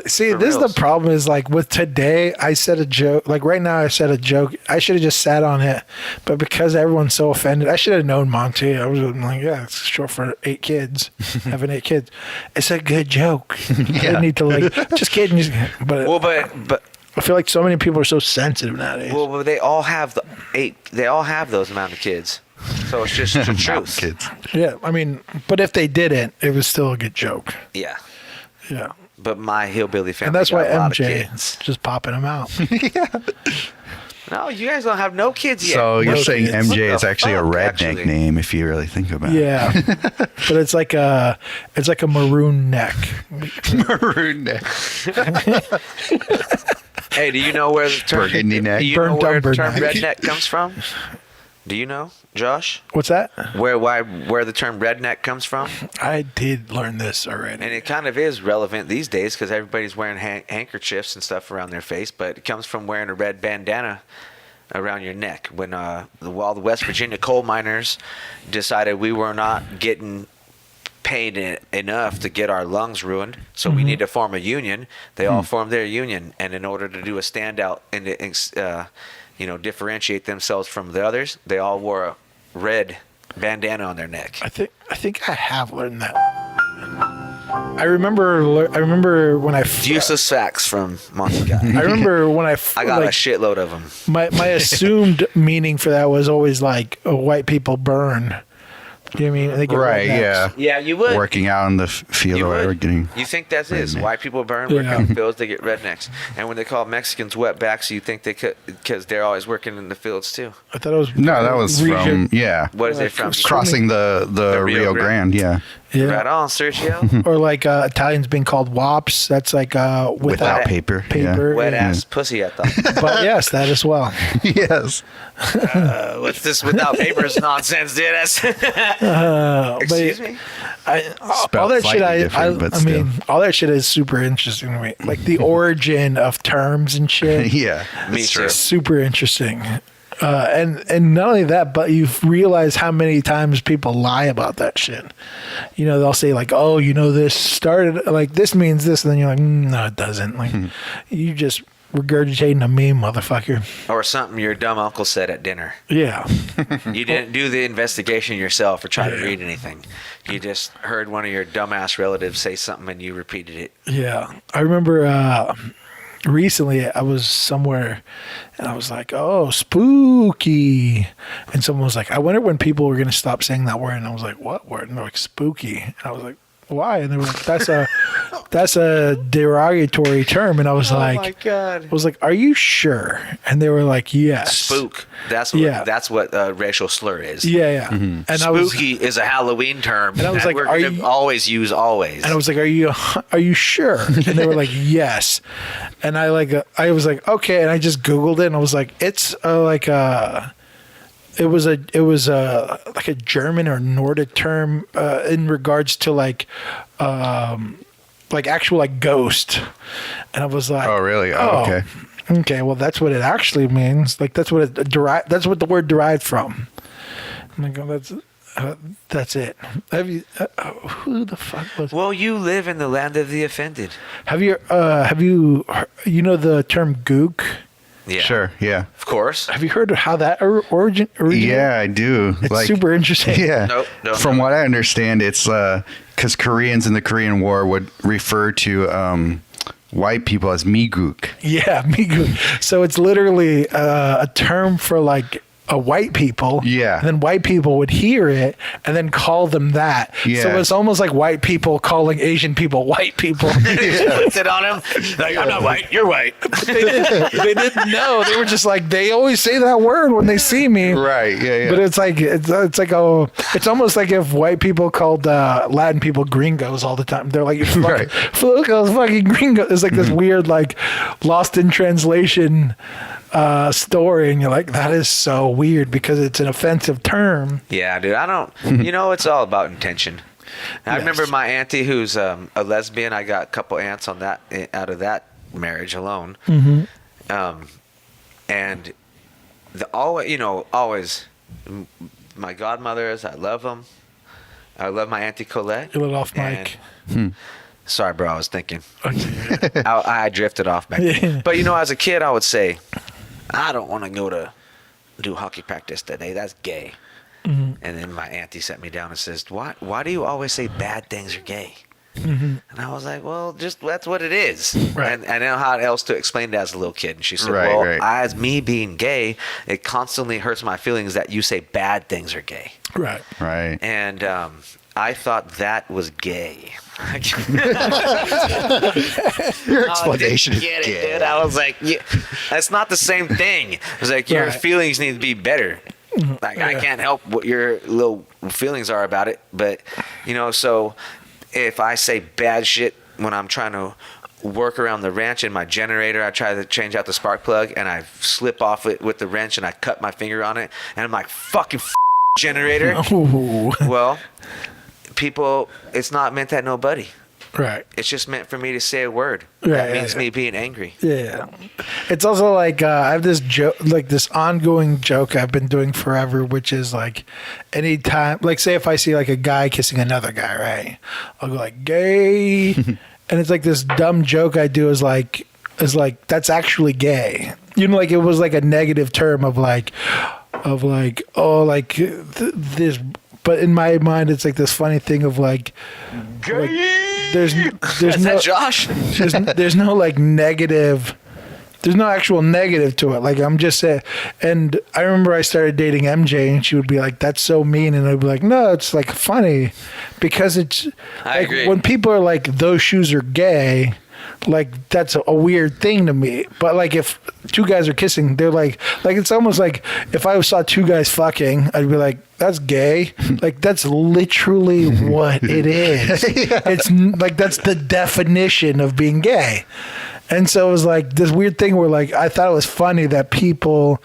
See, For this is reals. the problem is like with today, I said a joke. Like right now, I said a joke. I should have just sat on it. But because everyone's so offended, I should have known Monty. I was like, yeah, it's short for 8 kids. Having 8 kids. It's a good joke. I didn't need to like, just kidding. But, Well, but I feel like so many people are so sensitive nowadays. well, but they all have the 8. They all have those amount of kids. So it's just the truth. Kids. Yeah, I mean, but if they didn't, it was still a good joke. Yeah. Yeah. But my hillbilly family And that's why got a lot of MJ kids. just popping them out. No, you guys don't have no kids yet. So you're No saying kids. MJ What is the actually a fuck, redneck actually? name if you really think about Yeah. But it's like a maroon neck. it. Maroon neck. Hey, do you know where the term Burgundy neck. Do you know Burnt where umber the term neck. redneck comes from? Do you know, Josh? What's that? Where the term redneck comes from? I did learn this already. And it kind of is relevant these days because everybody's wearing handkerchiefs and stuff around their face, but it comes from wearing a red bandana around your neck. When while the West Virginia coal miners decided we were not getting paid enough to get our lungs ruined, so we need to form a union, they all formed their union. And in order to do a standout and differentiate themselves from the others, they all wore a red bandana on their neck. I think I have learned that. I remember when I Useless facts from Monty Guy. I remember when I I got a like, shitload of them. my assumed meaning for that was always like white people burn. Do you know what I mean? They get Right, rednecks. yeah. Yeah, you would. Working out in the field You or whatever, would. getting. You think that's it? redneck. White people burn, working Yeah. in the fields, they get rednecks. And when they call Mexicans wetbacks, you think they could, because they're always working in the fields too. I thought it was No, that was region- from, yeah. What is it from? Crossing the Rio Rio Grande, yeah. yeah. Right on, Sergio. Or like Italians being called wops. That's like Without without paper. paper. Wet yeah. ass pussy, I thought. But yes, that as well. Yeah. Yes. What's this without papers nonsense, dude? That's But Excuse me? all that slightly shit, I different, but mean, all that shit is super interesting to me. Like the origin of terms and shit. Yeah. Me that's too. true. Super interesting. And not only that, but you realize how many times people lie about that shit. You know, they'll say like, "Oh, you know, this started like this means this," and then you're like, "No, it doesn't." Like, you just regurgitating a meme, motherfucker. Or something your dumb uncle said at dinner. Yeah, You didn't do the investigation yourself or try to read anything. You just heard one of your dumbass relatives say something and you repeated it. yeah. I remember recently I was somewhere and I was like, "Oh, spooky," and someone was like, "I wonder when people were gonna stop saying that word," and I was like, "What word?" And they're like, "Spooky," and I was like, "Why?" And they were like, that's a derogatory term," and I was like, God. I was like, "Are you sure?" And they were like, "Yes." Spook. That's what. Yeah. That's what racial slur is. Yeah, yeah. And I was, Spooky is a Halloween term. And I was that like, we're are gonna you- always use always. and I was like, "Are you sure?" And they were like, "Yes." And I was like, "Okay." And I just Googled it, and I was like, "It's it was like a German or Nordic term in regards to like actual like ghost." And I was like, Oh, really? Oh, okay. Okay, well, that's what it actually means. Like that's what it that's what the word derived from. I'm like, oh, that's it. Have you? Who the fuck was? well, you live in the land of the offended. Have you you know the term gook? Yeah. Sure. Yeah. Of course. Have you heard of how that originated? Yeah, I do. It's super interesting. Yeah. Nope, don't From know. what I understand, it's because Koreans in the Korean War would refer to white people as migook. Yeah, me gook. So it's literally a term for like a white people. Yeah. And then white people would hear it and then call them that. Yeah. So it's almost like white people calling Asian people white people. Puts it on him. Like, I'm not white. You're white. they didn't know. They were just like, they always say that word when they see me. Right. Yeah. Yeah. But it's like it's almost like if white people called Latin people gringos all the time. They're like, Right. Look at those fucking gringos. It's like this weird, like lost in translation story, and you're like, that is so weird because it's an offensive term. Yeah, dude. I don't. It's all about intention. I remember my auntie, who's a lesbian. I got a couple aunts on that out of that marriage alone. And always my godmothers. I love them. I love my Auntie Colette. You lit off mic. Sorry, bro. I was thinking. Okay. I drifted off back then. But as a kid, I would say, I don't want to go to do hockey practice today. That's gay. And then my auntie sat me down and says, why do you always say bad things are gay? And I was like, well, just that's what it is. Right. And I didn't know how else to explain it as a little kid. And she said, Right. as me being gay, it constantly hurts my feelings that you say bad things are gay. Right. Right. And I thought that was gay. Your explanation is Get it, gay. dude. I was like, that's not the same thing. It was like, your Right. feelings need to be better. Like, I can't help what your little feelings are about it. But, so if I say bad shit when I'm trying to work around the wrench in my generator, I try to change out the spark plug and I slip off it with the wrench and I cut my finger on it. And I'm like, fucking generator. Ooh. Well, people, it's not meant at nobody. Right. It's just meant for me to say a word. Right, That yeah, means me being angry. Yeah. It's also like I have this joke, like this ongoing joke I've been doing forever, which is like anytime, like say if I see like a guy kissing another guy, right? I'll go like gay. And it's like this dumb joke I do is like that's actually gay. Like it was like a negative term of like this. But in my mind, it's like this funny thing of like there's Is no that Josh? there's no like negative. There's no actual negative to it. Like I'm just saying. And I remember I started dating MJ, and she would be like, "That's so mean," and I'd be like, "No, it's like funny," because it's I like agree. when people are like, "Those shoes are gay." Like that's a weird thing to me. But like if two guys are kissing, they're like it's almost like if I saw two guys fucking, I'd be like, that's gay. Like that's literally what it is. It's like that's the definition of being gay. And so it was like this weird thing where like I thought it was funny that people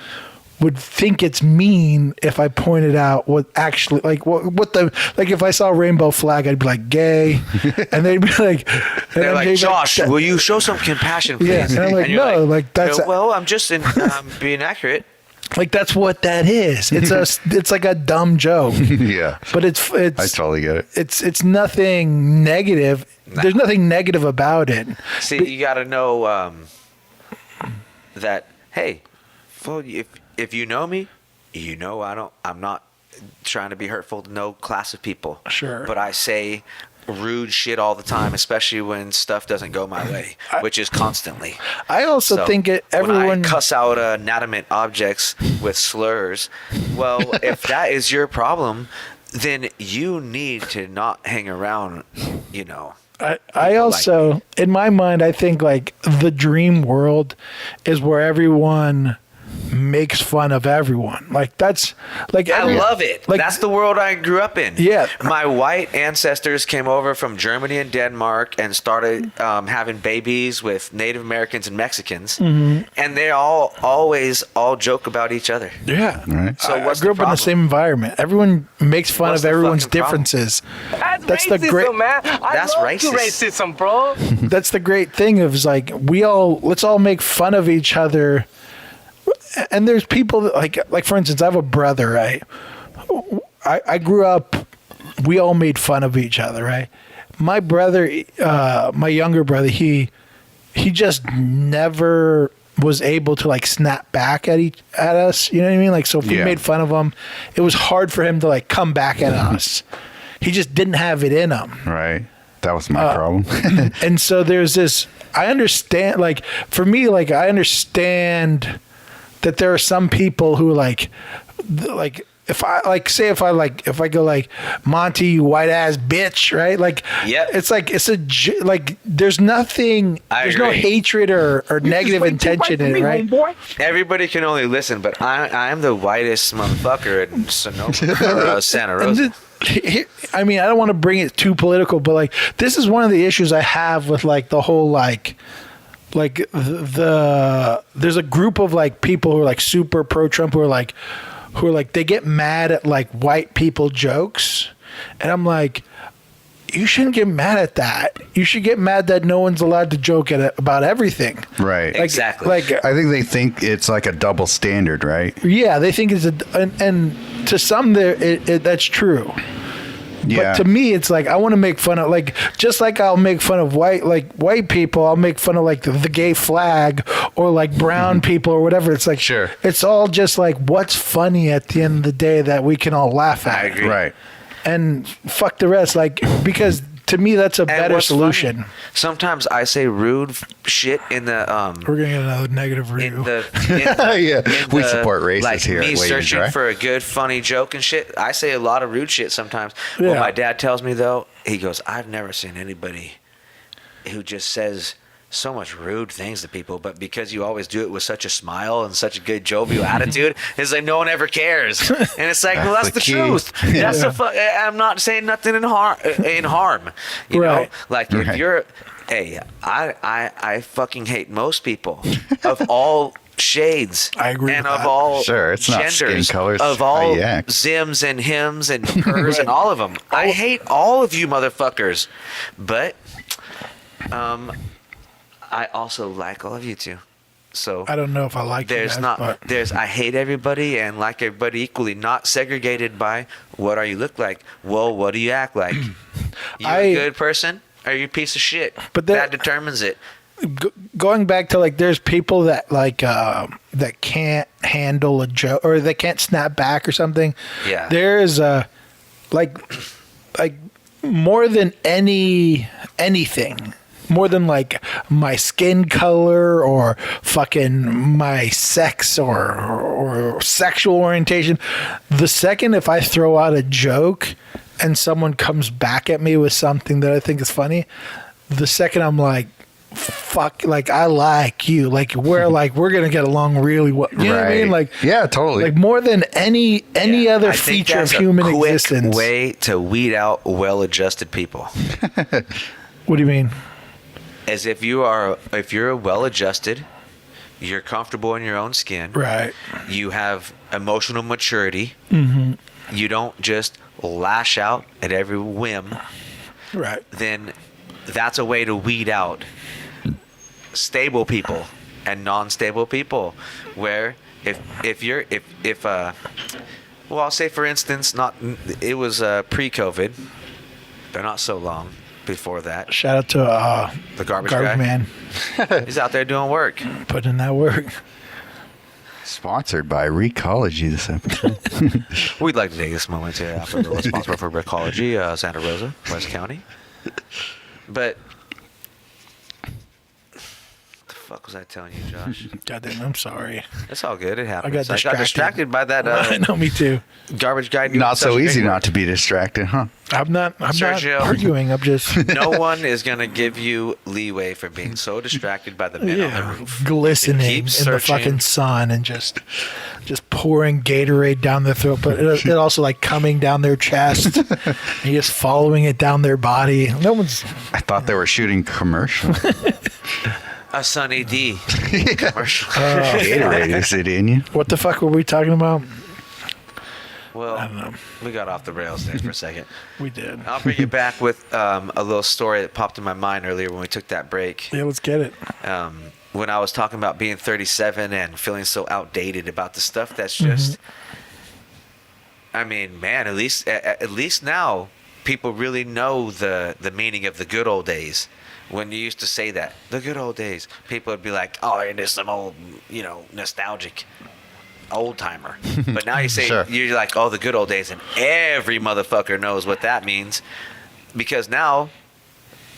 would think it's mean if I pointed out what actually like what the like if I saw a rainbow flag, I'd be like gay, and they'd be like, They're like, Josh, will you show some compassion, please? Yeah, and I'm like, you're no, like that's well, I'm just being accurate. like that's what that is. It's like a dumb joke, Yeah. but it's I totally get it. it's nothing negative. There's nothing negative about it. See, you got to know that. Hey, well, if you know me, I'm not trying to be hurtful to no class of people. Sure. But I say rude shit all the time, especially when stuff doesn't go my way, which is constantly. I also So, think when everyone I cuss out inanimate objects with slurs, well, if that is your problem, then you need to not hang around, I also, in my mind, I think like the dream world is where everyone makes fun of everyone. Like that's like I love it. Like That's the world I grew up in. Yeah. My white ancestors came over from Germany and Denmark and started having babies with Native Americans and Mexicans, and they always joke about each other. yeah. Right. So I what's grew the up in the problem? same environment. Everyone makes fun What's of the everyone's fucking problem? differences. That's the racism, great. man. I That's love racist. racism, bro. That's the great thing of is like let's all make fun of each other. And there's people that like for instance, I have a brother, right? I grew up, we all made fun of each other, right? My brother, my younger brother, he just never was able to like snap back at us. You know what I mean? Like, so if we Yeah. made fun of him, it was hard for him to like come back at us. He just didn't have it in him. Right. That was my problem. And so there's this, I understand, like, for me, like, I understand that there are some people who like if I go like, Monty, you white ass bitch, right? Like, Yep. it's like, like, there's nothing, I there's no agree. hatred or negative intention in it, right? Everybody can only listen, but I'm the whitest motherfucker in Sonoma, Santa Rosa. I mean, I don't want to bring it too political, but like, this is one of the issues I have with like the whole like there's a group of like people who are like super pro Trump who are like they get mad at like white people jokes, and I'm like, you shouldn't get mad at that. You should get mad that no one's allowed to joke about everything. Right. Like, Exactly. Like, I think they think it's like a double standard, right? yeah, they think it's and to some that's true. Yeah. But to me, it's like I want to make fun of, like, just like I'll make fun of white people, I'll make fun of like the gay flag or like brown people or whatever. It's like, Sure. it's all just like what's funny at the end of the day that we can all laugh at. I agree. Right. And fuck the rest, like, because to me that's a And better what's solution. funny, sometimes I say rude shit in the We're gonna get another negative review. in the Yeah. in We the, support racists like here at me Wade and searching Dry. for a good funny joke and shit. I say a lot of rude shit sometimes. Yeah. What my dad tells me though, he goes, I've never seen anybody who just says so much rude things to people, but because you always do it with such a smile and such a good jovial attitude, it's like no one ever cares. And it's like, well, that's the key. truth. That's the I'm not saying nothing in harm. You know, Right. like if Right. you're, hey, I fucking hate most people of all shades. I agree and with of that. all Sure, it's not skin genders, color, it's of how all you act. Zims and hims and hers and all of them. I hate all of you motherfuckers, but I also like all of you too. So I don't know if I like there's that, not but there's I hate everybody and like everybody equally, not segregated by what are you look like. Well, what do you act like? You a good person? Or you a piece of shit? But that determines it. going back to like, there's people that like that can't handle a joke or they can't snap back or something. Yeah. There is like more than anything, more than like my skin color or fucking my sex or sexual orientation. The second if I throw out a joke and someone comes back at me with something that I think is funny, the second I'm like, fuck, like I like you, like we're gonna get along really well. You know what I mean? Like, yeah, totally. like more than any other I think feature of that's a human quick existence. way to weed out well-adjusted people. What do you mean? As if you're well-adjusted, you're comfortable in your own skin. Right. You have emotional maturity. Mm-hmm. You don't just lash out at every whim. Right. Then that's a way to weed out stable people and non-stable people. Where well, I'll say for instance, it was pre-COVID, but not so long before that. Shout out to The garbage guy. man, He's out there doing work. putting in that work. Sponsored by Recology this episode. We'd like to take this moment to offer a sponsor for Recology, Santa Rosa, West County. But what the fuck was I telling you, Josh? Goddamn, I'm sorry. It's all good. It happens. I got distracted. by that I know, me too. garbage guy. doing Not such so great easy work. not to be distracted, huh? I'm not Sergio. arguing. I'm just No one is gonna give you leeway for being so distracted by the men on the roof. glistening Keep in the searching. fucking sun and just pouring Gatorade down their throat, but it also like coming down their chest and just following it down their body. No one's I thought they were shooting commercial. A Sunny D commercial. Gatorade is it in you? what the fuck were we talking about? Well, we got off the rails there for a second. We did. I'll bring you back with a little story that popped in my mind earlier when we took that break. Yeah, let's get it. When I was talking about being 37 and feeling so outdated about the stuff that's just, I mean, man, at least now people really know the meaning of the good old days. When you used to say that, the good old days, people would be like, oh, you're just some old, nostalgic old timer. But now you say, Sure. you're like, oh, the good old days, and every motherfucker knows what that means. Because now,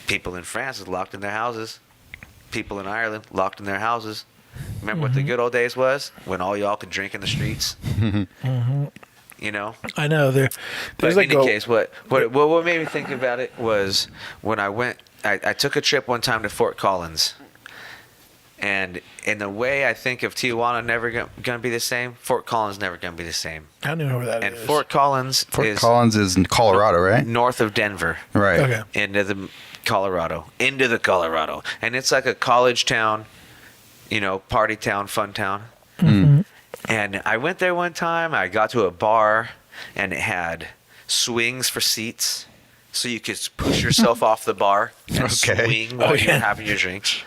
people in France is locked in their houses. People in Ireland locked in their houses. Remember what the good old days was? When all y'all could drink in the streets? You know? I know But there's in like any case, what made me think about it was when I took a trip one time to Fort Collins. And in the way I think of Tijuana never going to be the same, Fort Collins never going to be the same. I don't even know where that And is. Fort Collins is in Colorado, right? north of Denver. Right. Okay. Into the Colorado. And it's like a college town, party town, fun town. And I went there one time. I got to a bar, and it had swings for seats, so you could push yourself off the bar and swing while you're having your drinks.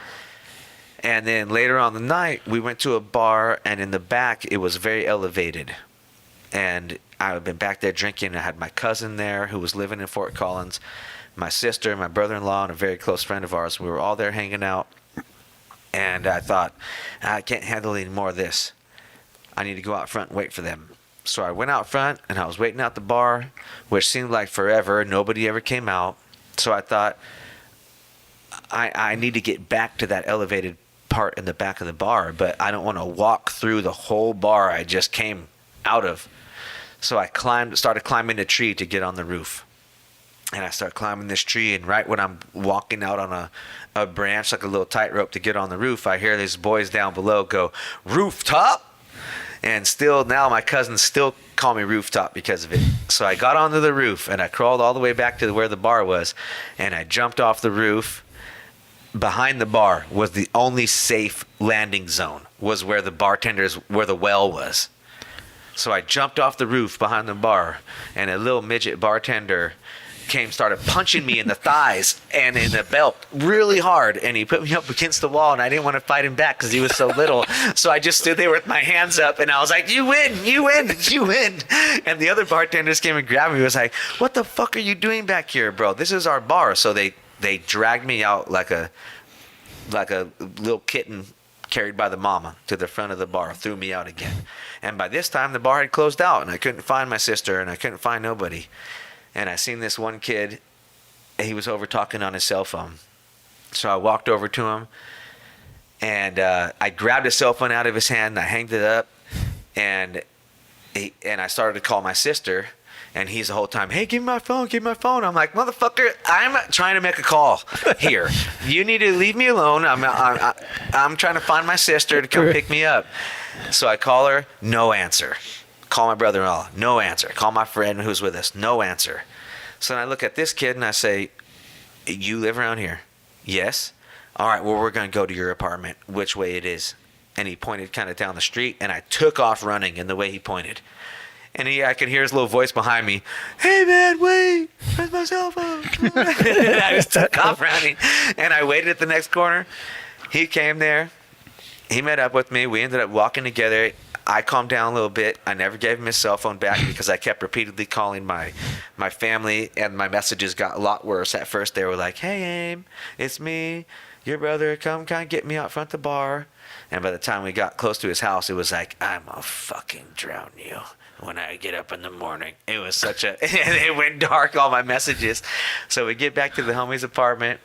And then later on the night, we went to a bar, and in the back, it was very elevated. And I had been back there drinking. I had my cousin there who was living in Fort Collins, my sister, my brother-in-law, and a very close friend of ours. We were all there hanging out. And I thought, I can't handle any more of this. I need to go out front and wait for them. So I went out front, and I was waiting out the bar, which seemed like forever. Nobody ever came out. So I thought, I need to get back to that elevated part in the back of the bar, but I don't want to walk through the whole bar I just came out of. So I started climbing a tree to get on the roof. And I start climbing this tree, and right when I'm walking out on a branch, like a little tightrope to get on the roof, I hear these boys down below go, "Rooftop!" And still, now my cousins still call me Rooftop because of it. So I got onto the roof, and I crawled all the way back to where the bar was, and I jumped off the roof. Behind the bar was the only safe landing zone, was where where the well was. So I jumped off the roof behind the bar, and a little midget bartender started punching me in the thighs and in the belt really hard, and he put me up against the wall, and I didn't want to fight him back because he was so little. So I just stood there with my hands up, and I was like, "You win, you win, you win." And the other bartenders came and grabbed me. He was like, "What the fuck are you doing back here, bro? This is our bar." So they dragged me out like a little kitten carried by the mama to the front of the bar, threw me out again. And by this time, the bar had closed out, and I couldn't find my sister, and I couldn't find nobody. And I seen this one kid, he was over talking on his cell phone. So I walked over to him, and I grabbed his cell phone out of his hand, and I hanged it up, and I started to call my sister. And he's the whole time, "Hey, give me my phone, give me my phone." I'm like, "Motherfucker, I'm trying to make a call here. You need to leave me alone. I'm trying to find my sister to come pick me up." So I call her, no answer. Call my brother-in-law, no answer. Call my friend who's with us, no answer. So then I look at this kid and I say, "You live around here?" "Yes." "All right, well, we're going to go to your apartment. Which way it is?" And he pointed kind of down the street, and I took off running in the way he pointed. And I could hear his little voice behind me, "Hey, man, wait, where's my cell phone?" And I just took off running. And I waited at the next corner. He came there. He met up with me. We ended up walking together. I calmed down a little bit. I never gave him his cell phone back because I kept repeatedly calling my family, and my messages got a lot worse. At first, they were like, "Hey, Aim, it's me, your brother. Come get me out front the bar." And by the time we got close to his house, it was like, "I'm gonna fucking drown you when I get up in the morning." It was such a... And it went dark, all my messages. So we get back to the homie's apartment,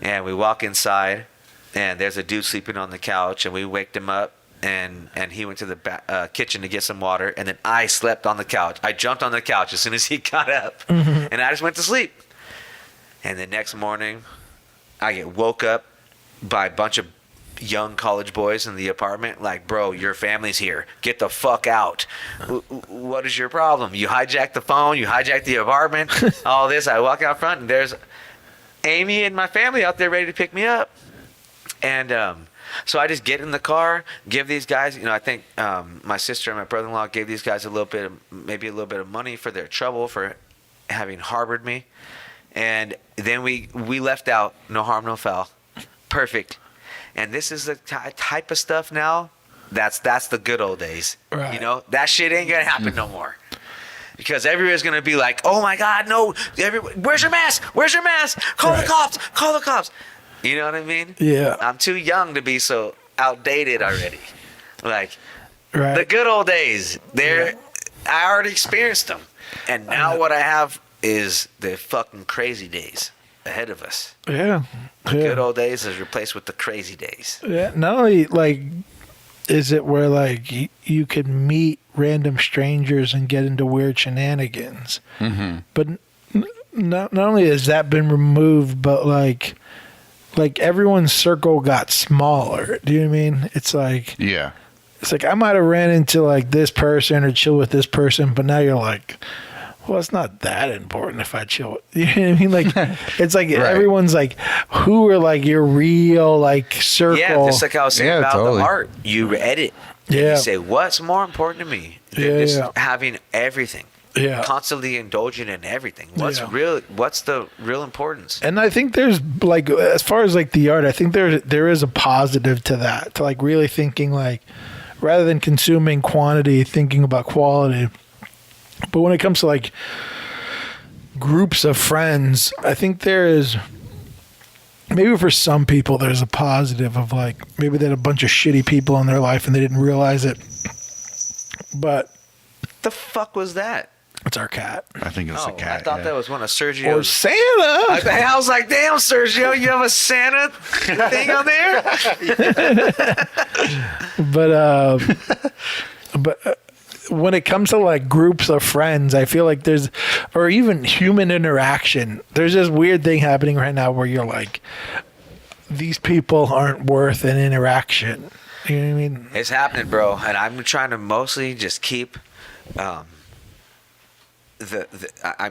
and we walk inside, and there's a dude sleeping on the couch, and we waked him up, and he went to the kitchen to get some water, and then I slept on the couch. I jumped on the couch as soon as he got up, and I just went to sleep. And the next morning, I get woke up by a bunch of young college boys in the apartment, like, "Bro, your family's here. Get the fuck out. What is your problem? You hijacked the phone. You hijacked the apartment." All this. I walk out front, and there's Amy and my family out there ready to pick me up. And so I just get in the car, give these guys, I think my sister and my brother-in-law gave these guys maybe a little bit of money for their trouble for having harbored me. And then we left out, no harm, no foul. Perfect. And this is the type of stuff now, that's the good old days. Right. That shit ain't going to happen no more. Because everybody's going to be like, "Oh, my God, no. Where's your mask? Where's your mask? Call the cops. Call the cops." You know what I mean? Yeah. I'm too young to be so outdated already. Like, Right. the good old days, I already experienced them. And now what I have is the fucking crazy days ahead of us. Yeah. Good old days is replaced with the crazy days. Yeah. Not only is it where you can meet random strangers and get into weird shenanigans, but not only has that been removed, but like everyone's circle got smaller. Do you know what I mean? It's like, Yeah. it's like I might have ran into this person or chill with this person, but now you're like, well, it's not that important if I chill with, you know what I mean? It's like Right. everyone's like, who are your real circle? Yeah, just like I was saying about totally. the art. You edit. And Yeah. you say, what's more important to me than Yeah, just yeah. having everything? Yeah. constantly indulging in everything. What's Yeah. What's the real importance? And I think there's like, as far as like the art, I think there is a positive to that, to like really thinking like, rather than consuming quantity, thinking about quality. But when it comes to like groups of friends, I think there is, maybe for some people there's a positive of like, maybe they had a bunch of shitty people in their life and they didn't realize it. But The fuck was that? it's our cat. I think it's a cat. I thought yeah. that was one of Or Sergio's. Santa. I was like, damn, Sergio, you have a Santa thing on there? But when it comes to like groups of friends, I feel like there's, or even human interaction, there's this weird thing happening right now where you're like, these people aren't worth an interaction. You know what I mean? It's happening, bro, and I'm trying to mostly just keep I'm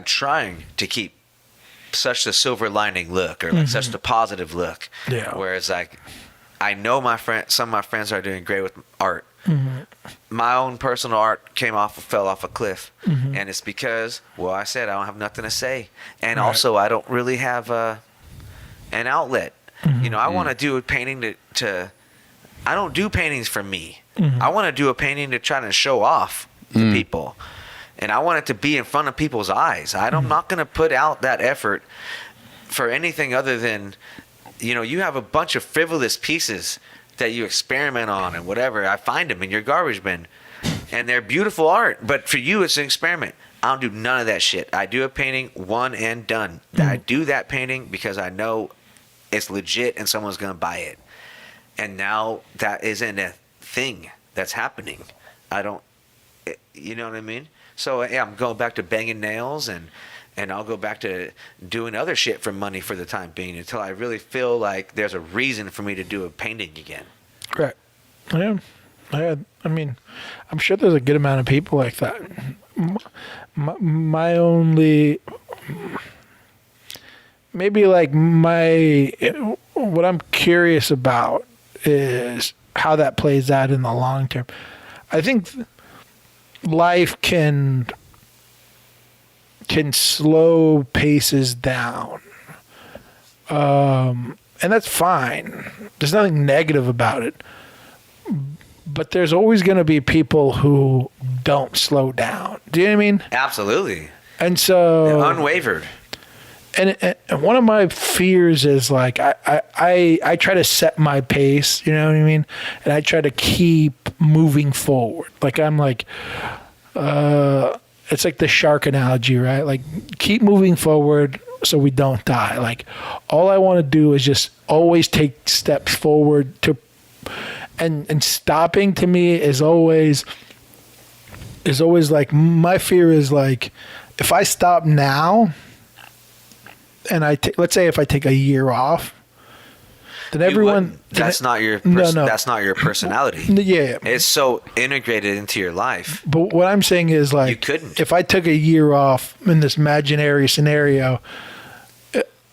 trying to keep such a silver lining look, or like such a positive look. Yeah. Whereas like, I know some of my friends are doing great with art. My own personal art fell off a cliff, and it's because, well, I said I don't have nothing to say, and also I don't really have an outlet. You know, I want to do a painting to I don't do paintings for me. I want to do a painting to try to show off to people. And I want it to be in front of people's eyes. I'm not going to put out that effort for anything other than, you know, you have a bunch of frivolous pieces that you experiment on and whatever. I find them in your garbage bin. And they're beautiful art. But for you, it's an experiment. I don't do none of that shit. I do a painting, one and done. I do that painting because I know it's legit and someone's going to buy it. And now that isn't a thing that's happening. You know what I mean? So yeah, I'm going back to banging nails, and I'll go back to doing other shit for money for the time being until I really feel like there's a reason for me to do a painting again. Right. Yeah. I mean, I'm sure there's a good amount of people like that. My only, maybe like what I'm curious about is how that plays out in the long term. I think life can slow paces down, and that's fine. There's nothing negative about it, but there's always going to be people who don't slow down. Do you know what I mean? Absolutely. And so They're unwavered. And one of my fears is like I try to set my pace, you know what I mean, and I try to keep moving forward. Like I'm like, it's like the shark analogy, right? Like keep moving forward so we don't die. Like all I want to do is just always take steps forward and stopping to me is always like, my fear is like, if I stop now. And let's say if I take a year off, then everyone. That's not your. No. That's not your personality. Yeah. It's so integrated into your life. But what I'm saying is like, You couldn't. If I took a year off in this imaginary scenario,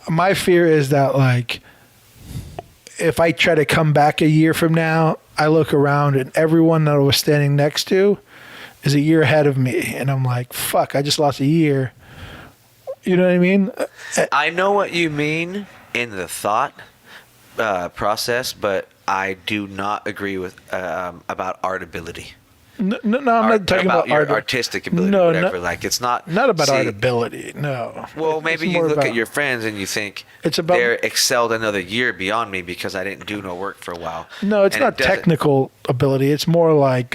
my fear is that like, if I try to come back a year from now, I look around and everyone that I was standing next to is a year ahead of me, and I'm like, fuck, I just lost a year. You know what I mean? I know what you mean in the thought process, but I do not agree with about art ability. No, I'm not talking about your art. artistic ability, No, or whatever. Like it's not about see, art ability. No. Well, It's maybe you more look about- at your friends and you think It's about- they're excelled another year beyond me because I didn't do no work for a while. No, it's And not it doesn't- technical ability. It's more like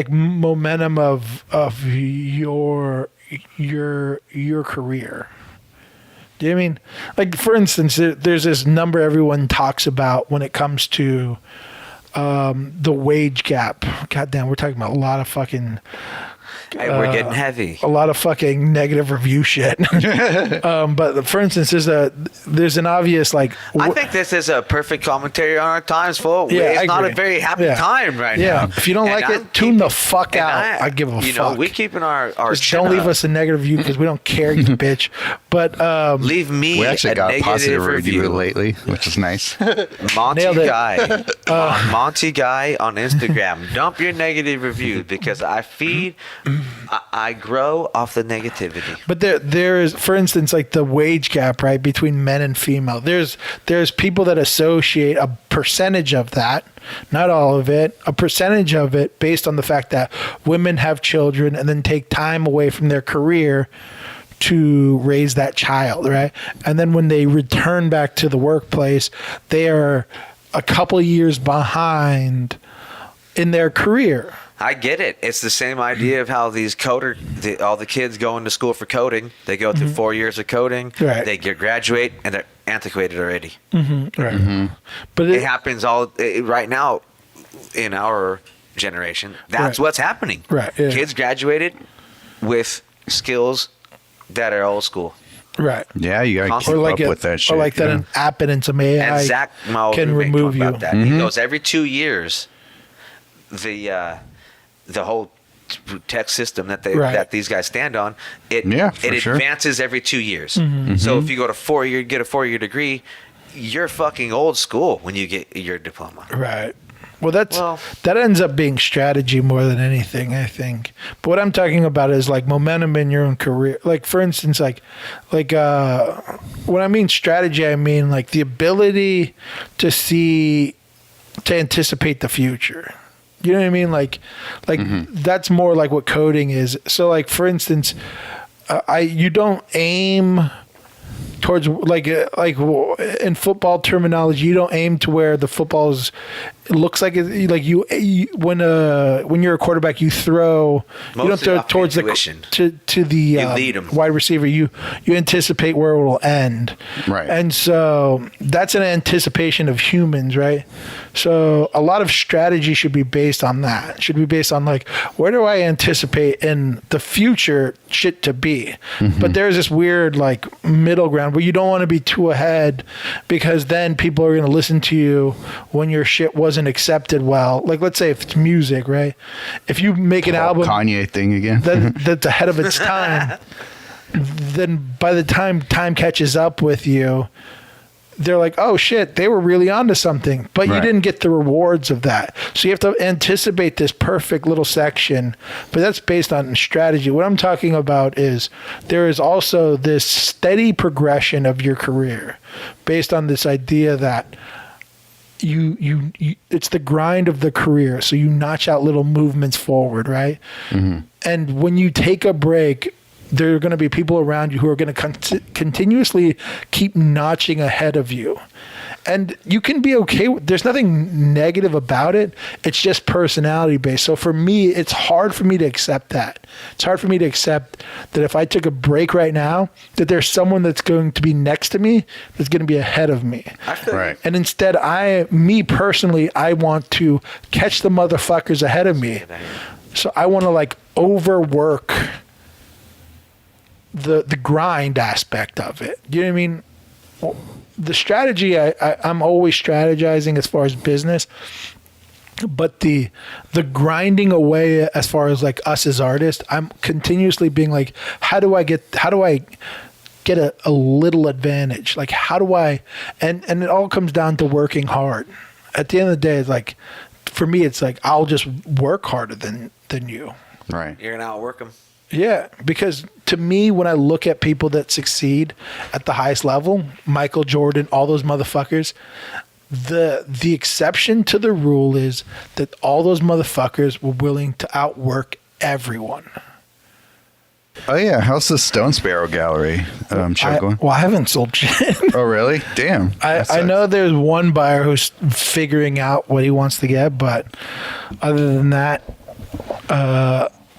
momentum of your career. Do you know what I mean? Like for instance, there's this number everyone talks about when it comes to the wage gap. Goddamn, we're talking about a lot of fucking. Hey, we're getting heavy. A lot of fucking negative review shit. But for instance, there's an obvious like. I think this is a perfect commentary on our times, folks. Yeah, It's I not agree. a very happy Yeah. time right Yeah, now. if you don't And like I'm it, tune the fuck and out. I give a you fuck. know, we keeping our Just chin don't leave up. us a negative review because we don't care, you bitch. But Leave me We actually a got a negative positive review review. lately, which is nice. Monty Nailed it. Guy. Monty Guy on Instagram. Dump your negative review because I grow off the negativity. But there is, for instance, like the wage gap, right, between men and female. There's people that associate a percentage of that, not all of it, a percentage of it based on the fact that women have children and then take time away from their career to raise that child, right? And then when they return back to the workplace, they are a couple years behind in their career. I get it. It's the same idea of how these all the kids go into school for coding. They go through 4 years of coding. Right. They graduate and they're antiquated already. Right. But It happens right now in our generation. That's Right. what's happening. Right, yeah. Kids graduated with skills that are old school. right. Yeah, you gotta keep Or up with that shit. Or like that yeah. an app and some AI And Zach, my old can roommate, remove talked you. about that. He goes every 2 years. The whole tech system that Right. that these guys stand on, it for sure. advances every 2 years. Mm-hmm. So if you go to get a 4 year degree, you're fucking old school when you get your diploma. Right. Well, Well- that ends up being strategy more than anything, I think. But what I'm talking about is like momentum in your own career. Like for instance, when I mean strategy, I mean like the ability to anticipate the future. You know what I mean? Like that's more like what coding is. So like for instance, you don't aim towards like in football terminology, you don't aim to where the football is. It looks like when you're a quarterback, you throw. You don't Mostly throw off towards intuition. to the lead 'em. wide receiver. You anticipate where it will end. Right. And so that's an anticipation of humans, right? So a lot of strategy should be based on that. It should be based on like, where do I anticipate in the future shit to be? But there's this weird like middle ground where you don't want to be too ahead, because then people are going to listen to you when your shit wasn't accepted well. Like let's say if it's music, right? If you make an album Kanye thing again. that's ahead of its time, then by the time catches up with you, they're like, oh shit, they were really onto something, but you Right. didn't get the rewards of that. So you have to anticipate this perfect little section, but that's based on strategy. What I'm talking about is there is also this steady progression of your career based on this idea that you it's the grind of the career. So you notch out little movements forward, right? And when you take a break, there are going to be people around you who are going to continuously keep notching ahead of you. And you can be okay with, there's nothing negative about it. It's just personality based. So for me, it's hard for me to accept that. It's hard for me to accept that if I took a break right now, that there's someone that's going to be next to me that's going to be ahead of me. Right. And instead, me personally, I want to catch the motherfuckers ahead of me. So I want to like overwork the grind aspect of it. You know what I mean? Well, the strategy, I'm always strategizing as far as business, but the grinding away as far as like us as artists, I'm continuously being like, how do I get a little advantage? Like how do I, and it all comes down to working hard. At the end of the day, it's like, for me, it's like, I'll just work harder than you. Right. You're gonna outwork them. Yeah, because to me, when I look at people that succeed at the highest level, Michael Jordan, all those motherfuckers, the exception to the rule is that all those motherfuckers were willing to outwork everyone. Oh yeah, how's the Stone Sparrow Gallery show going? I haven't sold shit. Oh really? Damn. That I sucks. know there's one buyer who's figuring out what he wants to get, but other than that,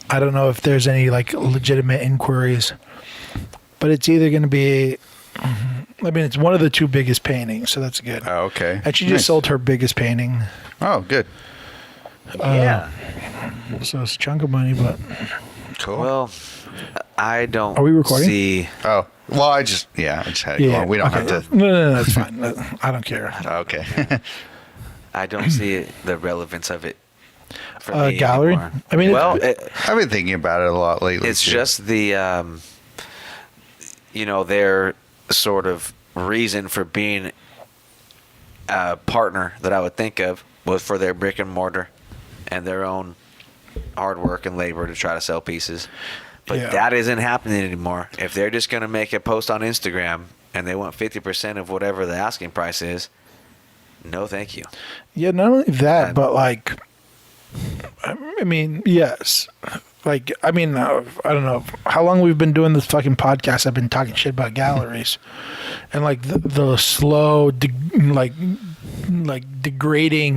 I don't know if there's any like legitimate inquiries. But it's either going to be, I mean, it's one of the two biggest paintings, so that's good. Oh, okay. And she just Nice. sold her biggest painting, Oh, good. Yeah. so it's a chunk of money. But Cool. Well, I don't. Are we recording? See, Oh, well, I just had to go on. We don't okay. have to. No, that's fine. I don't care. Okay. I don't see the relevance of it. For me Gallery? anymore. I mean, well, it's- I've been thinking about it a lot lately. it's too. just the their sort of reason for being a partner that I would think of was for their brick and mortar and their own hard work and labor to try to sell pieces. But that isn't happening anymore. If they're just going to make a post on Instagram and they want 50% of whatever the asking price is, no thank you. Yeah, not only that, but like, I mean, yes. Like, I mean, I don't know how long we've been doing this fucking podcast. I've been talking shit about galleries, and like the slow, degrading.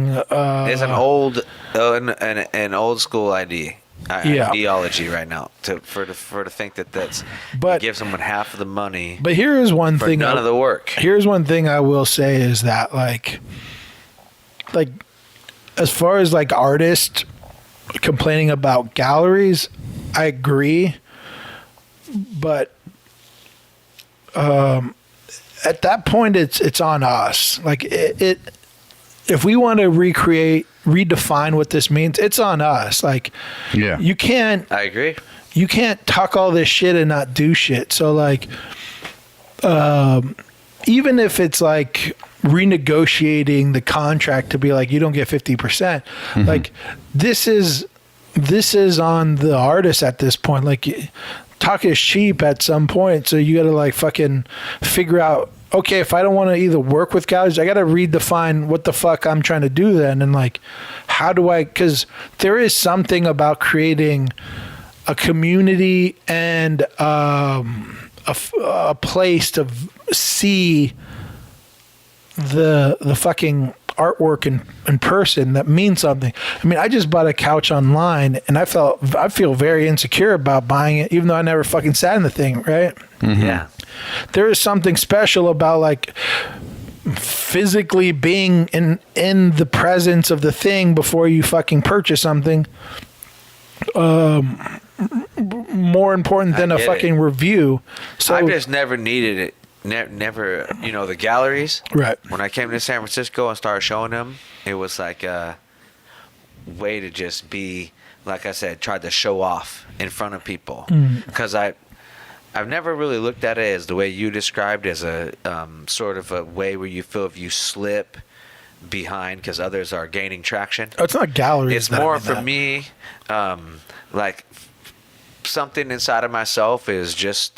It's an old, an old school ideology right now to think that's. But you give someone half of the money. But here is one thing. None of the work. Here's one thing I will say is that like as far as like artists complaining about galleries, I agree, but at that point it's on us. Like it if we want to redefine what this means, it's on us. Like, you can't. I agree. You can't talk all this shit and not do shit. So like, even if it's like renegotiating the contract to be like, you don't get 50%, like this is on the artist at this point. Like, talk is cheap at some point. So you got to like fucking figure out, okay, if I don't want to either work with galleries, I got to redefine what the fuck I'm trying to do then. And like, how do I, because there is something about creating a community and a place to see the fucking artwork in person that means something. I mean, I just bought a couch online and I feel very insecure about buying it, even though I never fucking sat in the thing, right? Yeah. There is something special about like physically being in the presence of the thing before you fucking purchase something. More important than a fucking review. So I've just never needed it. Never, the galleries. Right. When I came to San Francisco and started showing them, it was like a way to just be, like I said, tried to show off in front of people. Because I've never really looked at it as the way you described, as a sort of a way where you feel if you slip behind because others are gaining traction. Oh, it's not galleries. It's more for me, like something inside of myself is just.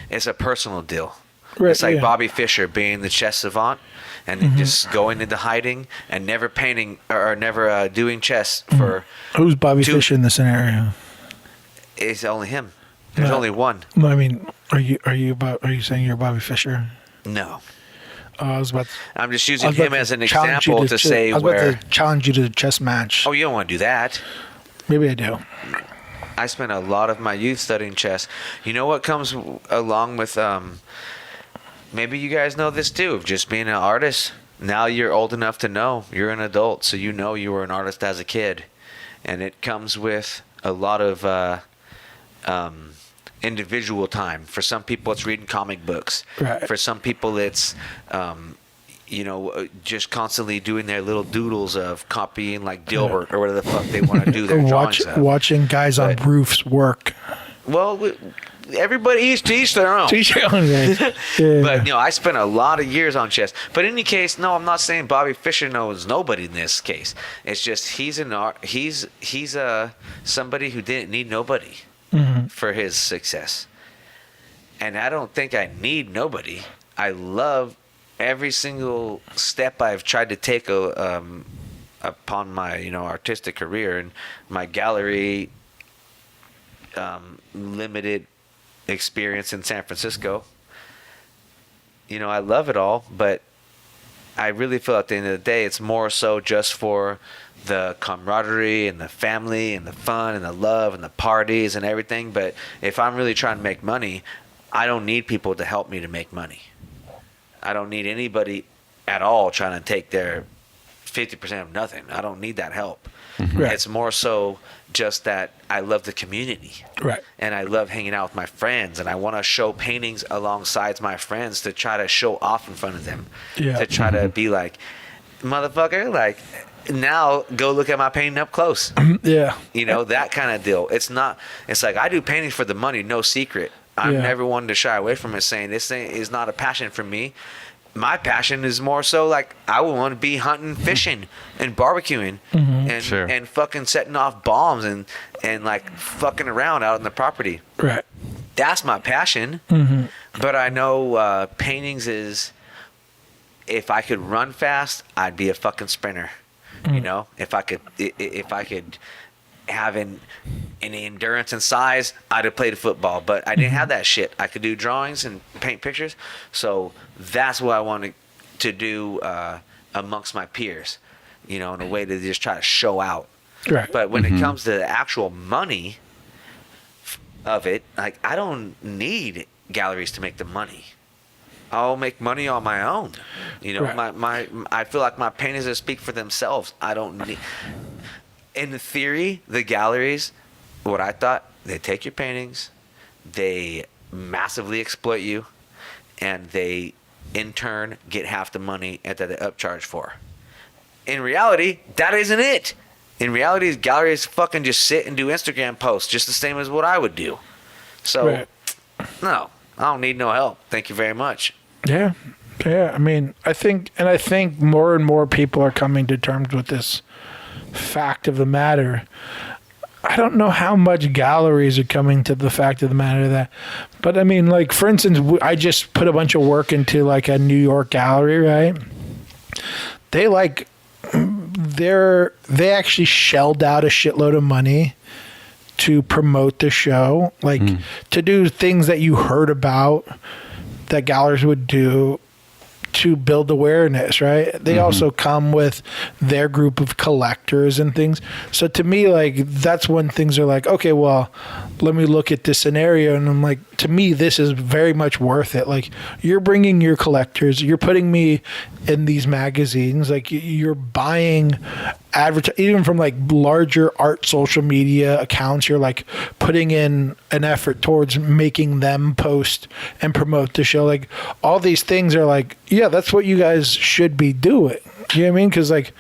It's a personal deal. Right, it's like Bobby Fischer being the chess savant and just going into hiding and never painting or never doing chess for. Who's Bobby Fischer in the scenario? It's only him. There's only one. I mean, are you saying you're Bobby Fischer? No. I'm just using him as an example to say I was where. about to challenge you to a chess match. Oh, you don't want to do that. Maybe I do. I spent a lot of my youth studying chess. You know what comes along with, maybe you guys know this too, of just being an artist. Now you're old enough to know you're an adult, so you know you were an artist as a kid. And it comes with a lot of individual time. For some people, it's reading comic books. Right. For some people, it's just constantly doing their little doodles of copying like Dilbert or whatever the fuck they want to do their drawings of. Watching guys on roofs work. Well, everybody each their own. Each their own, guys. Yeah. But I spent a lot of years on chess. But in any case, no, I'm not saying Bobby Fischer knows nobody in this case. It's just he's somebody who didn't need nobody for his success. And I don't think I need nobody. I love every single step I've tried to take upon my artistic career and my gallery limited experience in San Francisco. I love it all, but I really feel at the end of the day it's more so just for the camaraderie and the family and the fun and the love and the parties and everything. But if I'm really trying to make money, I don't need people to help me to make money. I don't need anybody at all trying to take their 50% of nothing. I don't need that help. Right. It's more so just that I love the community. Right. And I love hanging out with my friends. And I want to show paintings alongside my friends to try to show off in front of them. Yeah. To try to be like, motherfucker, like, now go look at my painting up close. Yeah. That kind of deal. It's like I do paintings for the money, no secret. I'm Yeah. never one to shy away from it, saying this thing is not a passion for me. My passion is more so like I would want to be hunting, fishing, and barbecuing, and Sure. and fucking setting off bombs and like fucking around out on the property. Right. That's my passion. But I know paintings is, if I could run fast, I'd be a fucking sprinter. You know, if I could have an endurance and size, I'd have played football. But I didn't have that shit. I could do drawings and paint pictures. So that's what I wanted to do amongst my peers, you know, in a way to just try to show out. Right. But when it comes to the actual money of it, like, I don't need galleries to make the money. I'll make money on my own. You know, Right. I feel like my paintings that speak for themselves. I don't need. In theory, the galleries, what I thought, they take your paintings, they massively exploit you, and they in turn get half the money that they upcharge for. In reality, that isn't it. In reality, galleries fucking just sit and do Instagram posts just the same as what I would do. So, Right. no, I don't need no help. Thank you very much. Yeah. Yeah. I mean, I think more and more people are coming to terms with this fact of the matter. I don't know how much galleries are coming to the fact of the matter that, but I mean, like, for instance, I just put a bunch of work into like a New York gallery, right? They actually shelled out a shitload of money to promote the show, like to do things that you heard about that galleries would do to build awareness, right? They also come with their group of collectors and things. So to me, like, that's when things are like, okay, well, let me look at this scenario. And I'm like, to me, this is very much worth it. Like, you're bringing your collectors, you're putting me in these magazines, like, you're buying even from like larger art social media accounts, you're like putting in an effort towards making them post and promote the show. Like, all these things are like, yeah, that's what you guys should be doing. You know what I mean? Because like,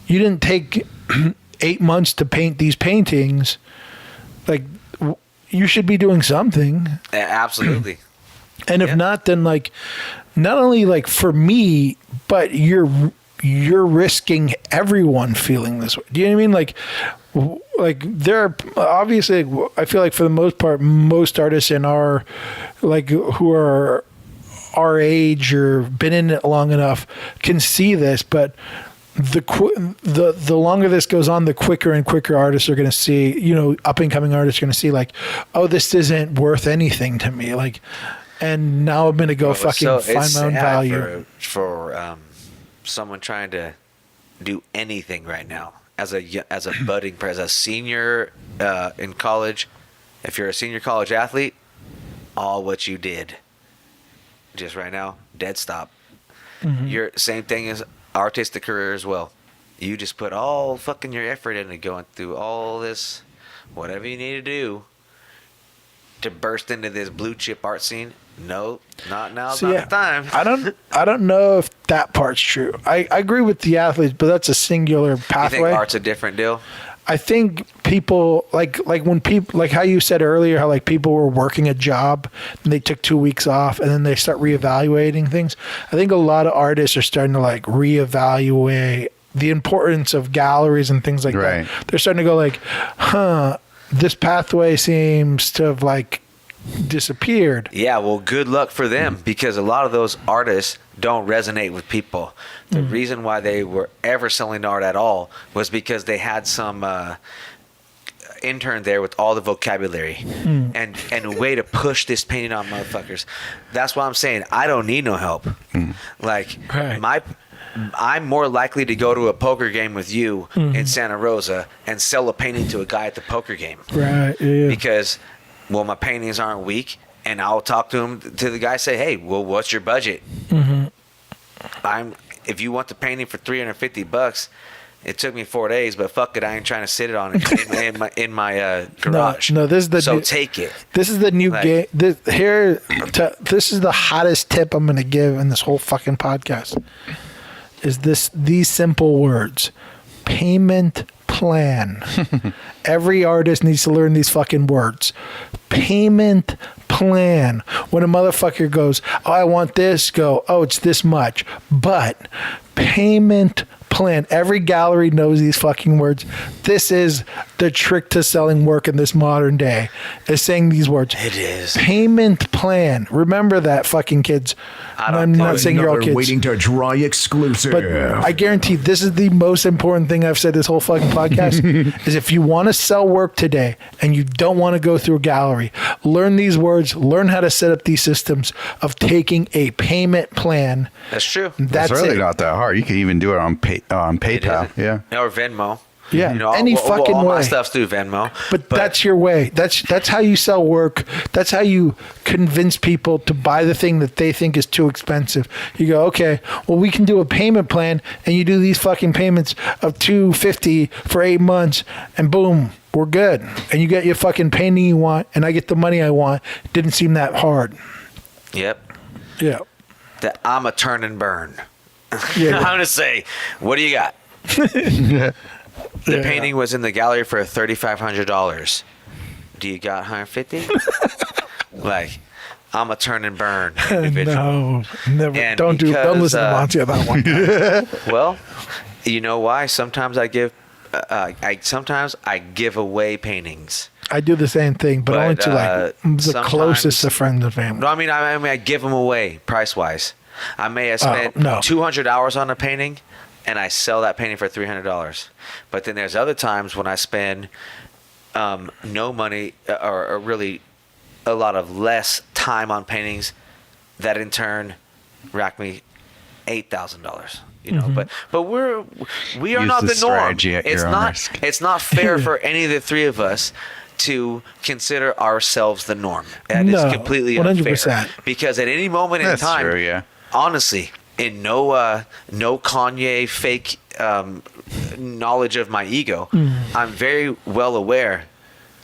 you didn't take 8 months to paint these paintings. Like, you should be doing something. Absolutely. And if not, then like, not only like for me, but you're risking everyone feeling this way. Do you know what I mean? Like there are obviously, I feel like for the most part, most artists in our, like, who are our age or been in it long enough can see this, but the longer this goes on, the quicker and quicker artists are going to see, you know, up and coming artists are going to see like, oh, this isn't worth anything to me. Like, and now I'm going to go fucking find my own value. For someone trying to do anything right now as a budding as a senior in college. If you're a senior college athlete, all what you did just right now, dead stop. Your same thing as artistic career as well. You just put all fucking your effort into going through all this, whatever you need to do to burst into this blue chip art scene. No, not now. Not the time. I don't know if that part's true. I agree with the athletes, but that's a singular pathway. You think art's a different deal? I think people like when people, like how you said earlier, how like people were working a job and they took 2 weeks off and then they start reevaluating things. I think a lot of artists are starting to like reevaluate the importance of galleries and things like that. They're starting to go like, this pathway seems to have like disappeared. Yeah, well, good luck for them, because a lot of those artists don't resonate with people. The reason why they were ever selling art at all was because they had some intern there with all the vocabulary and a way to push this painting on motherfuckers. That's why I'm saying I don't need no help. Like, I'm more likely to go to a poker game with you in Santa Rosa and sell a painting to a guy at the poker game. Right. Yeah. Because, well, my paintings aren't weak, and I'll talk to the guy, say, hey, well, what's your budget? If you want the painting for $350, it took me 4 days, but fuck it, I ain't trying to sit it on it in my garage. No, this is the take it. This is the new game. This is the hottest tip I'm going to give in this whole fucking podcast. Is these simple words: payment plan. Every artist needs to learn these fucking words. Payment plan. When a motherfucker goes, oh, I want this, go, oh, it's this much. But payment plan. Every gallery knows these fucking words. This is the trick to selling work in this modern day, is saying these words. It is. Payment plan. Remember that, fucking kids. I'm not saying you're all Another kids. waiting to dry exclusive. But I guarantee this is the most important thing I've said this whole fucking podcast is if you want to sell work today and you don't want to go through a gallery, learn these words, learn how to set up these systems of taking a payment plan. That's true. That's It's really it. not that hard. You can even do it on PayPal. It Yeah. Or Venmo. Yeah, You know, any fucking all my way. stuff's through Venmo. But that's your way. That's how you sell work. That's how you convince people to buy the thing that they think is too expensive. You go, okay, well, we can do a payment plan, and you do these fucking payments of $250 for 8 months, and boom, we're good. And you get your fucking painting you want, and I get the money I want. Didn't seem that hard. Yep. Yeah. That I'm a turn and burn. Yeah. I'm gonna say, what do you got? The painting was in the gallery for $3,500. Do you got 150? Like, I'm a turn and burn individual. No, never. And Don't listen to Monty on that one. Well, you know why? Sometimes I give, sometimes I give away paintings. I do the same thing, but only to like the sometimes- closest of friends and family. No, I mean I give them away price wise. I may have spent no. 200 hours on a painting, and I sell that painting for $300. But then there's other times when I spend no money or really a lot of less time on paintings that in turn rack me $8,000. You know, but we are Use not the the norm. strategy at your own risk. It's not fair for any of the three of us to consider ourselves the norm. That No, is completely unfair. 100%. Because at any moment That's in time, true, yeah. honestly, in no Kanye fake knowledge of my ego, I'm very well aware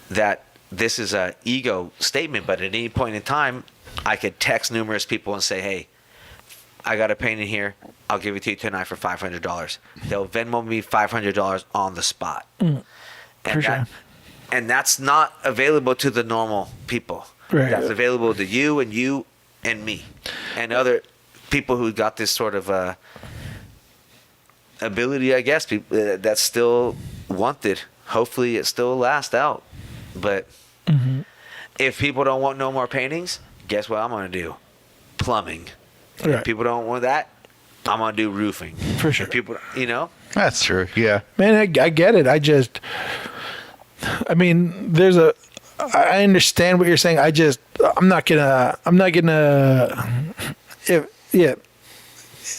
that this is a ego statement. But at any point in time, I could text numerous people and say, "Hey, I got a painting here. I'll give it to you tonight for $500." They'll Venmo me $500 on the spot. For sure. And that's not available to the normal people. Right. That's available to you and me and other people who got this sort of ability, I guess, that's still wanted. Hopefully it still lasts out. But if people don't want no more paintings, guess what I'm going to do? Plumbing. Right. If people don't want that, I'm going to do roofing. For sure. If people, you know? That's true. Yeah. Man, I get it. I mean, I understand what you're saying. I'm not gonna,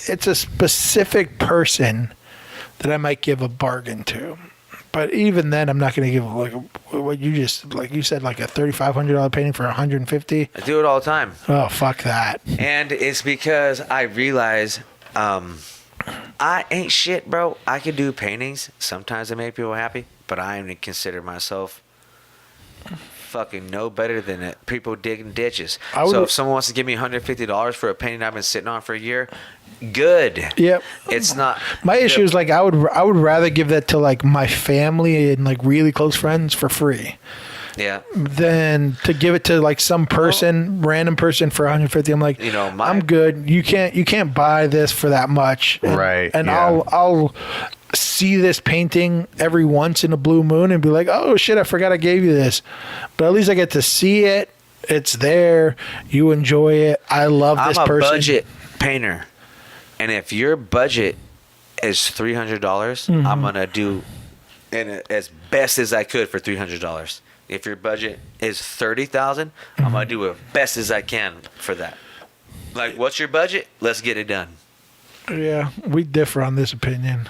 it's a specific person that I might give a bargain to. But even then, I'm not going to give like what you just, like you said, like a $3,500 painting for $150. I do it all the time. Oh, fuck that. And it's because I realize I ain't shit, bro. I can do paintings. Sometimes they make people happy, but I don't consider myself fucking no better than people digging ditches. So if someone wants to give me $150 for a painting I've been sitting on for a year, good. Yep. It's not. My issue is like I would rather give that to like my family and like really close friends for free. Yeah. Than to give it to like some person, random person for $150. I'm like, You know, I'm good. You can't buy this for that much. And, Right, And yeah. I'll see this painting every once in a blue moon and be like, oh shit, I forgot I gave you this. But at least I get to see it. It's there. You enjoy it. I love this I'm a person. budget painter, and if your budget is $300, I'm gonna do as best as I could for $300. If your budget is $30,000, I'm gonna do as best as I can for that. Like, what's your budget? Let's get it done. Yeah, we differ on this opinion.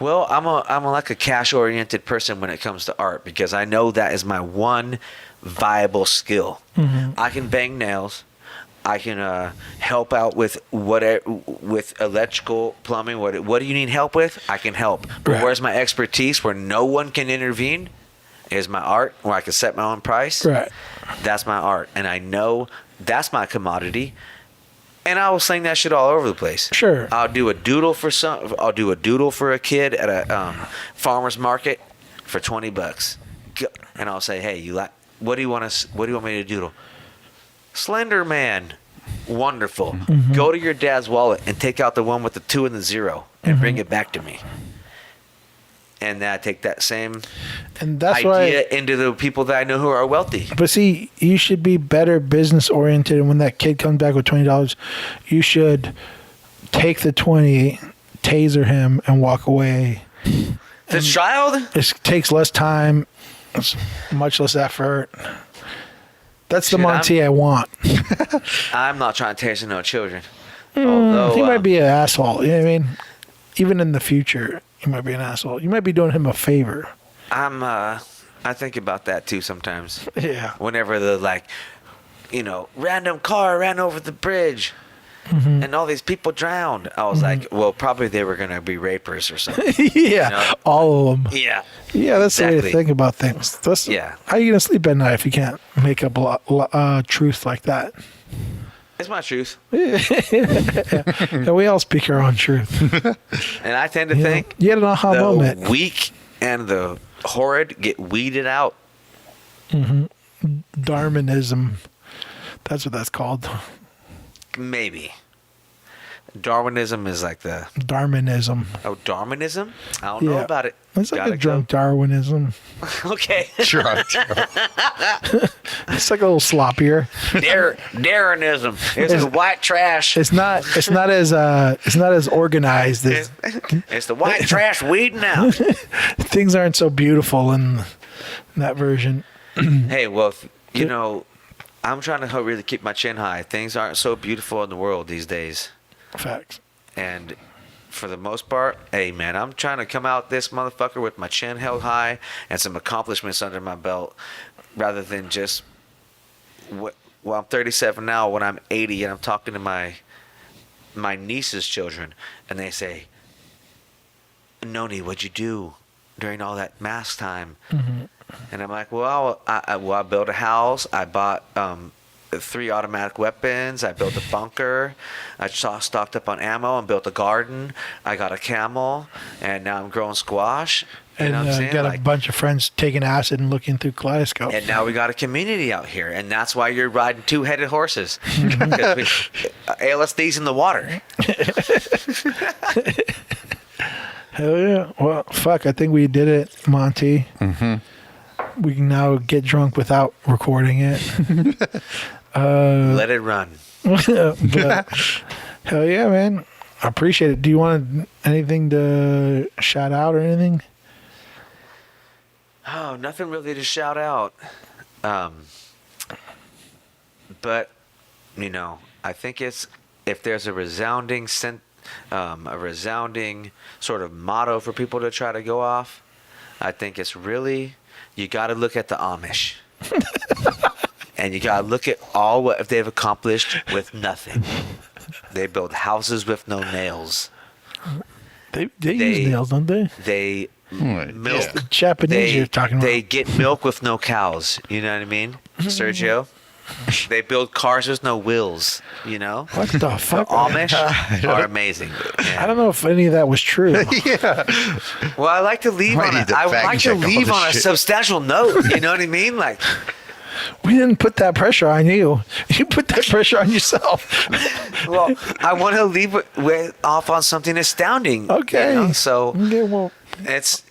Well, I'm like a cash oriented person when it comes to art because I know that is my one viable skill. I can bang nails. I can help out with with electrical, plumbing. What do you need help with? I can help. But Right. where's my expertise where no one can intervene is my art, where I can set my own price. Right. That's my art, and I know that's my commodity. And I will sling that shit all over the place. Sure. I'll do a doodle for a kid at a farmer's market for $20, and I'll say, "Hey, what do you want me to doodle?" Slender Man, wonderful. Mm-hmm. Go to your dad's wallet and take out the one with the 2 and the 0 and bring it back to me. And then I take that same And that's idea why. into the people that I know who are wealthy. But see, you should be better business oriented. And when that kid comes back with $20, you should take the 20, taser him, and walk away. The child? It takes less time, it's much less effort. That's the Shit, Monty I want. I'm not trying to taser no children. Although, He might be an asshole. You know what I mean? Even in the future, he might be an asshole. You might be doing him a favor. I think about that too sometimes. Yeah. Whenever the random car ran over the bridge Mm-hmm. and all these people drowned, I was like, well, probably they were gonna be rapers or something. Yeah. know? All of them. Yeah. Yeah, that's the way to Exactly. think about things. That's, Yeah. How are you going to sleep at night if you can't make up truth like that? It's my truth. And we all speak our own truth. And I tend to You know? think You had an aha the moment. weak and the horrid get weeded out. Darwinism. That's what that's called. Maybe. Darwinism is like the Darwinism. Darwinism? I don't know about it. It's like Gotta a drunk Darwinism. go. Okay. Drunk. It's like a little sloppier. Darwinism. It's the white trash. It's not as organized. It's the white trash weeding out. Things aren't so beautiful in that version. Hey, well, I'm trying to really keep my chin high. Things aren't so beautiful in the world these days. Facts. And for the most part, hey, man, I'm trying to come out this motherfucker with my chin held high and some accomplishments under my belt rather than just, well, I'm 37 now. When I'm 80 and I'm talking to my niece's children and they say, Noni, what'd you do during all that mask time? Mm-hmm. And I'm like, well, I built a house. I bought 3 automatic weapons. I built a bunker. I stocked up on ammo and built a garden. I got a camel, and now I'm growing squash. You And know what I'm saying? got a bunch of friends taking acid and looking through kaleidoscopes. And now we got a community out here, and that's why you're riding 2-headed horses. LSD's in the water. Hell yeah. Well, fuck, I think we did it, Monty. Mm-hmm. We can now get drunk without recording it. Let it run. But, hell yeah, man. I appreciate it. Do you want anything to shout out or anything? Oh, nothing really to shout out. But, I think it's, if there's a resounding sort of motto for people to try to go off, I think it's really, you got to look at the Amish. And you got to look at all what they've accomplished with nothing. They build houses with no nails. They use nails, don't they? They milk. Yeah. Japanese you're talking about. They get milk with no cows. You know what I mean, Sergio? They build cars with no wheels. What the The fuck? Amish are amazing. I don't know if any of that was true. Well, I like to leave Might on a, need to I would fact like to check all leave this on a shit. substantial note. You know what I mean? Like, We didn't put that pressure on you. You put that pressure on yourself. well, I want to leave it off on something astounding. Okay. So Okay, well, it's.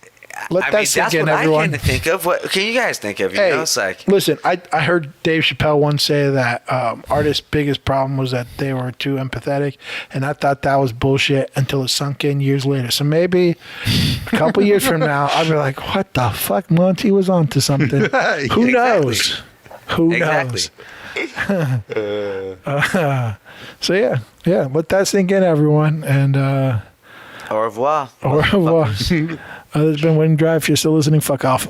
Let that sink that's in, what everyone. I tend to think of. What can you guys think of? hey, It's like, listen, I heard Dave Chappelle once say that artists' biggest problem was that they were too empathetic, and I thought that was bullshit until it sunk in years later. So maybe a couple years from now, I'll be like, what the fuck? Monty was onto something. Who knows? Who exactly. knows? So yeah, let that sink in, everyone, and Au revoir. au revoir. This has been Wind Drive. If you're still listening, fuck off.